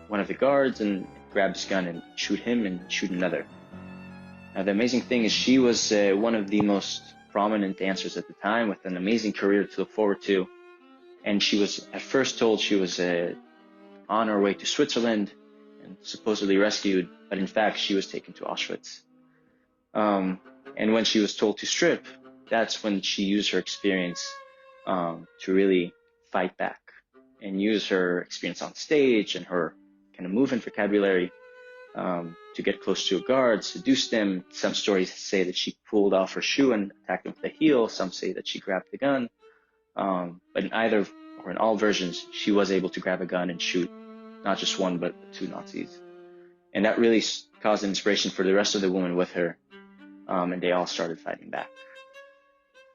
[SPEAKER 12] one of the guards and grab his gun and shoot him and shoot another. Now, the amazing thing is she was one of the most prominent dancers at the time with an amazing career to look forward to. And she was at first told she was on her way to Switzerland and supposedly rescued, but in fact, she was taken to Auschwitz. And when she was told to strip, that's when she used her experience to really fight back and use her experience on stage and her kind of movement vocabulary to get close to a guard, seduce them. Some stories say that she pulled off her shoe and attacked them with a heel. Some say that she grabbed the gun. But in either or in all versions, she was able to grab a gun and shoot not just one, but 2 Nazis. And that really caused inspiration for the rest of the women with her. And they all started fighting back.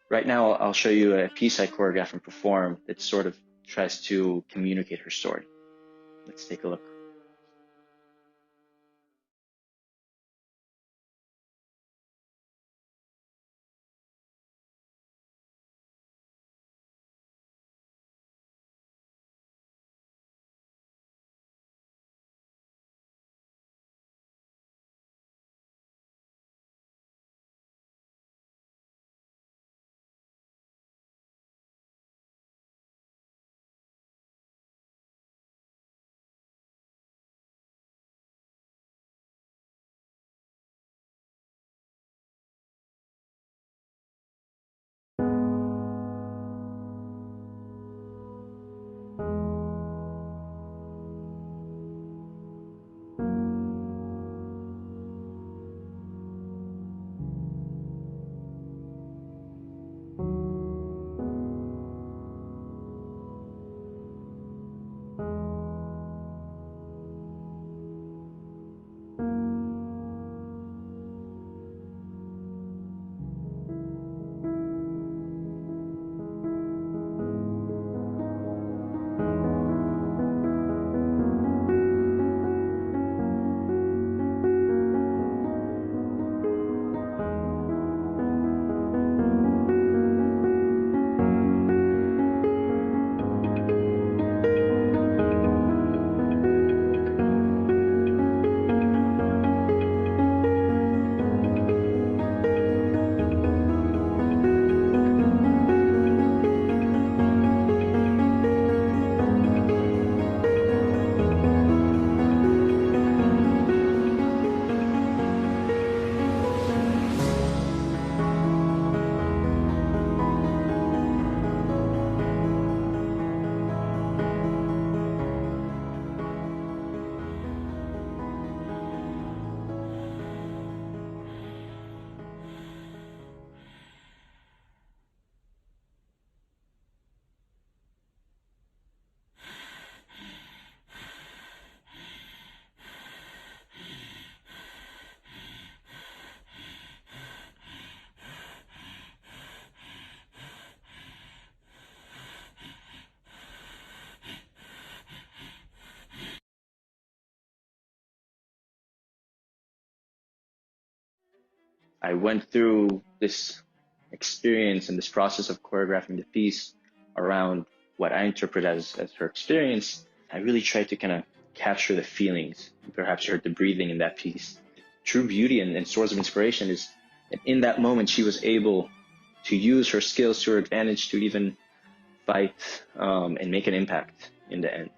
[SPEAKER 12] Right now, I'll show you a piece I choreographed and performed that sort of tries to communicate her story. Let's take a look. I went through this experience and this process of choreographing the piece around what I interpret as her experience. I really tried to kind of capture the feelings. Perhaps you heard the breathing in that piece. True beauty and source of inspiration is that in that moment she was able to use her skills to her advantage to even fight and make an impact in the end.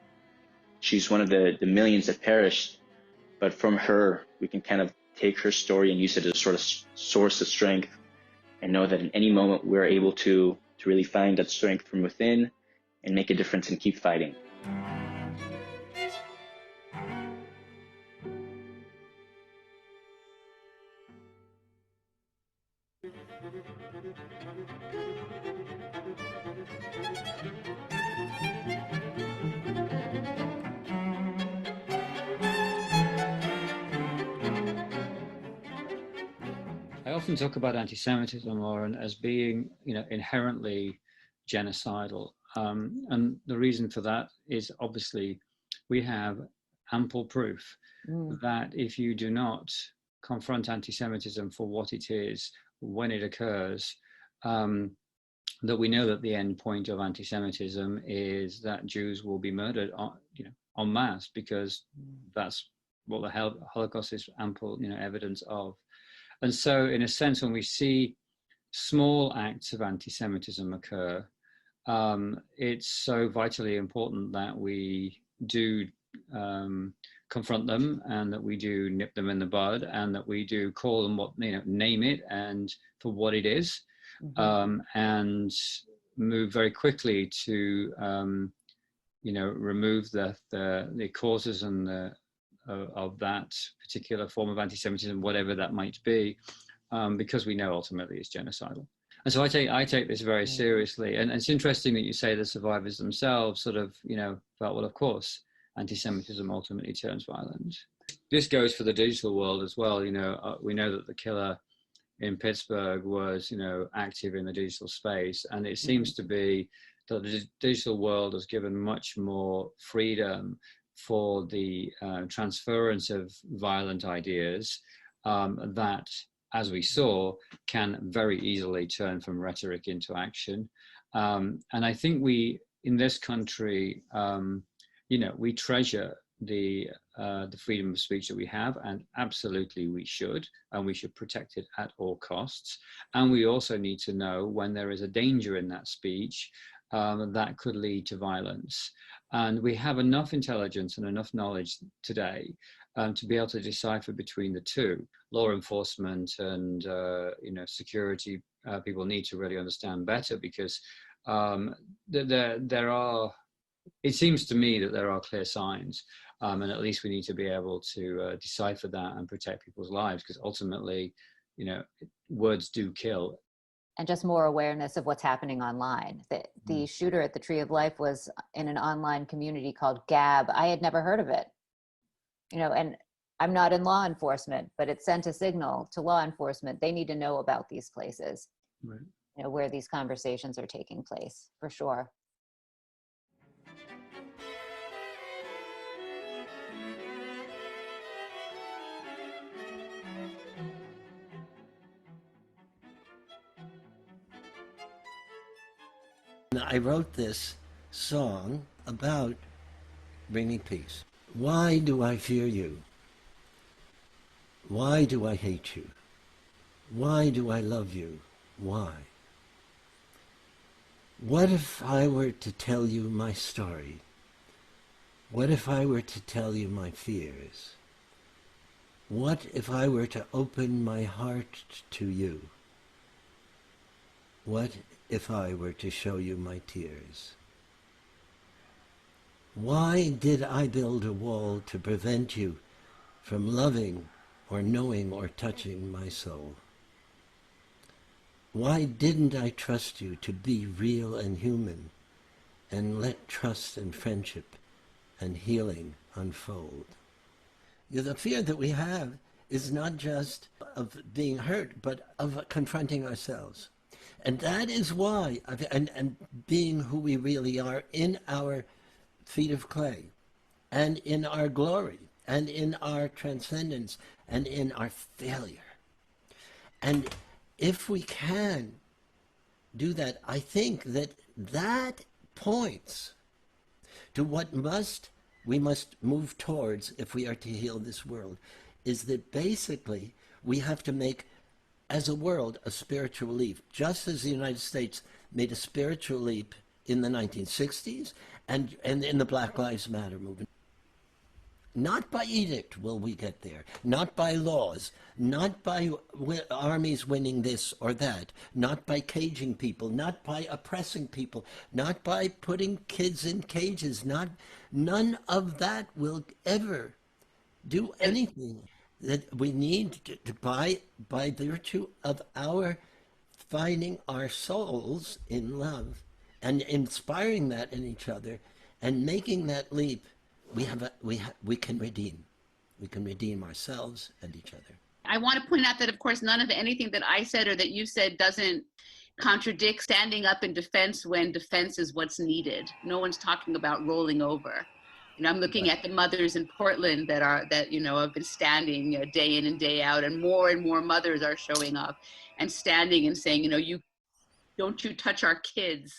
[SPEAKER 12] She's one of the millions that perished, but from her we can kind of take her story and use it as a sort of source of strength and know that in any moment we're able to really find that strength from within and make a difference and keep fighting.
[SPEAKER 17] I often talk about anti-Semitism, Lauren, as being, inherently genocidal. And the reason for that is obviously we have ample proof that if you do not confront anti-Semitism for what it is when it occurs, that we know that the end point of anti-Semitism is that Jews will be murdered, en masse, because that's what the Holocaust is ample, evidence of. And so, in a sense, when we see small acts of anti-Semitism occur, it's so vitally important that we do confront them, and that we do nip them in the bud, and that we do call them name it and for what it is, and move very quickly to remove the causes and of that particular form of anti-Semitism, whatever that might be, because we know ultimately it's genocidal. And so I take this very seriously. And it's interesting that you say the survivors themselves sort of, felt, well, of course, anti-Semitism ultimately turns violent. This goes for the digital world as well. We know that the killer in Pittsburgh was, active in the digital space. And it seems to be that the digital world has given much more freedom for the transference of violent ideas that, as we saw, can very easily turn from rhetoric into action. And I think we, in this country, we treasure the freedom of speech that we have, and absolutely we should protect it at all costs. And we also need to know when there is a danger in that speech that could lead to violence. And we have enough intelligence and enough knowledge today to be able to decipher between the two. Law enforcement and security people need to really understand better, because there are, it seems to me that there are clear signs, and at least we need to be able to decipher that and protect people's lives, because ultimately, words do kill.
[SPEAKER 16] And just more awareness of what's happening online. The shooter at the Tree of Life was in an online community called Gab. I had never heard of it, and I'm not in law enforcement, but it sent a signal to law enforcement. They need to know about these places,
[SPEAKER 17] right,
[SPEAKER 16] where these conversations are taking place, for sure.
[SPEAKER 1] I wrote this song about bringing peace. Why do I fear you? Why do I hate you? Why do I love you? Why? What if I were to tell you my story? What if I were to tell you my fears? What if I were to open my heart to you? What if I were to show you my tears? Why did I build a wall to prevent you from loving or knowing or touching my soul? Why didn't I trust you to be real and human and let trust and friendship and healing unfold? The fear that we have is not just of being hurt, but of confronting ourselves. And that is why, and being who we really are in our feet of clay, and in our glory, and in our transcendence, and in our failure. And if we can do that, I think that that points to what we must move towards if we are to heal this world, is that basically we have to make, as a world, a spiritual leap, just as the United States made a spiritual leap in the 1960s and in the Black Lives Matter movement. Not by edict will we get there, not by laws, not by armies winning this or that, not by caging people, not by oppressing people, not by putting kids in cages, none of that will ever do anything. That we need to by virtue of our finding our souls in love and inspiring that in each other and making that leap, we can redeem ourselves and each other.
[SPEAKER 21] I want to point out that, of course, none of anything that I said or that you said doesn't contradict standing up in defense when defense is what's needed. No one's talking about rolling over. You know, I'm looking at the mothers in Portland that have been standing day in and day out, and more mothers are showing up and standing and saying, you touch our kids.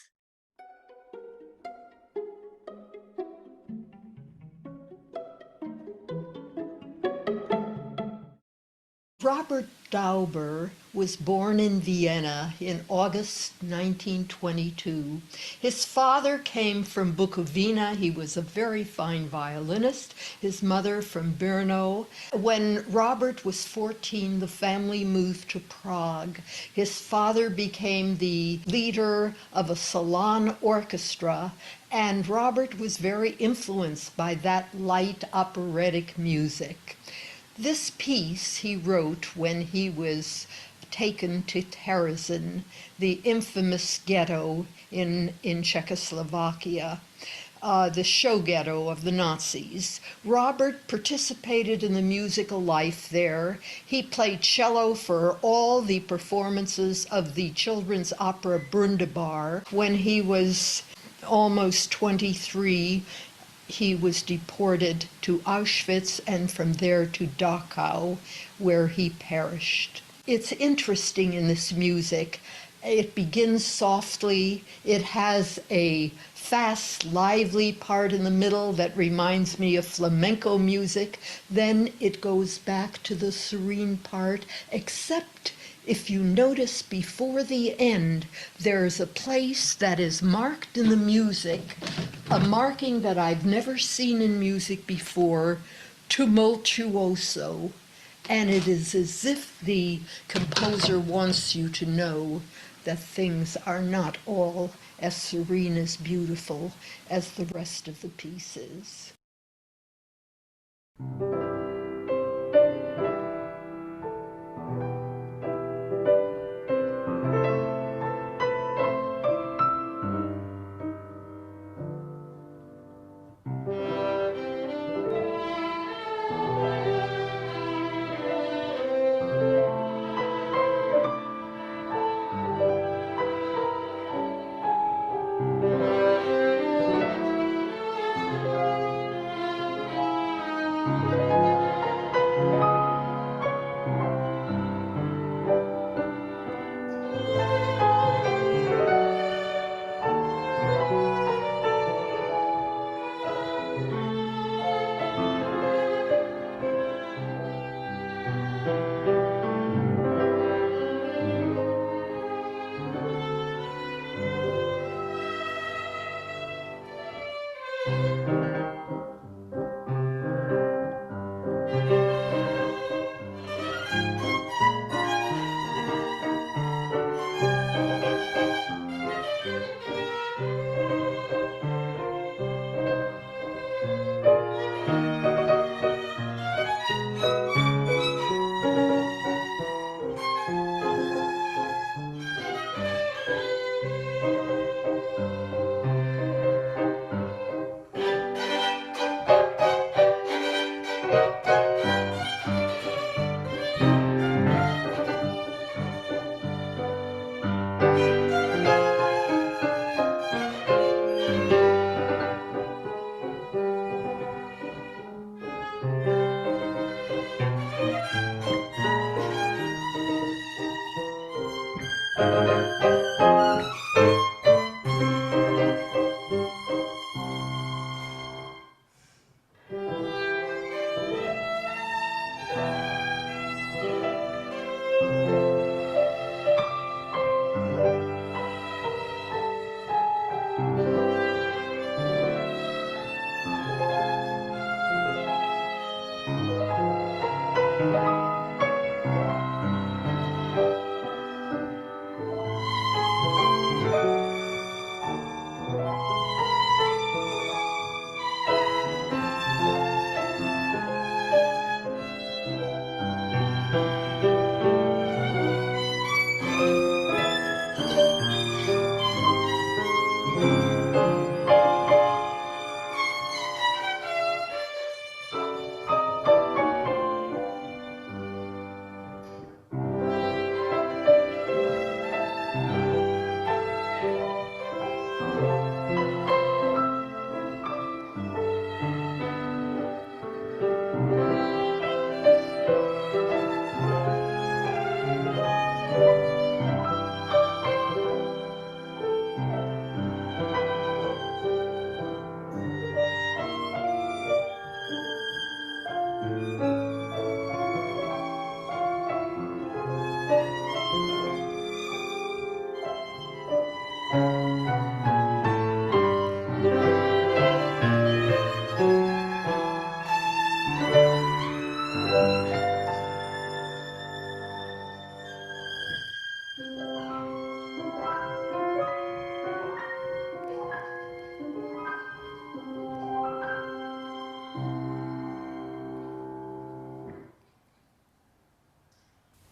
[SPEAKER 10] Robert Dauber was born in Vienna in August 1922. His father came from Bukowina. He was a very fine violinist. His mother from Brno. When Robert was 14, the family moved to Prague. His father became the leader of a salon orchestra, and Robert was very influenced by that light operatic music. This piece he wrote when he was taken to Terezin, the infamous ghetto in Czechoslovakia, the show ghetto of the Nazis. Robert participated in the musical life there. He played cello for all the performances of the children's opera Brundebar. When he was almost 23, he was deported to Auschwitz and from there to Dachau, where he perished. It's interesting in this music. It begins softly. It has a fast, lively part in the middle that reminds me of flamenco music. Then it goes back to the serene part, except if you notice before the end, there's a place that is marked in the music, a marking that I've never seen in music before, tumultuoso. And it is as if the composer wants you to know that things are not all as serene, as beautiful as the rest of the pieces.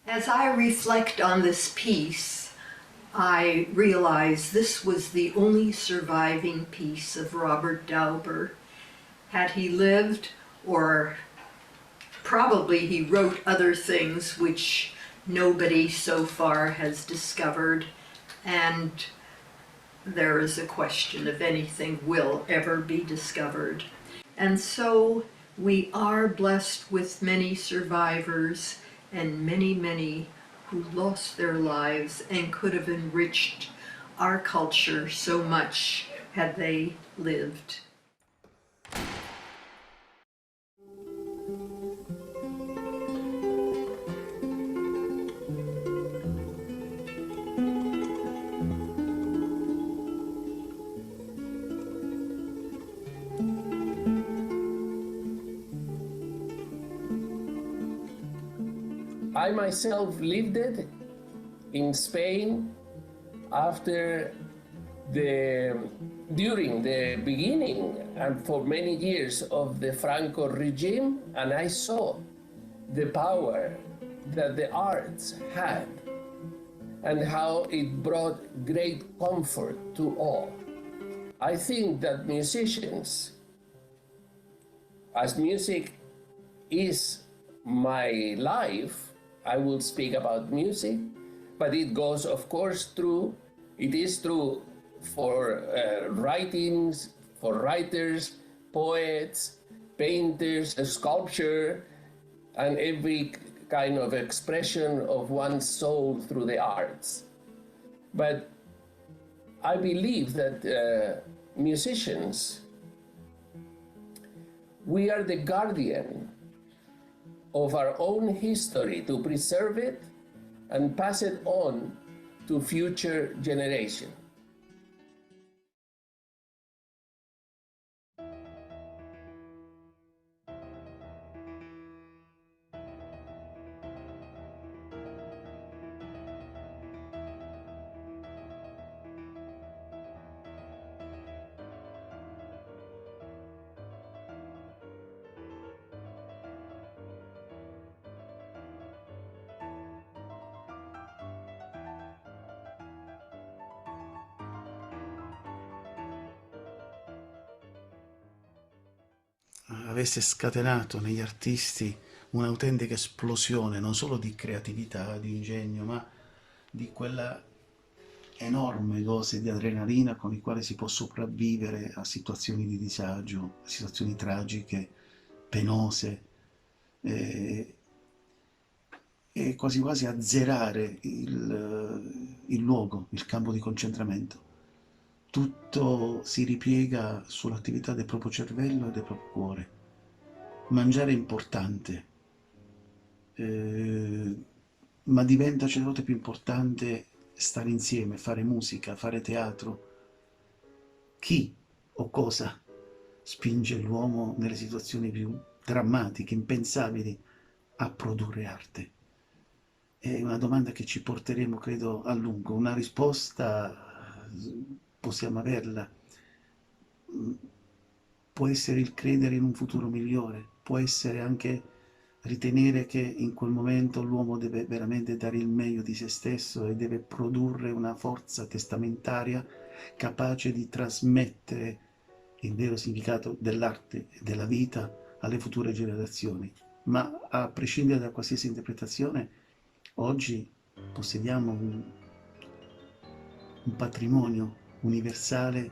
[SPEAKER 10] As I reflect on this piece, I realize this was the only surviving piece of Robert Dauber. Had he lived, or probably he wrote other things which nobody so far has discovered, and there is a question if anything will ever be discovered. And so we are blessed with many survivors and many who lost their lives and could have enriched our culture so much had they lived.
[SPEAKER 4] I myself lived it in Spain during the beginning and for many years of the Franco regime, and I saw the power that the arts had and how it brought great comfort to all. I think that musicians, as music is my life, I will speak about music, but it goes, of course, it is true for writings, for writers, poets, painters, sculpture, and every kind of expression of one's soul through the arts. But I believe that musicians, we are the guardian of our own history to preserve it and pass it on to future generations.
[SPEAKER 11] avesse scatenato negli artisti un'autentica esplosione non solo di creatività, di ingegno, ma di quella enorme dose di adrenalina con i quali si può sopravvivere a situazioni di disagio, a situazioni tragiche, penose, e quasi quasi azzerare il luogo, il campo di concentramento. Tutto si ripiega sull'attività del proprio cervello e del proprio cuore. Mangiare è importante, ma diventa certe volte più importante stare insieme, fare musica, fare teatro. Chi o cosa spinge l'uomo nelle situazioni più drammatiche, impensabili, a produrre arte? È una domanda che ci porteremo, credo, a lungo. Una risposta possiamo averla. Può essere il credere in un futuro migliore, può essere anche ritenere che in quel momento l'uomo deve veramente dare il meglio di se stesso e deve produrre una forza testamentaria capace di trasmettere il vero significato dell'arte e della vita alle future generazioni. Ma a prescindere da qualsiasi interpretazione, oggi possediamo un patrimonio universale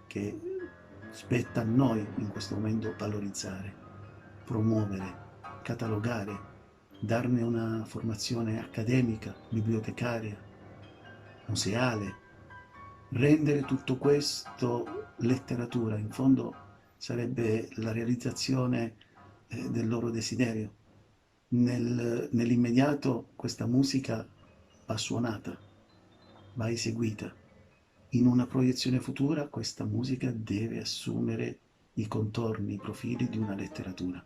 [SPEAKER 11] che spetta a noi in questo momento valorizzare, promuovere, catalogare, darne una formazione accademica, bibliotecaria, museale, rendere tutto questo letteratura. In fondo sarebbe la realizzazione del loro desiderio. Nell'immediato questa musica va suonata, va eseguita. In una proiezione futura questa musica deve assumere i contorni, i profili di una letteratura.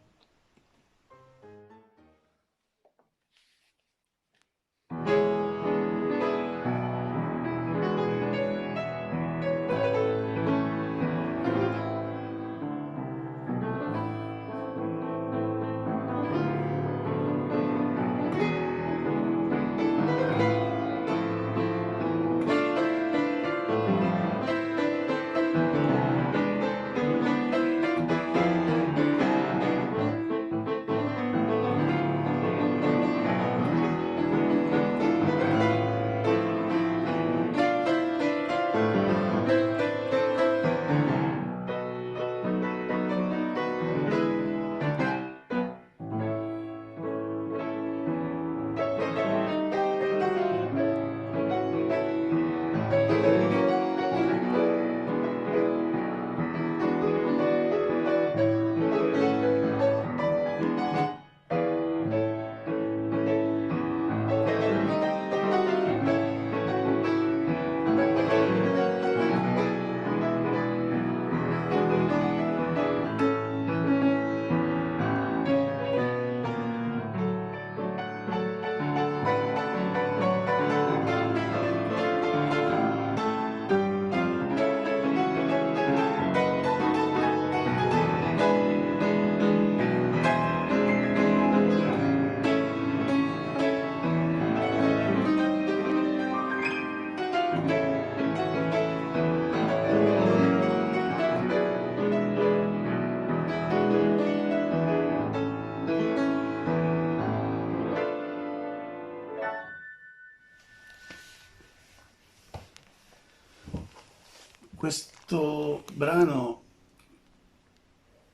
[SPEAKER 11] Questo brano,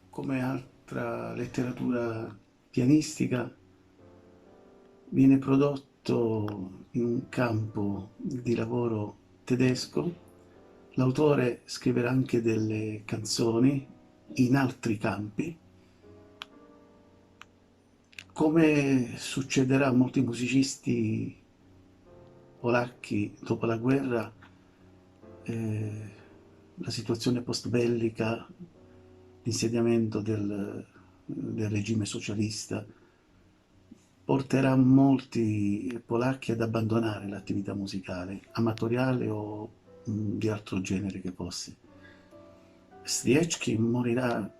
[SPEAKER 11] come altra letteratura pianistica, viene prodotto in un campo di lavoro tedesco. L'autore scriverà anche delle canzoni in altri campi. Come succederà a molti musicisti polacchi dopo la guerra, la situazione post-bellica, l'insediamento del regime socialista, porterà molti polacchi ad abbandonare l'attività musicale, amatoriale o di altro genere che fosse. Striecki morirà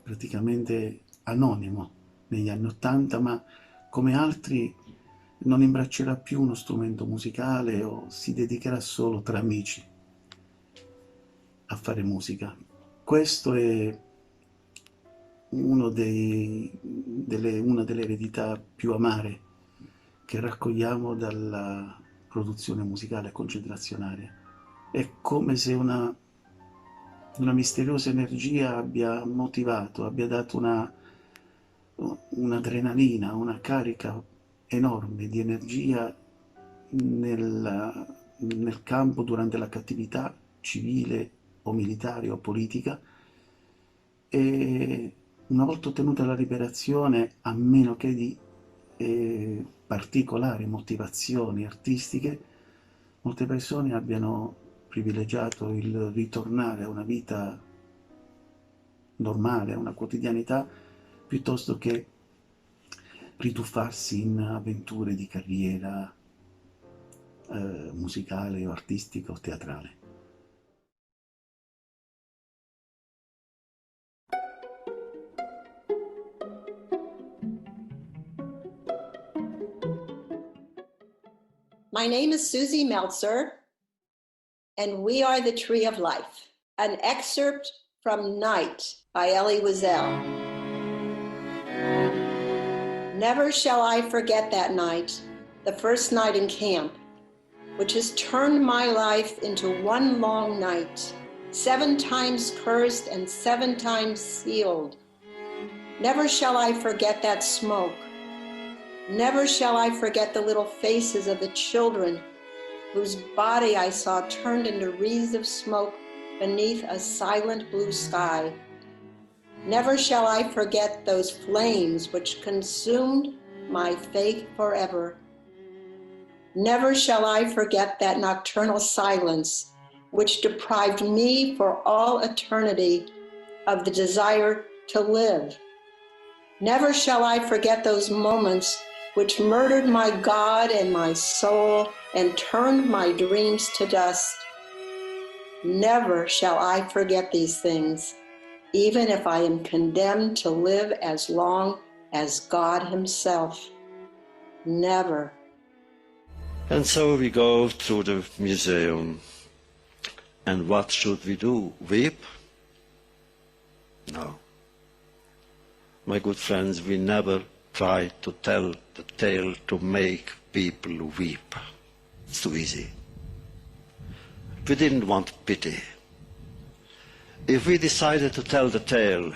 [SPEAKER 11] praticamente anonimo negli anni '80, ma come altri non imbraccerà più uno strumento musicale o si dedicherà solo tra amici a fare musica. Questo è una delle eredità più amare che raccogliamo dalla produzione musicale concentrazionaria. È come se una misteriosa energia abbia motivato, abbia dato un'adrenalina, una carica enorme di energia nel campo durante la cattività civile o militare o politica, e una volta ottenuta la liberazione, a meno che di particolari motivazioni artistiche, molte persone abbiano privilegiato il ritornare a una vita normale, a una quotidianità, piuttosto che rituffarsi in avventure di carriera musicale o artistica o teatrale.
[SPEAKER 15] My name is Susie Meltzer, and we are the Tree of Life. An excerpt from Night by Elie Wiesel. Never shall I forget that night, the first night in camp, which has turned my life into one long night, 7 times cursed and 7 times sealed. Never shall I forget that smoke. Never shall I forget the little faces of the children whose body I saw turned into wreaths of smoke beneath a silent blue sky. Never shall I forget those flames which consumed my faith forever. Never shall I forget that nocturnal silence which deprived me for all eternity of the desire to live. Never shall I forget those moments which murdered my God and my soul and turned my dreams to dust. Never shall I forget these things, even if I am condemned to live as long as God Himself. Never.
[SPEAKER 2] And so we go through the museum. And what should we do? Weep? No. My good friends, we never try to tell the tale to make people weep. It's too easy. We didn't want pity. If we decided to tell the tale,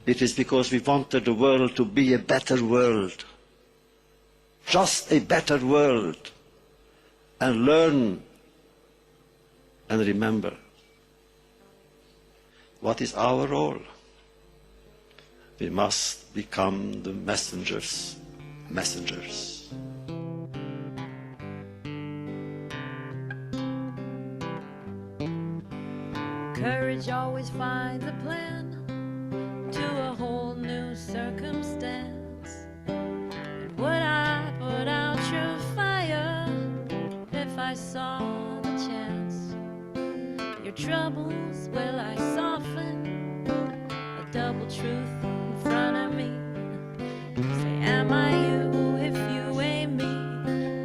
[SPEAKER 2] it is because we wanted the world to be a better world. Just a better world. And learn and remember. What is our role? We must become the messengers.
[SPEAKER 7] Courage always finds a plan to a whole new circumstance. And would I put out your fire if I saw the chance? Your troubles will I soften, a double truth in front of me. Say, am I you if you ain't me?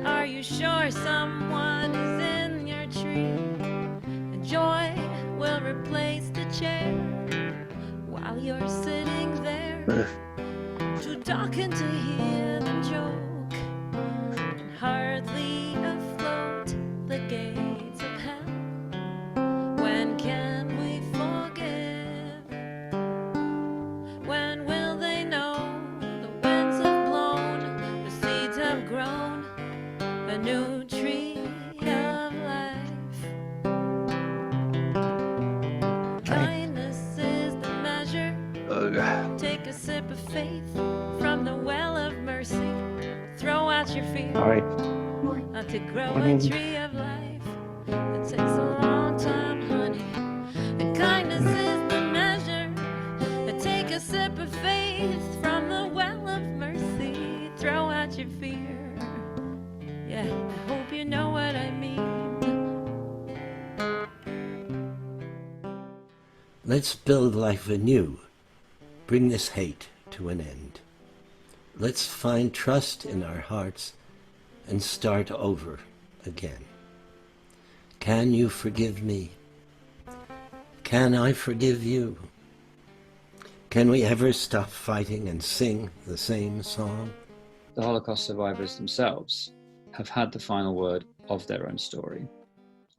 [SPEAKER 7] Are you sure someone is in your tree? And joy will replace the chair while you're sitting there, too darkened to hear them joke, and hardly afloat the gates of hell. faith from the well of mercy. Throw out your fear.
[SPEAKER 3] Hi.
[SPEAKER 7] To grow a tree of life. It takes a long time, honey. And kindness is the measure. Take a sip of faith from the well of mercy. Throw out your fear. Yeah, I hope you know what I mean.
[SPEAKER 1] Let's build life anew. Bring this hate to an end. Let's find trust in our hearts and start over again. Can you forgive me? Can I forgive you? Can we ever stop fighting and sing the same song?
[SPEAKER 17] The Holocaust survivors themselves have had the final word of their own story.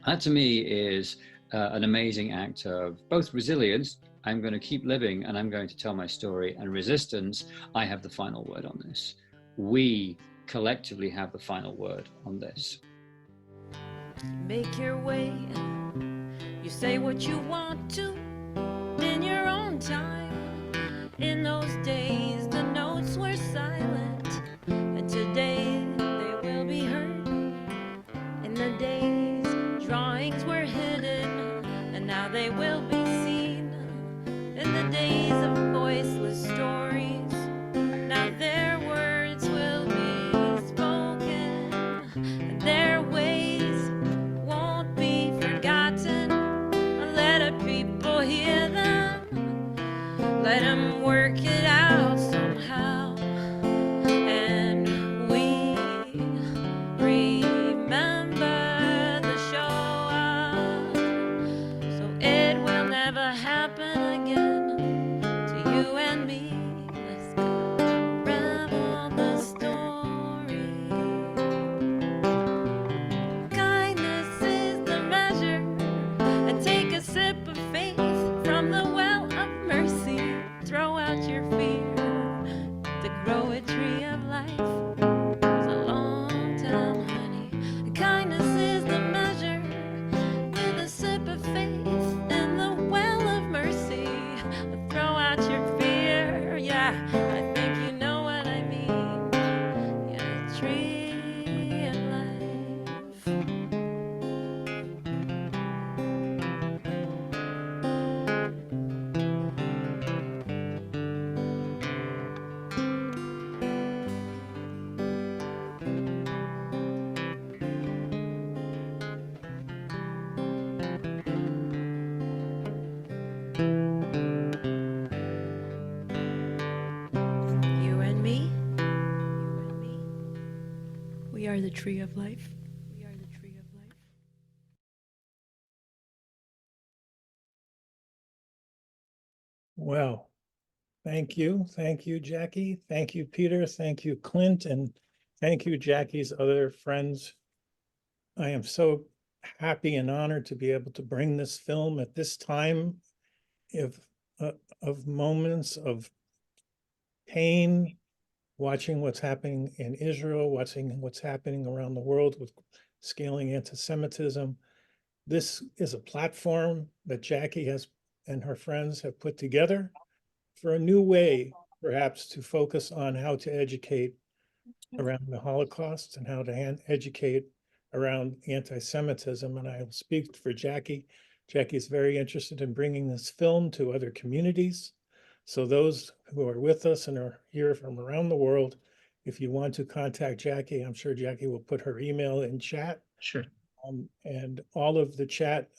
[SPEAKER 17] That to me is an amazing act of both resilience, I'm going to keep living and I'm going to tell my story, and resistance, I have the final word on this. We collectively have the final word on this.
[SPEAKER 7] Make your way. You say what you want to in your own time. In those days, the notes were silent, and today they will be heard. In the days, drawings were hidden, and now they will be seen. In the days of voiceless stories, now their words will be spoken, and their ways won't be forgotten. Let a people hear them, let them work it out somehow, and we remember the Shoah, so it will never happen again to you and me. Let's unravel the story. Kindness is the measure, and take a sip of faith from the well of mercy. Throw out your fear to grow a tree of life. It's a long time, honey. Kindness is the measure, with a sip of faith in the well of mercy. Throw out your fear. Yeah, I think you know what I mean. Yeah, a tree of life. You and me, we are the tree of life. We are the tree of life.
[SPEAKER 3] Well, thank you. Thank you, Jackie. Thank you, Peter. Thank you, Clint. And thank you, Jackie's other friends. I am so happy and honored to be able to bring this film at this time of moments of pain, watching what's happening in Israel, watching what's happening around the world with scaling anti-Semitism. This is a platform that Jackie has and her friends have put together for a new way, perhaps, to focus on how to educate around the Holocaust and how to educate around anti-Semitism. And I will speak for Jackie. Jackie is very interested in bringing this film to other communities. So those who are with us and are here from around the world, if you want to contact Jackie, I'm sure Jackie will put her email in chat.
[SPEAKER 5] Sure.
[SPEAKER 3] And all of the chat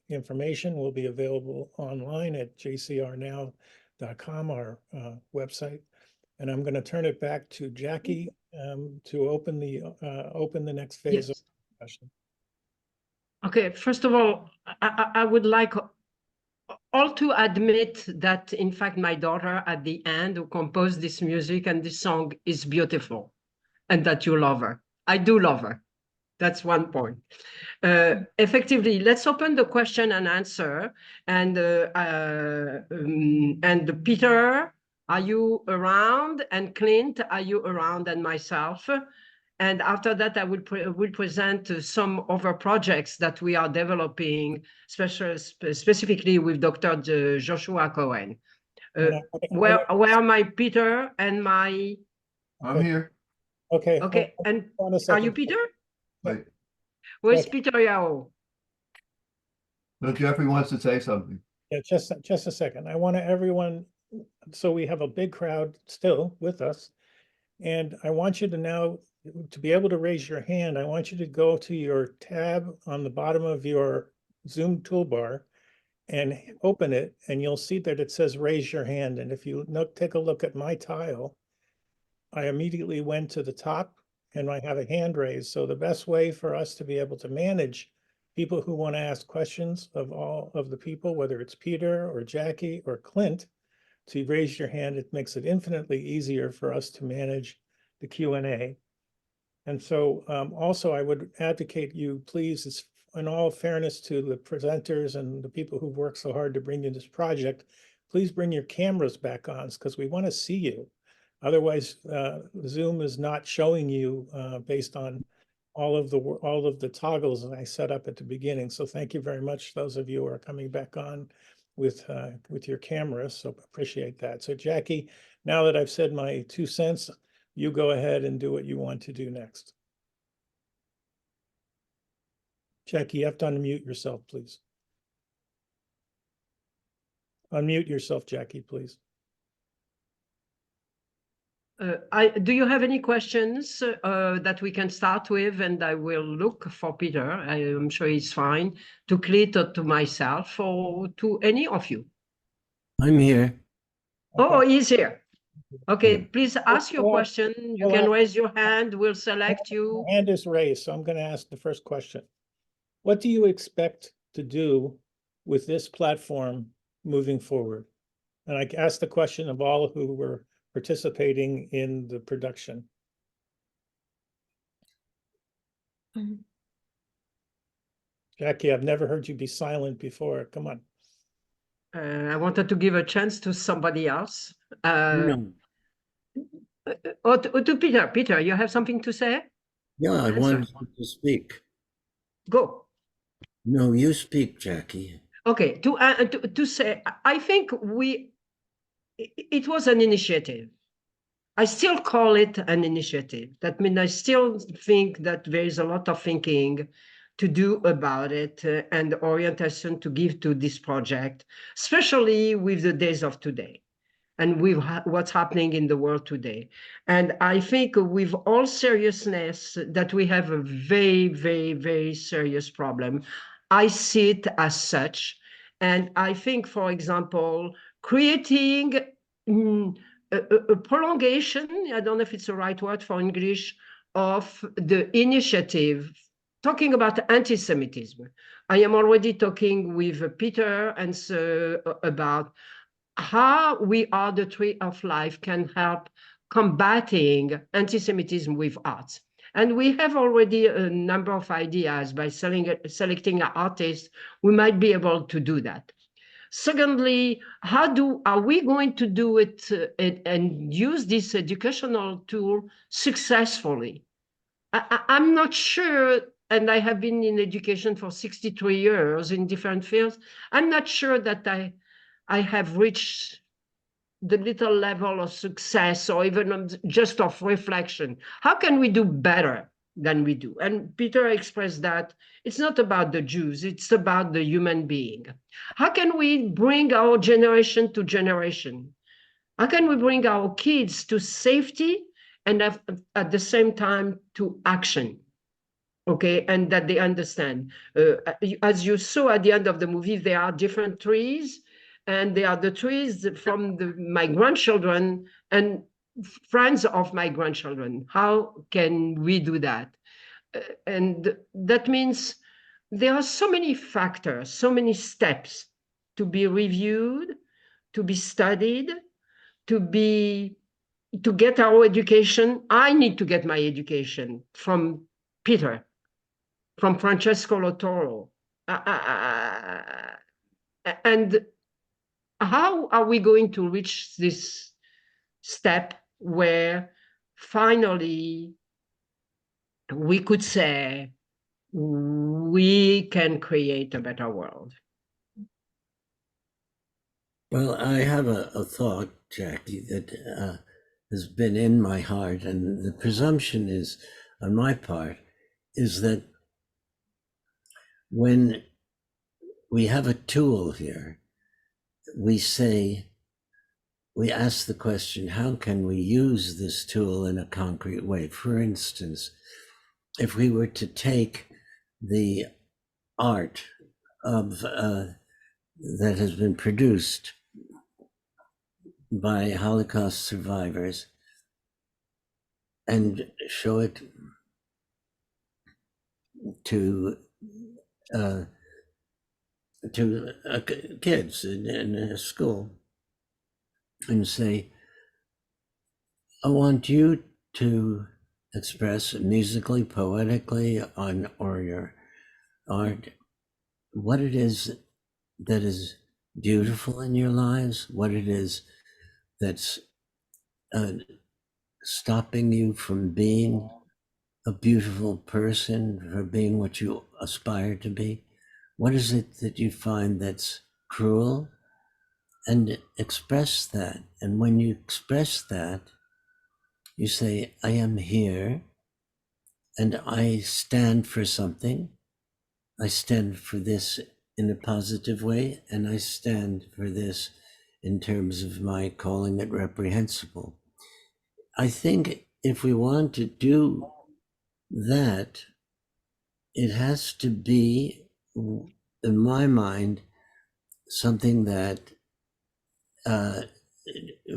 [SPEAKER 3] information will be available online at JCHRnow.com, our website. And I'm going to turn it back to Jackie to open the next phase of the discussion.
[SPEAKER 5] Okay, first of all, I would like all to admit that, in fact, my daughter at the end who composed this music and this song is beautiful, and that you love her. I do love her. That's one point. Effectively, let's open the question and answer. And Peter, are you around? And Clint, are you around? And myself. And after that, I will present some other projects that we are developing, specifically with Dr. Joshua Cohen. Where are my Peter and my?
[SPEAKER 8] I'm here.
[SPEAKER 3] Okay.
[SPEAKER 5] Okay, and are you Peter?
[SPEAKER 8] Wait.
[SPEAKER 5] Where's Peter Yarrow?
[SPEAKER 8] No, Jeffrey wants to say something.
[SPEAKER 3] Yeah, just a second. I want everyone, so we have a big crowd still with us. And I want you to now, to be able to raise your hand, I want you to go to your tab on the bottom of your Zoom toolbar and open it, and you'll see that it says raise your hand. And if you take a look at my tile, I immediately went to the top and I have a hand raised. So the best way for us to be able to manage people who want to ask questions of all of the people, whether it's Peter or Jackie or Clint, to raise your hand, it makes it infinitely easier for us to manage the Q&A. And so also I would advocate you, please, in all fairness to the presenters and the people who've worked so hard to bring you this project, please bring your cameras back on because we want to see you. Otherwise, Zoom is not showing you based on all of the toggles that I set up at the beginning. So thank you very much, those of you who are coming back on with your cameras. So appreciate that. So Jackie, now that I've said my 2 cents, you go ahead and do what you want to do next. Jackie, you have to unmute yourself, please. Unmute yourself, Jackie, please.
[SPEAKER 5] Do you have any questions that we can start with? And I will look for Peter. I am sure he's fine, to Clit or to myself or to any of you.
[SPEAKER 1] I'm here.
[SPEAKER 5] Oh, he's here. Okay,
[SPEAKER 1] Yeah.
[SPEAKER 5] please ask your question. You can raise your hand. We'll select you.
[SPEAKER 3] My hand is raised, so I'm going to ask the first question. What do you expect to do with this platform moving forward? And I asked the question of all who were participating in the production. Jackie, I've never heard you be silent before. Come on.
[SPEAKER 5] I wanted to give a chance to somebody else.
[SPEAKER 1] No.
[SPEAKER 5] Or to Peter. Peter, you have something to say?
[SPEAKER 1] Yeah, I wanted you to speak.
[SPEAKER 5] Go.
[SPEAKER 1] No, you speak, Jackie.
[SPEAKER 5] Okay, to say, I think it was an initiative. I still call it an initiative. That means I still think that there is a lot of thinking to do about it and orientation to give to this project, especially with the days of today and with what's happening in the world today. And I think with all seriousness that we have a very, very, very serious problem. I see it as such. And I think, for example, creating a prolongation, I don't know if it's the right word for English, of the initiative, talking about anti-Semitism. I am already talking with Peter and so about how we are the Tree of Life can help combating anti-Semitism with arts. And we have already a number of ideas. By selecting artists, we might be able to do that. Secondly, are we going to do it and use this educational tool successfully? I'm not sure, and I have been in education for 63 years in different fields. I'm not sure that I have reached the little level of success or even just of reflection. How can we do better than we do? And Peter expressed that it's not about the Jews, it's about the human being. How can we bring our generation to generation? How can we bring our kids to safety and at the same time to action? Okay, and that they understand. As you saw at the end of the movie, there are different trees, and they are the trees from my grandchildren and friends of my grandchildren. How can we do that? And that means there are so many factors, so many steps to be reviewed, to be studied, to get our education. I need to get my education from Peter, from Francesco Lotoro. And how are we going to reach this step where finally we could say we can create a better world?
[SPEAKER 1] Well, I have a thought, Jackie, that has been in my heart, and the presumption is, on my part, is that when we have a tool here, we ask the question, how can we use this tool in a concrete way? For instance, if we were to take the art of that has been produced by Holocaust survivors and show it to kids in a school and say, I want you to express musically, poetically, or your art, what it is that is beautiful in your lives, what it is that's stopping you from being a beautiful person, from being what you aspire to be. What is it that you find that's cruel? And express that. And when you express that, you say, I am here and I stand for something. I stand for this in a positive way, and I stand for this in terms of my calling it reprehensible. I think if we want to do that, it has to be, in my mind, something that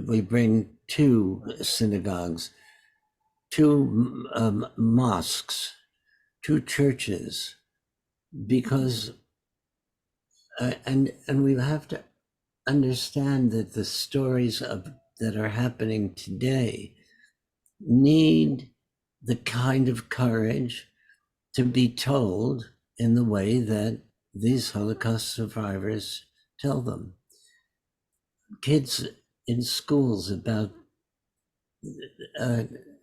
[SPEAKER 1] we bring to synagogues, to mosques, to churches, because and we have to understand that the stories that are happening today need the kind of courage to be told in the way that these Holocaust survivors tell them. Kids in schools about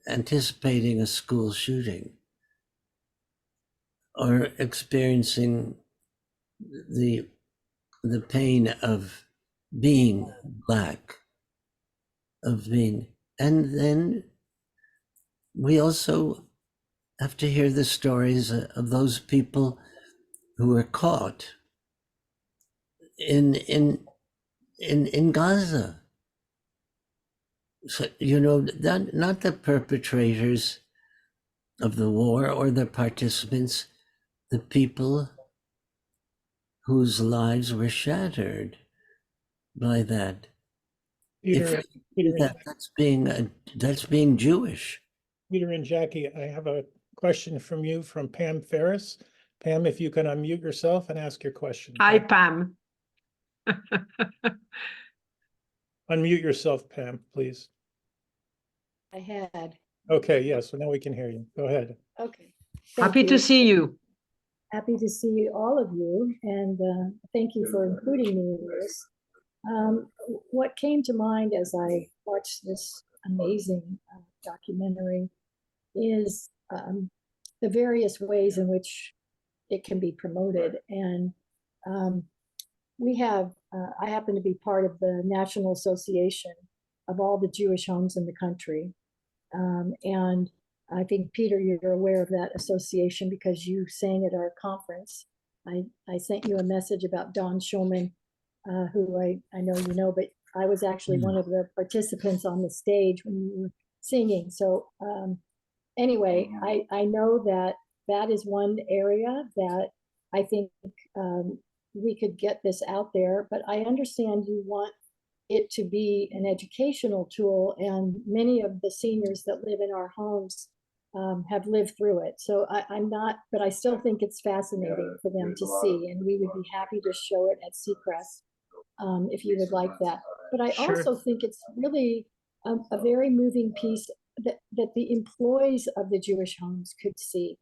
[SPEAKER 1] anticipating a school shooting or experiencing the pain of being Black, of being, and then we also have to hear the stories of those people who were caught in Gaza. So, you know, that not the perpetrators of the war or the participants, the people whose lives were shattered by that.
[SPEAKER 3] Peter,
[SPEAKER 1] That's being Jewish.
[SPEAKER 3] Peter and Jackie, I have a question from you from Pam Ferris. Pam, if you can unmute yourself and ask your question.
[SPEAKER 5] Hi, Pam.
[SPEAKER 3] Unmute yourself, Pam, please.
[SPEAKER 9] I had.
[SPEAKER 3] Okay, yeah, so now we can hear you. Go ahead.
[SPEAKER 9] Okay.
[SPEAKER 5] Happy to see you.
[SPEAKER 9] Happy to see all of you, and thank you for including me in this. What came to mind as I watched this amazing documentary is the various ways in which it can be promoted. And we have, I happen to be part of the National Association of all the Jewish homes in the country. And I think, Peter, you're aware of that association because you sang at our conference. I sent you a message about Don Schulman, who I know you know, but I was actually one of the participants on the stage when you were singing. So anyway, I know that that is one area that I think we could get this out there, but I understand you want it to be an educational tool, and many of the seniors that live in our homes have lived through it. So I'm not, but I still think it's fascinating for them to see, and we would be happy to show it at Seacrest if you would like that. But I also think it's really a very moving piece that the employees of the Jewish homes could see.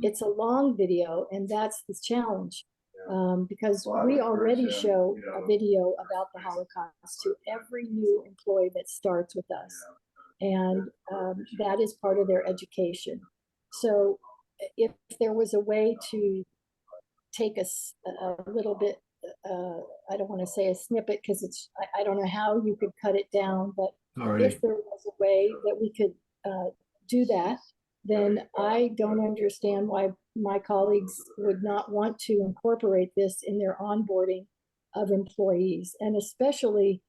[SPEAKER 9] It's a long video, and that's the challenge. Because we already show a video about the Holocaust to every new employee that starts with us. And that is part of their education. So if there was a way to take a little bit I don't want to say a snippet because I don't know how you could cut it down, but
[SPEAKER 8] Sorry.
[SPEAKER 9] if there was a way that we could do that, then I don't understand why my colleagues would not want to incorporate this in their onboarding of employees, and especially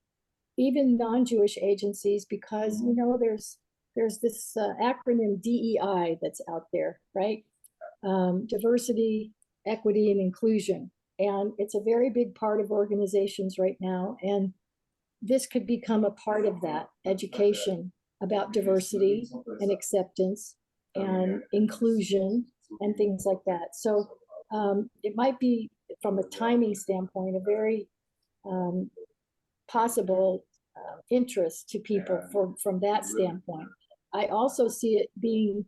[SPEAKER 9] even non-Jewish agencies, because there's this acronym DEI that's out there, right? Diversity, equity, and inclusion. And it's a very big part of organizations right now. And this could become a part of that education about diversity and acceptance and inclusion and things like that. So it might be, from a timing standpoint, a very possible interest to people from that standpoint. I also see it being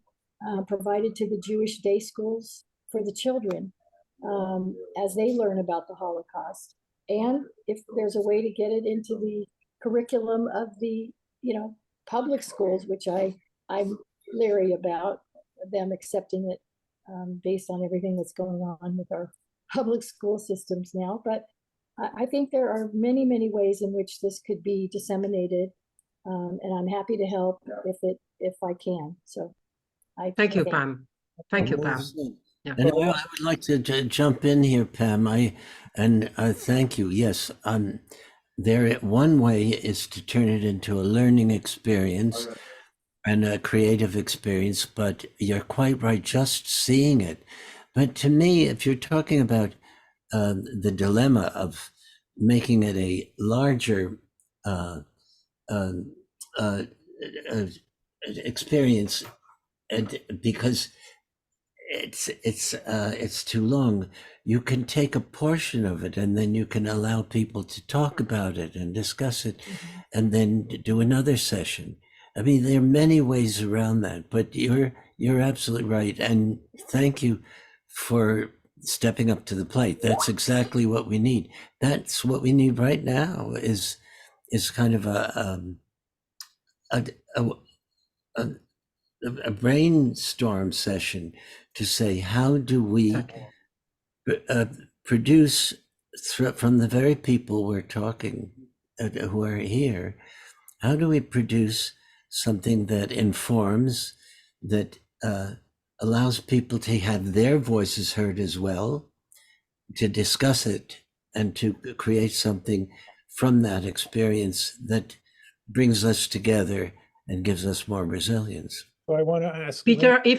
[SPEAKER 9] provided to the Jewish day schools for the children as they learn about the Holocaust. And if there's a way to get it into the curriculum of the, public schools, which I'm leery about them accepting it based on everything that's going on with our public school systems now. But I think there are many, many ways in which this could be disseminated, and I'm happy to help if I can. So
[SPEAKER 5] thank you, Pam. Thank you, Pam. Yeah.
[SPEAKER 1] And I would like to jump in here, Pam. Thank you. Yes, one way is to turn it into a learning experience and a creative experience. But you're quite right, just seeing it. But to me, if you're talking about the dilemma of making it a larger experience, and because it's too long, you can take a portion of it and then you can allow people to talk about it and discuss it, and then do another session. I mean, there are many ways around that, but you're absolutely right, and thank you for stepping up to the plate. That's exactly what we need. That's what we need right now is kind of a brainstorm session to say, how do we produce from the very people we're talking who are here, how do we produce something that informs, that allows people to have their voices heard as well, to discuss it, and to create something from that experience that brings us together and gives us more resilience.
[SPEAKER 3] So I want to ask
[SPEAKER 5] Peter,
[SPEAKER 3] Lynn,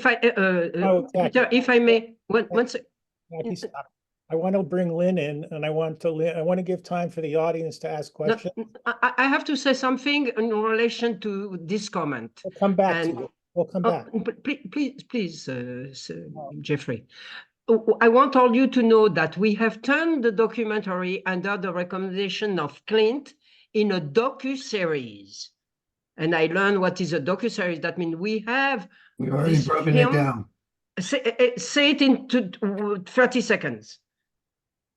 [SPEAKER 5] Peter, if I may,
[SPEAKER 3] Jackie, stop. I want to bring Lynn in, and I want to give time for the audience to ask questions.
[SPEAKER 5] I have to say something in relation to this comment.
[SPEAKER 3] We'll come back to you. We'll come back.
[SPEAKER 5] Please, Jeffrey. I want all you to know that we have turned the documentary under the recommendation of Clint in a docu-series. And I learned what is a docu-series. That means we've
[SPEAKER 8] already broken it down.
[SPEAKER 5] Say it in 30 seconds.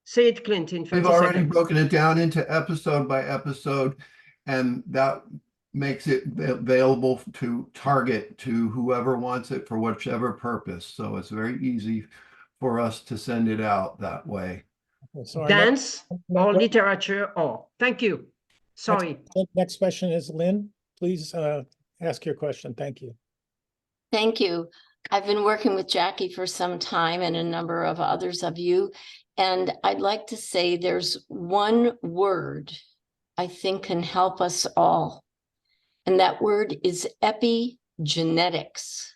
[SPEAKER 5] Say it, Clint, in 30 seconds.
[SPEAKER 8] We've already broken it down into episode by episode, and that makes it available to target to whoever wants it for whichever purpose. So it's very easy for us to send it out that way.
[SPEAKER 5] Dance or literature or. Thank you. Sorry.
[SPEAKER 3] Next question is Lynn. Please ask your question. Thank you.
[SPEAKER 14] Thank you. I've been working with Jackie for some time and a number of others of you. And I'd like to say there's one word I think can help us all. And that word is epigenetics.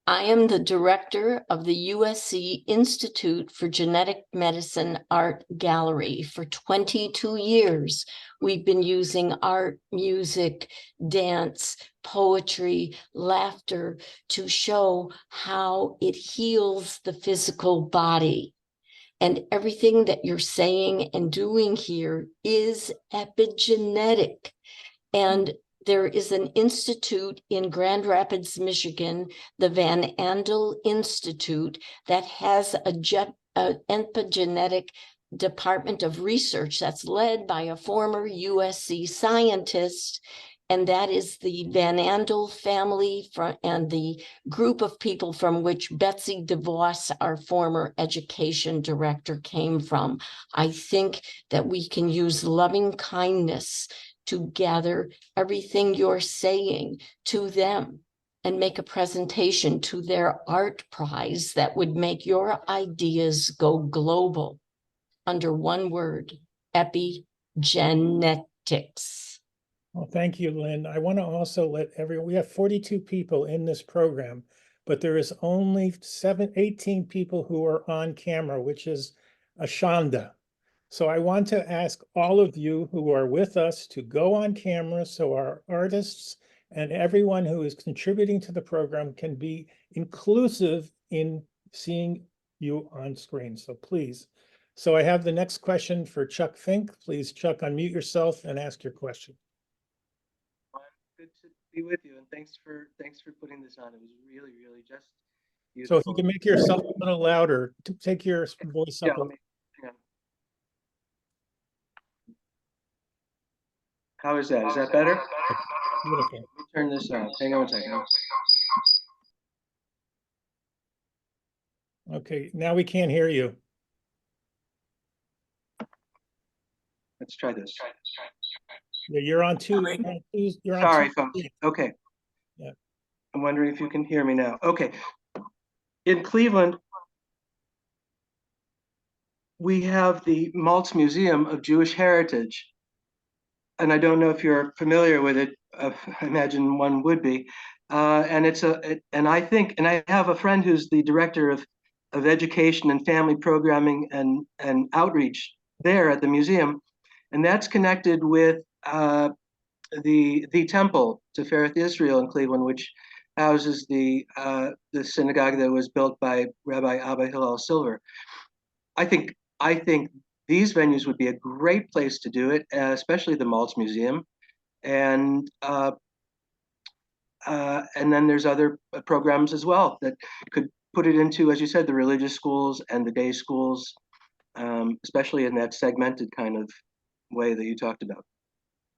[SPEAKER 14] I am the director of the USC Institute for Genetic Medicine Art Gallery. For 22 years, we've been using art, music, dance, poetry, laughter to show how it heals the physical body. And everything that you're saying and doing here is epigenetic. And there is an institute in Grand Rapids, Michigan, the Van Andel Institute, that has an epigenetic department of research that's led by a former USC scientist. and that is the Van Andel family and the group of people from which Betsy DeVos, our former education director, came from. I think that we can use loving kindness to gather everything you're saying to them and make a presentation to their art prize that would make your ideas go global under one word: epigenetics.
[SPEAKER 3] Well, thank you, Lynn. I want to also let everyone, we have 42 people in this program, but there is only 18 people who are on camera, which is a shanda. So I want to ask all of you who are with us to go on camera so our artists and everyone who is contributing to the program can be inclusive in seeing you on screen. So please. So I have the next question for Chuck Fink. Please, Chuck, unmute yourself and ask your question.
[SPEAKER 6] Good to be with you, and thanks for putting this on. It was really just
[SPEAKER 3] So
[SPEAKER 6] beautiful.
[SPEAKER 3] if you can make yourself a little louder, to take your voice up.
[SPEAKER 6] Yeah, hang on. How is that? Is that better?
[SPEAKER 3] Beautiful.
[SPEAKER 6] Let me turn this on. Hang on a second.
[SPEAKER 3] Okay, now we can't hear you.
[SPEAKER 6] Let's try this.
[SPEAKER 3] Yeah, you're on two.
[SPEAKER 6] Sorry, folks. Okay.
[SPEAKER 3] Yeah.
[SPEAKER 6] I'm wondering if you can hear me now. Okay. In Cleveland, we have the Maltz Museum of Jewish Heritage. And I don't know if you're familiar with it. I imagine one would be. And I have a friend who's the director of education and family programming and outreach there at the museum. And that's connected with the temple to Tifereth Israel in Cleveland, which houses the synagogue that was built by Rabbi Abba Hillel Silver. I think these venues would be a great place to do it, especially the Maltz Museum, and then there's other programs as well that could put it into, as you said, the religious schools and the day schools, especially in that segmented kind of way that you talked about.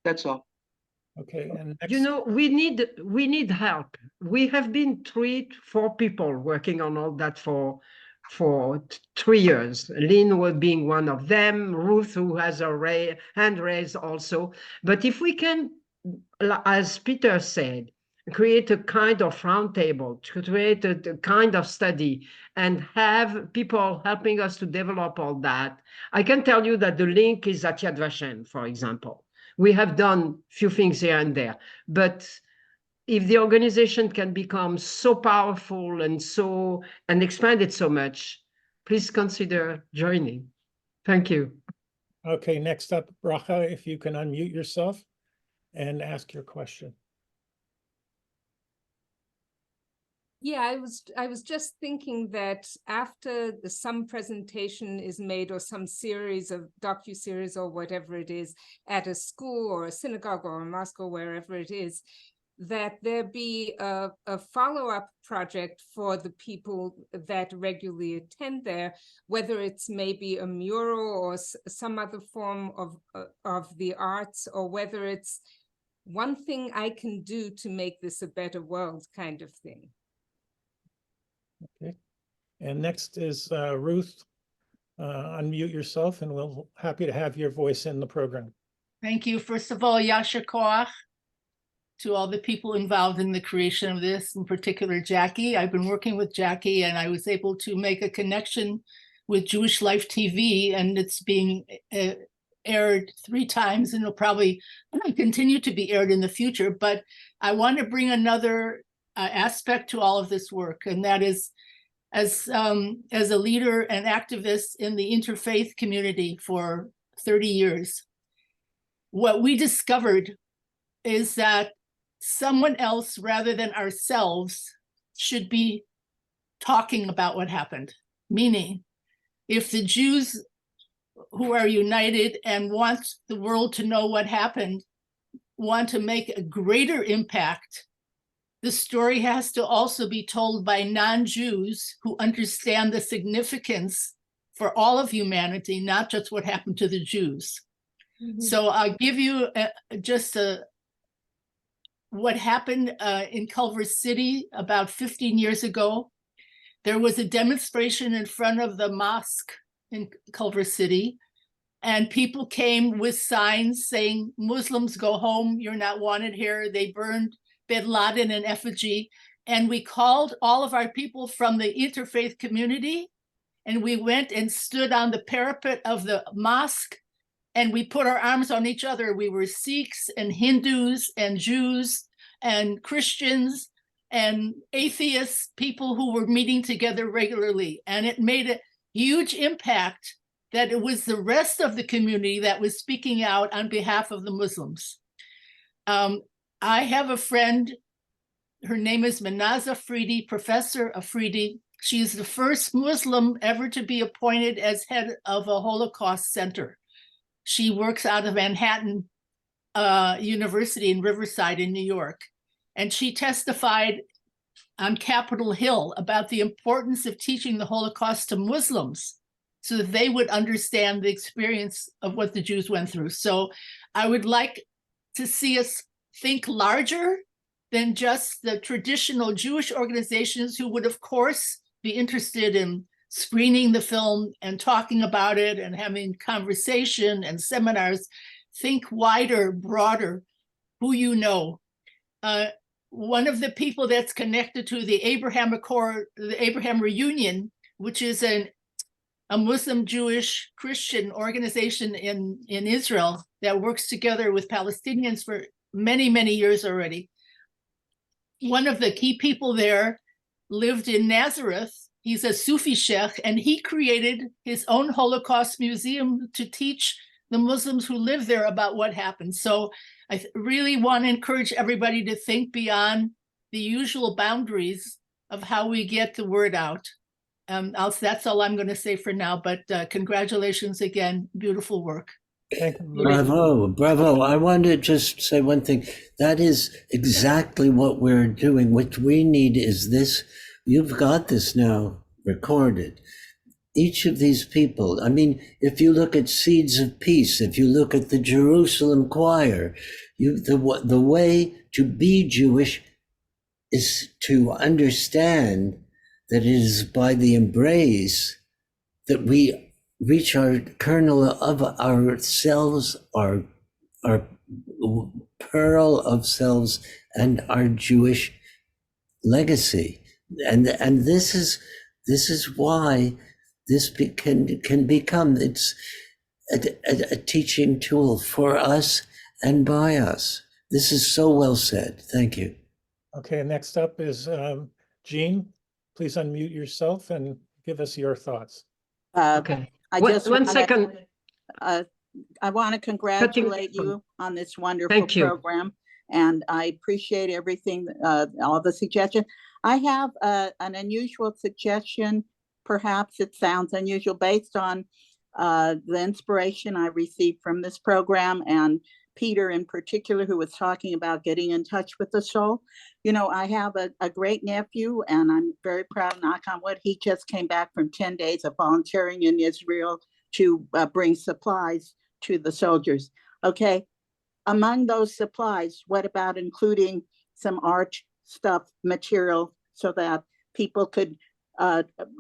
[SPEAKER 6] That's all.
[SPEAKER 3] Okay, and next.
[SPEAKER 5] You know, we need help. We have been 3-4 people working on all that for 3 years. Lynn was being one of them, Ruth, who has a hand raised also. But if we can, as Peter said, create a kind of roundtable, to create a kind of study and have people helping us to develop all that, I can tell you that the link is at Yad Vashem, for example. We have done few things here and there, but if the organization can become so powerful and expand it so much, please consider joining. Thank you.
[SPEAKER 3] Okay, next up, Bracha, if you can unmute yourself and ask your question.
[SPEAKER 18] Yeah, I was just thinking that after some presentation is made or some series of docu-series or whatever it is at a school or a synagogue or a mosque or wherever it is, that there be a follow-up project for the people that regularly attend there, whether it's maybe a mural or some other form of the arts, or whether it's one thing I can do to make this a better world kind of thing.
[SPEAKER 3] Okay, and next is Ruth. Unmute yourself, and we're happy to have your voice in the program.
[SPEAKER 19] Thank you. First of all, Yasher Koach to all the people involved in the creation of this, in particular Jackie. I've been working with Jackie, and I was able to make a connection with Jewish Life TV, and it's being aired 3 times, and it'll probably continue to be aired in the future. But I want to bring another aspect to all of this work, and that is, as a leader and activist in the interfaith community for 30 years, what we discovered is that someone else rather than ourselves should be talking about what happened. Meaning, if the Jews who are united and want the world to know what happened want to make a greater impact, the story has to also be told by non-Jews who understand the significance for all of humanity, not just what happened to the Jews. Mm-hmm. So I'll give you just a what happened in Culver City about 15 years ago. There was a demonstration in front of the mosque in Culver City, and people came with signs saying, Muslims go home, you're not wanted here. They burned Bin Laden in effigy. And we called all of our people from the interfaith community, and we went and stood on the parapet of the mosque, and we put our arms on each other. We were Sikhs and Hindus and Jews and Christians and atheists, people who were meeting together regularly. And it made a huge impact that it was the rest of the community that was speaking out on behalf of the Muslims. I have a friend, her name is Manaza Afridi, Professor Afridi. She's the first Muslim ever to be appointed as head of a Holocaust center. She works out of Manhattan University in Riverside in New York. And she testified on Capitol Hill about the importance of teaching the Holocaust to Muslims so that they would understand the experience of what the Jews went through. So I would like to see us think larger than just the traditional Jewish organizations who would, of course, be interested in screening the film and talking about it and having conversation and seminars. Think wider, broader, who you know. One of the people that's connected to the Abraham Accord, the Abraham Reunion, which is a Muslim, Jewish, Christian organization in Israel that works together with Palestinians for many, many years already. One of the key people there lived in Nazareth. He's a Sufi sheikh, and he created his own Holocaust museum to teach the Muslims who live there about what happened. So I really want to encourage everybody to think beyond the usual boundaries of how we get the word out. That's all I'm going to say for now, but congratulations again, beautiful work.
[SPEAKER 1] Bravo, bravo. I want to just say one thing. That is exactly what we're doing. What we need is this. You've got this now recorded. Each of these people, I mean, if you look at Seeds of Peace, if you look at the Jerusalem Choir, the way to be Jewish is to understand that it is by the embrace that we reach our kernel of ourselves, our pearl of selves, and our Jewish legacy. And this is why this can become, it's a teaching tool for us and by us. This is so well said. Thank you.
[SPEAKER 3] Okay, next up is Jean. Please unmute yourself and give us your thoughts.
[SPEAKER 5] Okay.
[SPEAKER 13] I
[SPEAKER 5] One second.
[SPEAKER 13] I want to congratulate you on this wonderful program, and I appreciate everything, all the suggestions. I have an unusual suggestion. Perhaps it sounds unusual based on the inspiration I received from this program and Peter in particular, who was talking about getting in touch with the soul. You know, I have a great nephew, and I'm very proud, knock on wood, he just came back from 10 days of volunteering in Israel to bring supplies to the soldiers. Okay, among those supplies, what about including some art stuff, material, so that people could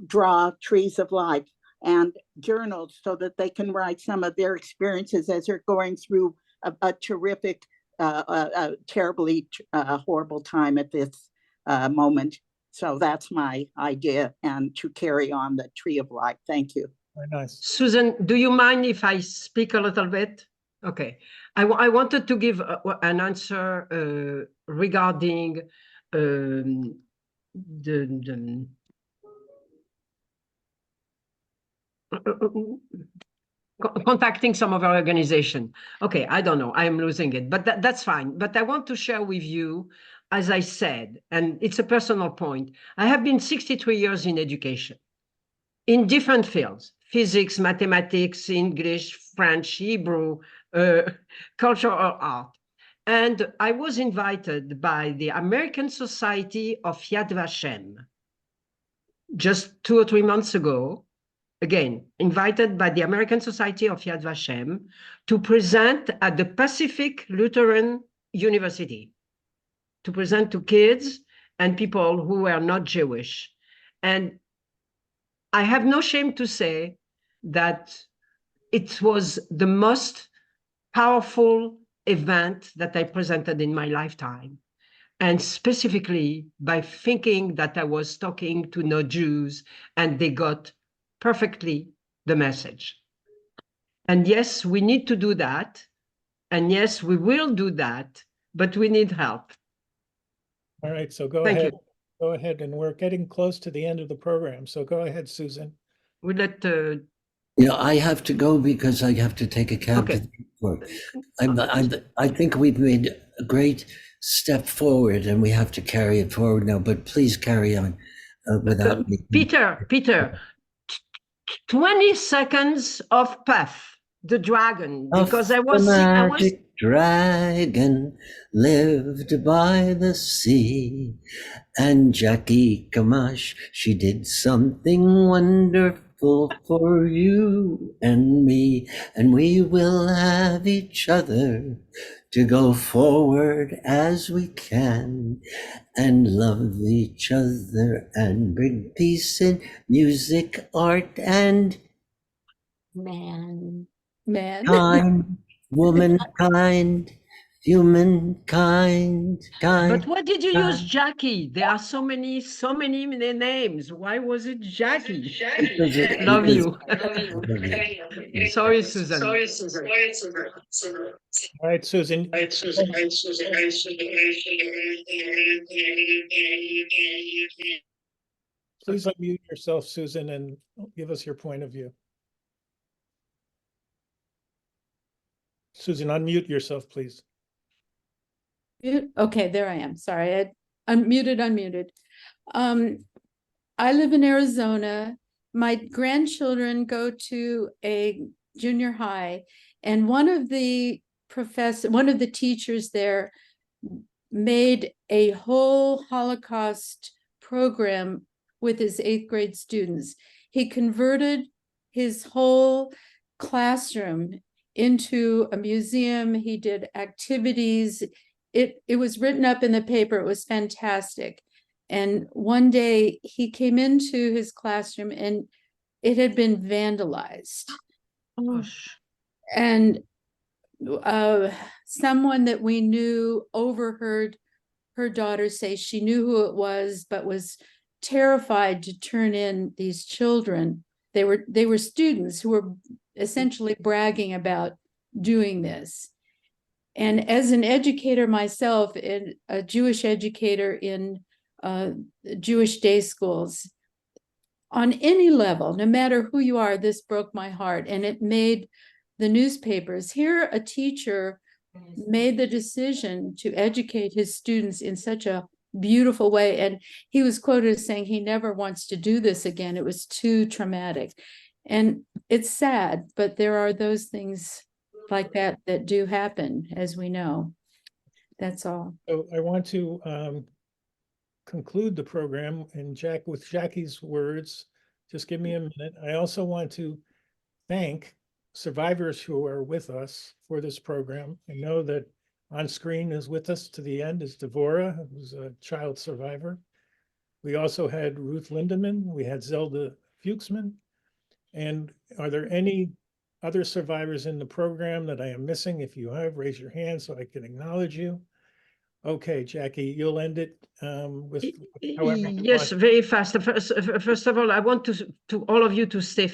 [SPEAKER 13] draw trees of life, and journals so that they can write some of their experiences as they're going through a terrific, terribly horrible time at this moment. So that's my idea, and to carry on the tree of life. Thank you.
[SPEAKER 3] Very nice.
[SPEAKER 5] Susan, do you mind if I speak a little bit? Okay. I wanted to give an answer regarding contacting some of our organization. Okay, I don't know, I'm losing it, but that's fine. But I want to share with you, as I said, and it's a personal point, I have been 63 years in education, in different fields, physics, mathematics, English, French, Hebrew, culture or art. And I was invited by the American Society of Yad Vashem just 2 or 3 months ago, again, invited by the American Society of Yad Vashem to present at the Pacific Lutheran University. to present to kids and people who were not Jewish. And I have no shame to say that it was the most powerful event that I presented in my lifetime. And specifically by thinking that I was talking to no Jews and they got perfectly the message. And yes, we need to do that. And yes, we will do that, but we need help.
[SPEAKER 3] All right, so go
[SPEAKER 5] Thank
[SPEAKER 3] ahead.
[SPEAKER 5] you.
[SPEAKER 3] Go ahead, and we're getting close to the end of the program. So go ahead, Susan.
[SPEAKER 5] We let
[SPEAKER 1] Yeah, I have to go because I have to take a cab to the airport. I think we've made a great step forward, and we have to carry it forward now. But please carry on without me.
[SPEAKER 5] Peter, 20 seconds of Puff, the dragon, because I was
[SPEAKER 1] magic dragon lived by the sea, and Jackie Gamach, she did something wonderful for you and me, and we will have each other to go forward as we can and love each other and bring peace in music, art, and
[SPEAKER 14] Man.
[SPEAKER 1] kind, womankind, humankind,
[SPEAKER 5] But what did you use Jackie? There are so many names. Why was it Jackie? Love you. Sorry, Susan.
[SPEAKER 3] All right, Susan. Please unmute yourself, Susan, and give us your point of view. Susan, unmute yourself, please.
[SPEAKER 20] Okay, there I am. Sorry, I unmuted. I live in Arizona. My grandchildren go to a junior high, and one of the teachers there made a whole Holocaust program with his 8th grade students. He converted his whole classroom into a museum. He did activities. It was written up in the paper. It was fantastic. And one day he came into his classroom and it had been vandalized. And someone that we knew overheard her daughter say she knew who it was, but was terrified to turn in these children. They were students who were essentially bragging about doing this. And as an educator myself, a Jewish educator in Jewish day schools, on any level, no matter who you are, this broke my heart. And it made the newspapers. Here, a teacher made the decision to educate his students in such a beautiful way. And he was quoted as saying he never wants to do this again. It was too traumatic. And it's sad, but there are those things like that that do happen, as we know. That's all.
[SPEAKER 3] So I want to conclude the program with Jackie's words. Just give me a minute. I also want to thank survivors who are with us for this program. I know that on screen is with us to the end is Devorah, who's a child survivor. We also had Ruth Lindemann. We had Zelda Fuchsman. And are there any other survivors in the program that I am missing? If you have, raise your hand so I can acknowledge you. Okay, Jackie, you'll end it with however.
[SPEAKER 5] Yes, very fast. First of all, I want to all of you to stay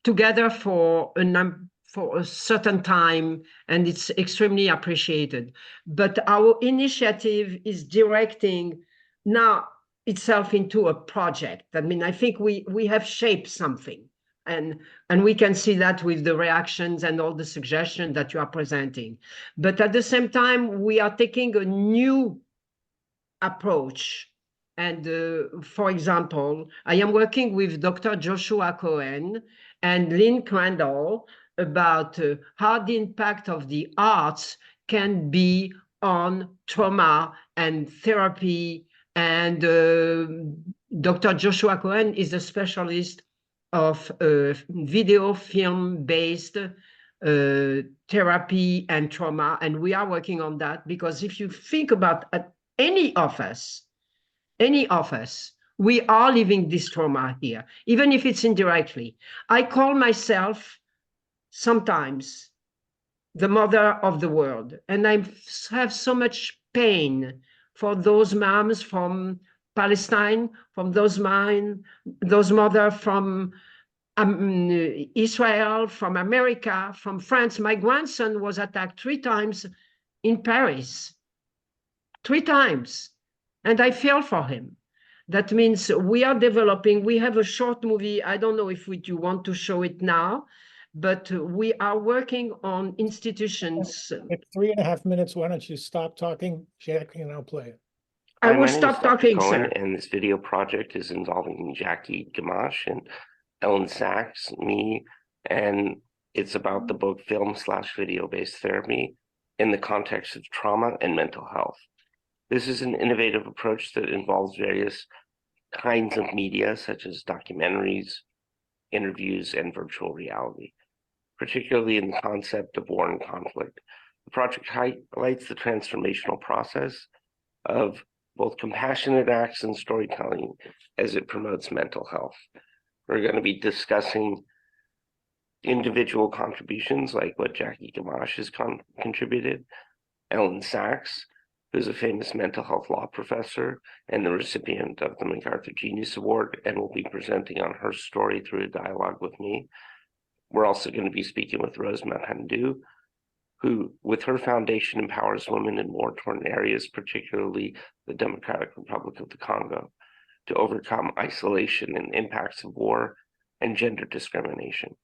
[SPEAKER 5] together for a certain time, and it's extremely appreciated. But our initiative is directing now itself into a project. I mean, I think we have shaped something. And we can see that with the reactions and all the suggestions that you are presenting. But at the same time, we are taking a new approach. And for example, I am working with Dr. Joshua Cohen and Lynn Crandall about how the impact of the arts can be on trauma and therapy. And Dr. Joshua Cohen is a specialist of video film-based therapy and trauma. And we are working on that because if you think about any of us, we are living this trauma here, even if it's indirectly. I call myself sometimes the mother of the world, and I have so much pain for those moms from Palestine, from those mothers from Israel, from America, from France. My grandson was attacked 3 times in Paris, 3 times, and I feel for him. That means we are developing, we have a short movie, I don't know if you want to show it now, but we are working on institutions.
[SPEAKER 3] It's 3.5 minutes, why don't you stop talking, Jackie, and I'll play it.
[SPEAKER 5] I will stop talking, sir.
[SPEAKER 12] And this video project is involving Jackie Gamach and Ellen Sachs, me, and it's about the book film/video-based therapy in the context of trauma and mental health. This is an innovative approach that involves various kinds of media, such as documentaries, interviews, and virtual reality, particularly in the concept of war and conflict. The project highlights the transformational process of both compassionate acts and storytelling as it promotes mental health. We're going to be discussing individual contributions like what Jackie Gamach has contributed, Ellen Sachs, who's a famous mental health law professor and the recipient of the MacArthur Genius Award, and will be presenting on her story through a dialogue with me. We're also going to be speaking with Rosema Pandu, who, with her foundation, empowers women in war-torn areas, particularly the Democratic Republic of the Congo, to overcome isolation and impacts of war and gender discrimination.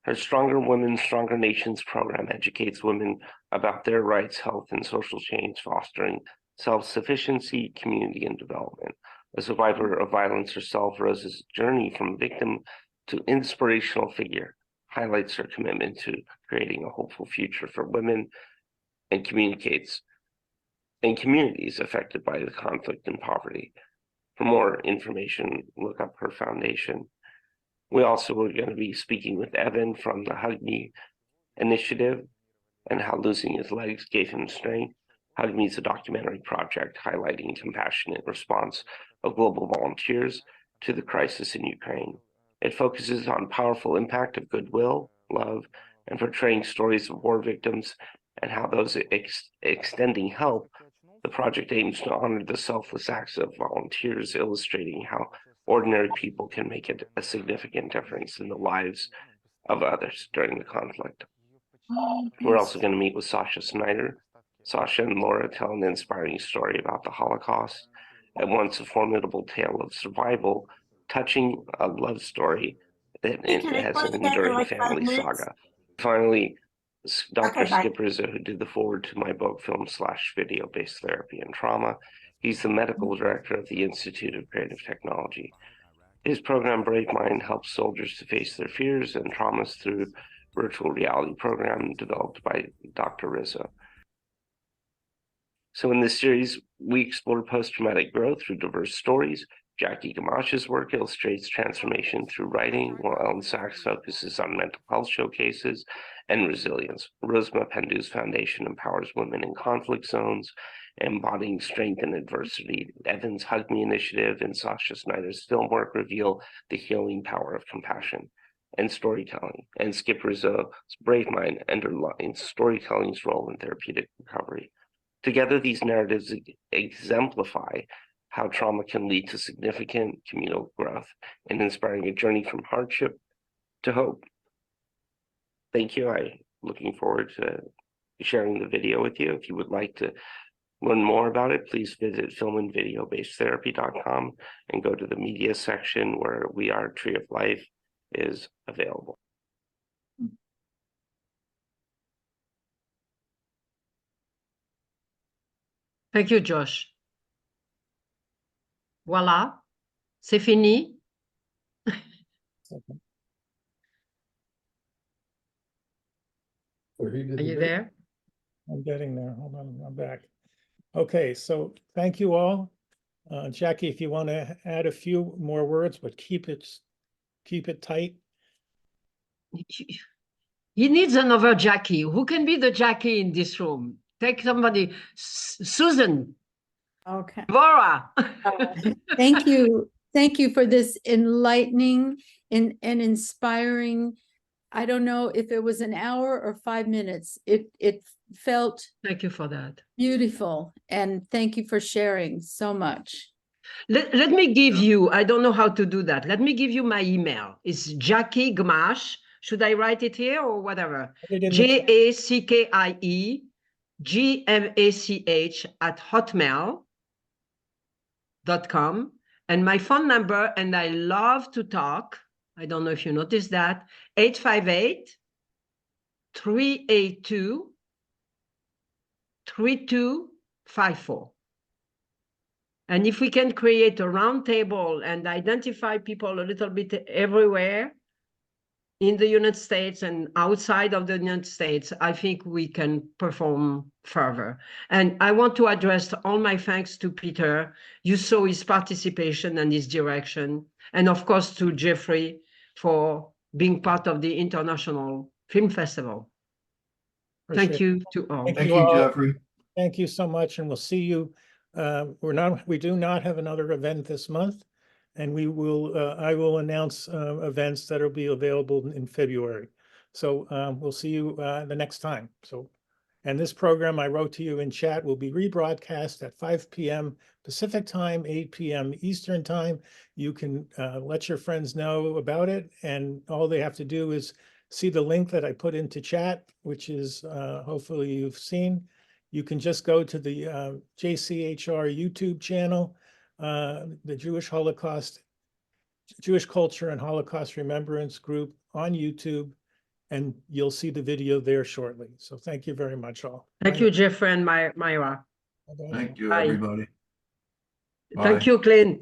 [SPEAKER 12] Her Stronger Women, Stronger Nations program educates women about their rights, health, and social change, fostering self-sufficiency, community, and development. A survivor of violence herself, Rose's journey from victim to inspirational figure highlights her commitment to creating a hopeful future for women and communities affected by the conflict and poverty. For more information, look up her foundation. We also are going to be speaking with Evan from the Hug Me initiative and how losing his legs gave him strength. Hug Me is a documentary project highlighting compassionate response of global volunteers to the crisis in Ukraine. It focuses on powerful impact of goodwill, love, and portraying stories of war victims and how those extending help. The project aims to honor the selfless acts of volunteers, illustrating how ordinary people can make a significant difference in the lives of others during the conflict. We're also going to meet with Sasha Snyder. Sasha and Laura tell an inspiring story about the Holocaust, and once a formidable tale of survival, touching a love story that has an enduring family saga. Finally, Dr. Skip Rizzo, who did the foreword to my book, Film/Video-Based Therapy and Trauma. He's the medical director of the Institute of Creative Technology. His program, Brave Mind, helps soldiers to face their fears and traumas through virtual reality program developed by Dr. Rizzo. So in this series, we explore post-traumatic growth through diverse stories. Jackie Gamach's work illustrates transformation through writing, while Ellen Sachs focuses on mental health showcases and resilience. Rosema Pandu's foundation empowers women in conflict zones, embodying strength in adversity. Evan's Hug Me initiative and Sasha Snyder's film work reveal the healing power of compassion and storytelling. And Skip Rizzo's Brave Mind underlines storytelling's role in therapeutic recovery. Together, these narratives exemplify how trauma can lead to significant communal growth and inspiring a journey from hardship to hope. Thank you. I'm looking forward to sharing the video with you. If you would like to learn more about it, please visit filmandvideobasedtherapy.com and go to the media section where We Are Tree of Life is available.
[SPEAKER 5] Thank you, Josh. Voila, c'est fini. Are you there?
[SPEAKER 3] I'm getting there. Hold on, I'm back. Okay, so thank you all. Jackie, if you want to add a few more words, but keep it tight.
[SPEAKER 5] He needs another Jackie. Who can be the Jackie in this room? Take somebody. Susan.
[SPEAKER 20] Okay.
[SPEAKER 5] Laura.
[SPEAKER 20] Thank you. Thank you for this enlightening and inspiring. I don't know if it was an hour or 5 minutes. It felt
[SPEAKER 5] Thank you for that.
[SPEAKER 20] beautiful. And thank you for sharing so much.
[SPEAKER 5] Let me give you, I don't know how to do that. Let me give you my email. It's Jackie Gmach. Should I write it here or whatever? JACKIE GMACH @hotmail.com. And my phone number, and I love to talk. I don't know if you noticed that. 858-382-3254. And if we can create a round table and identify people a little bit everywhere in the United States and outside of the United States, I think we can perform further. And I want to address all my thanks to Peter. You saw his participation and his direction. And of course to Jeffrey for being part of the International Film Festival. Thank you to all.
[SPEAKER 8] Thank you, Jeffrey.
[SPEAKER 3] Thank you so much, and we'll see you. We do not have another event this month, and we will. I will announce events that will be available in February. So we'll see you the next time. So, and this program I wrote to you in chat will be rebroadcast at 5 p.m. Pacific time, 8 p.m. Eastern time. You can let your friends know about it, and all they have to do is see the link that I put into chat, which is hopefully you've seen. You can just go to the JCHR YouTube channel, the Jewish Culture and Holocaust Remembrance Group on YouTube, and you'll see the video there shortly. So thank you very much all.
[SPEAKER 5] Thank you, Jeffrey and Myra.
[SPEAKER 8] Thank you,
[SPEAKER 5] Bye.
[SPEAKER 8] everybody.
[SPEAKER 5] Thank
[SPEAKER 8] Bye.
[SPEAKER 5] you, Clint.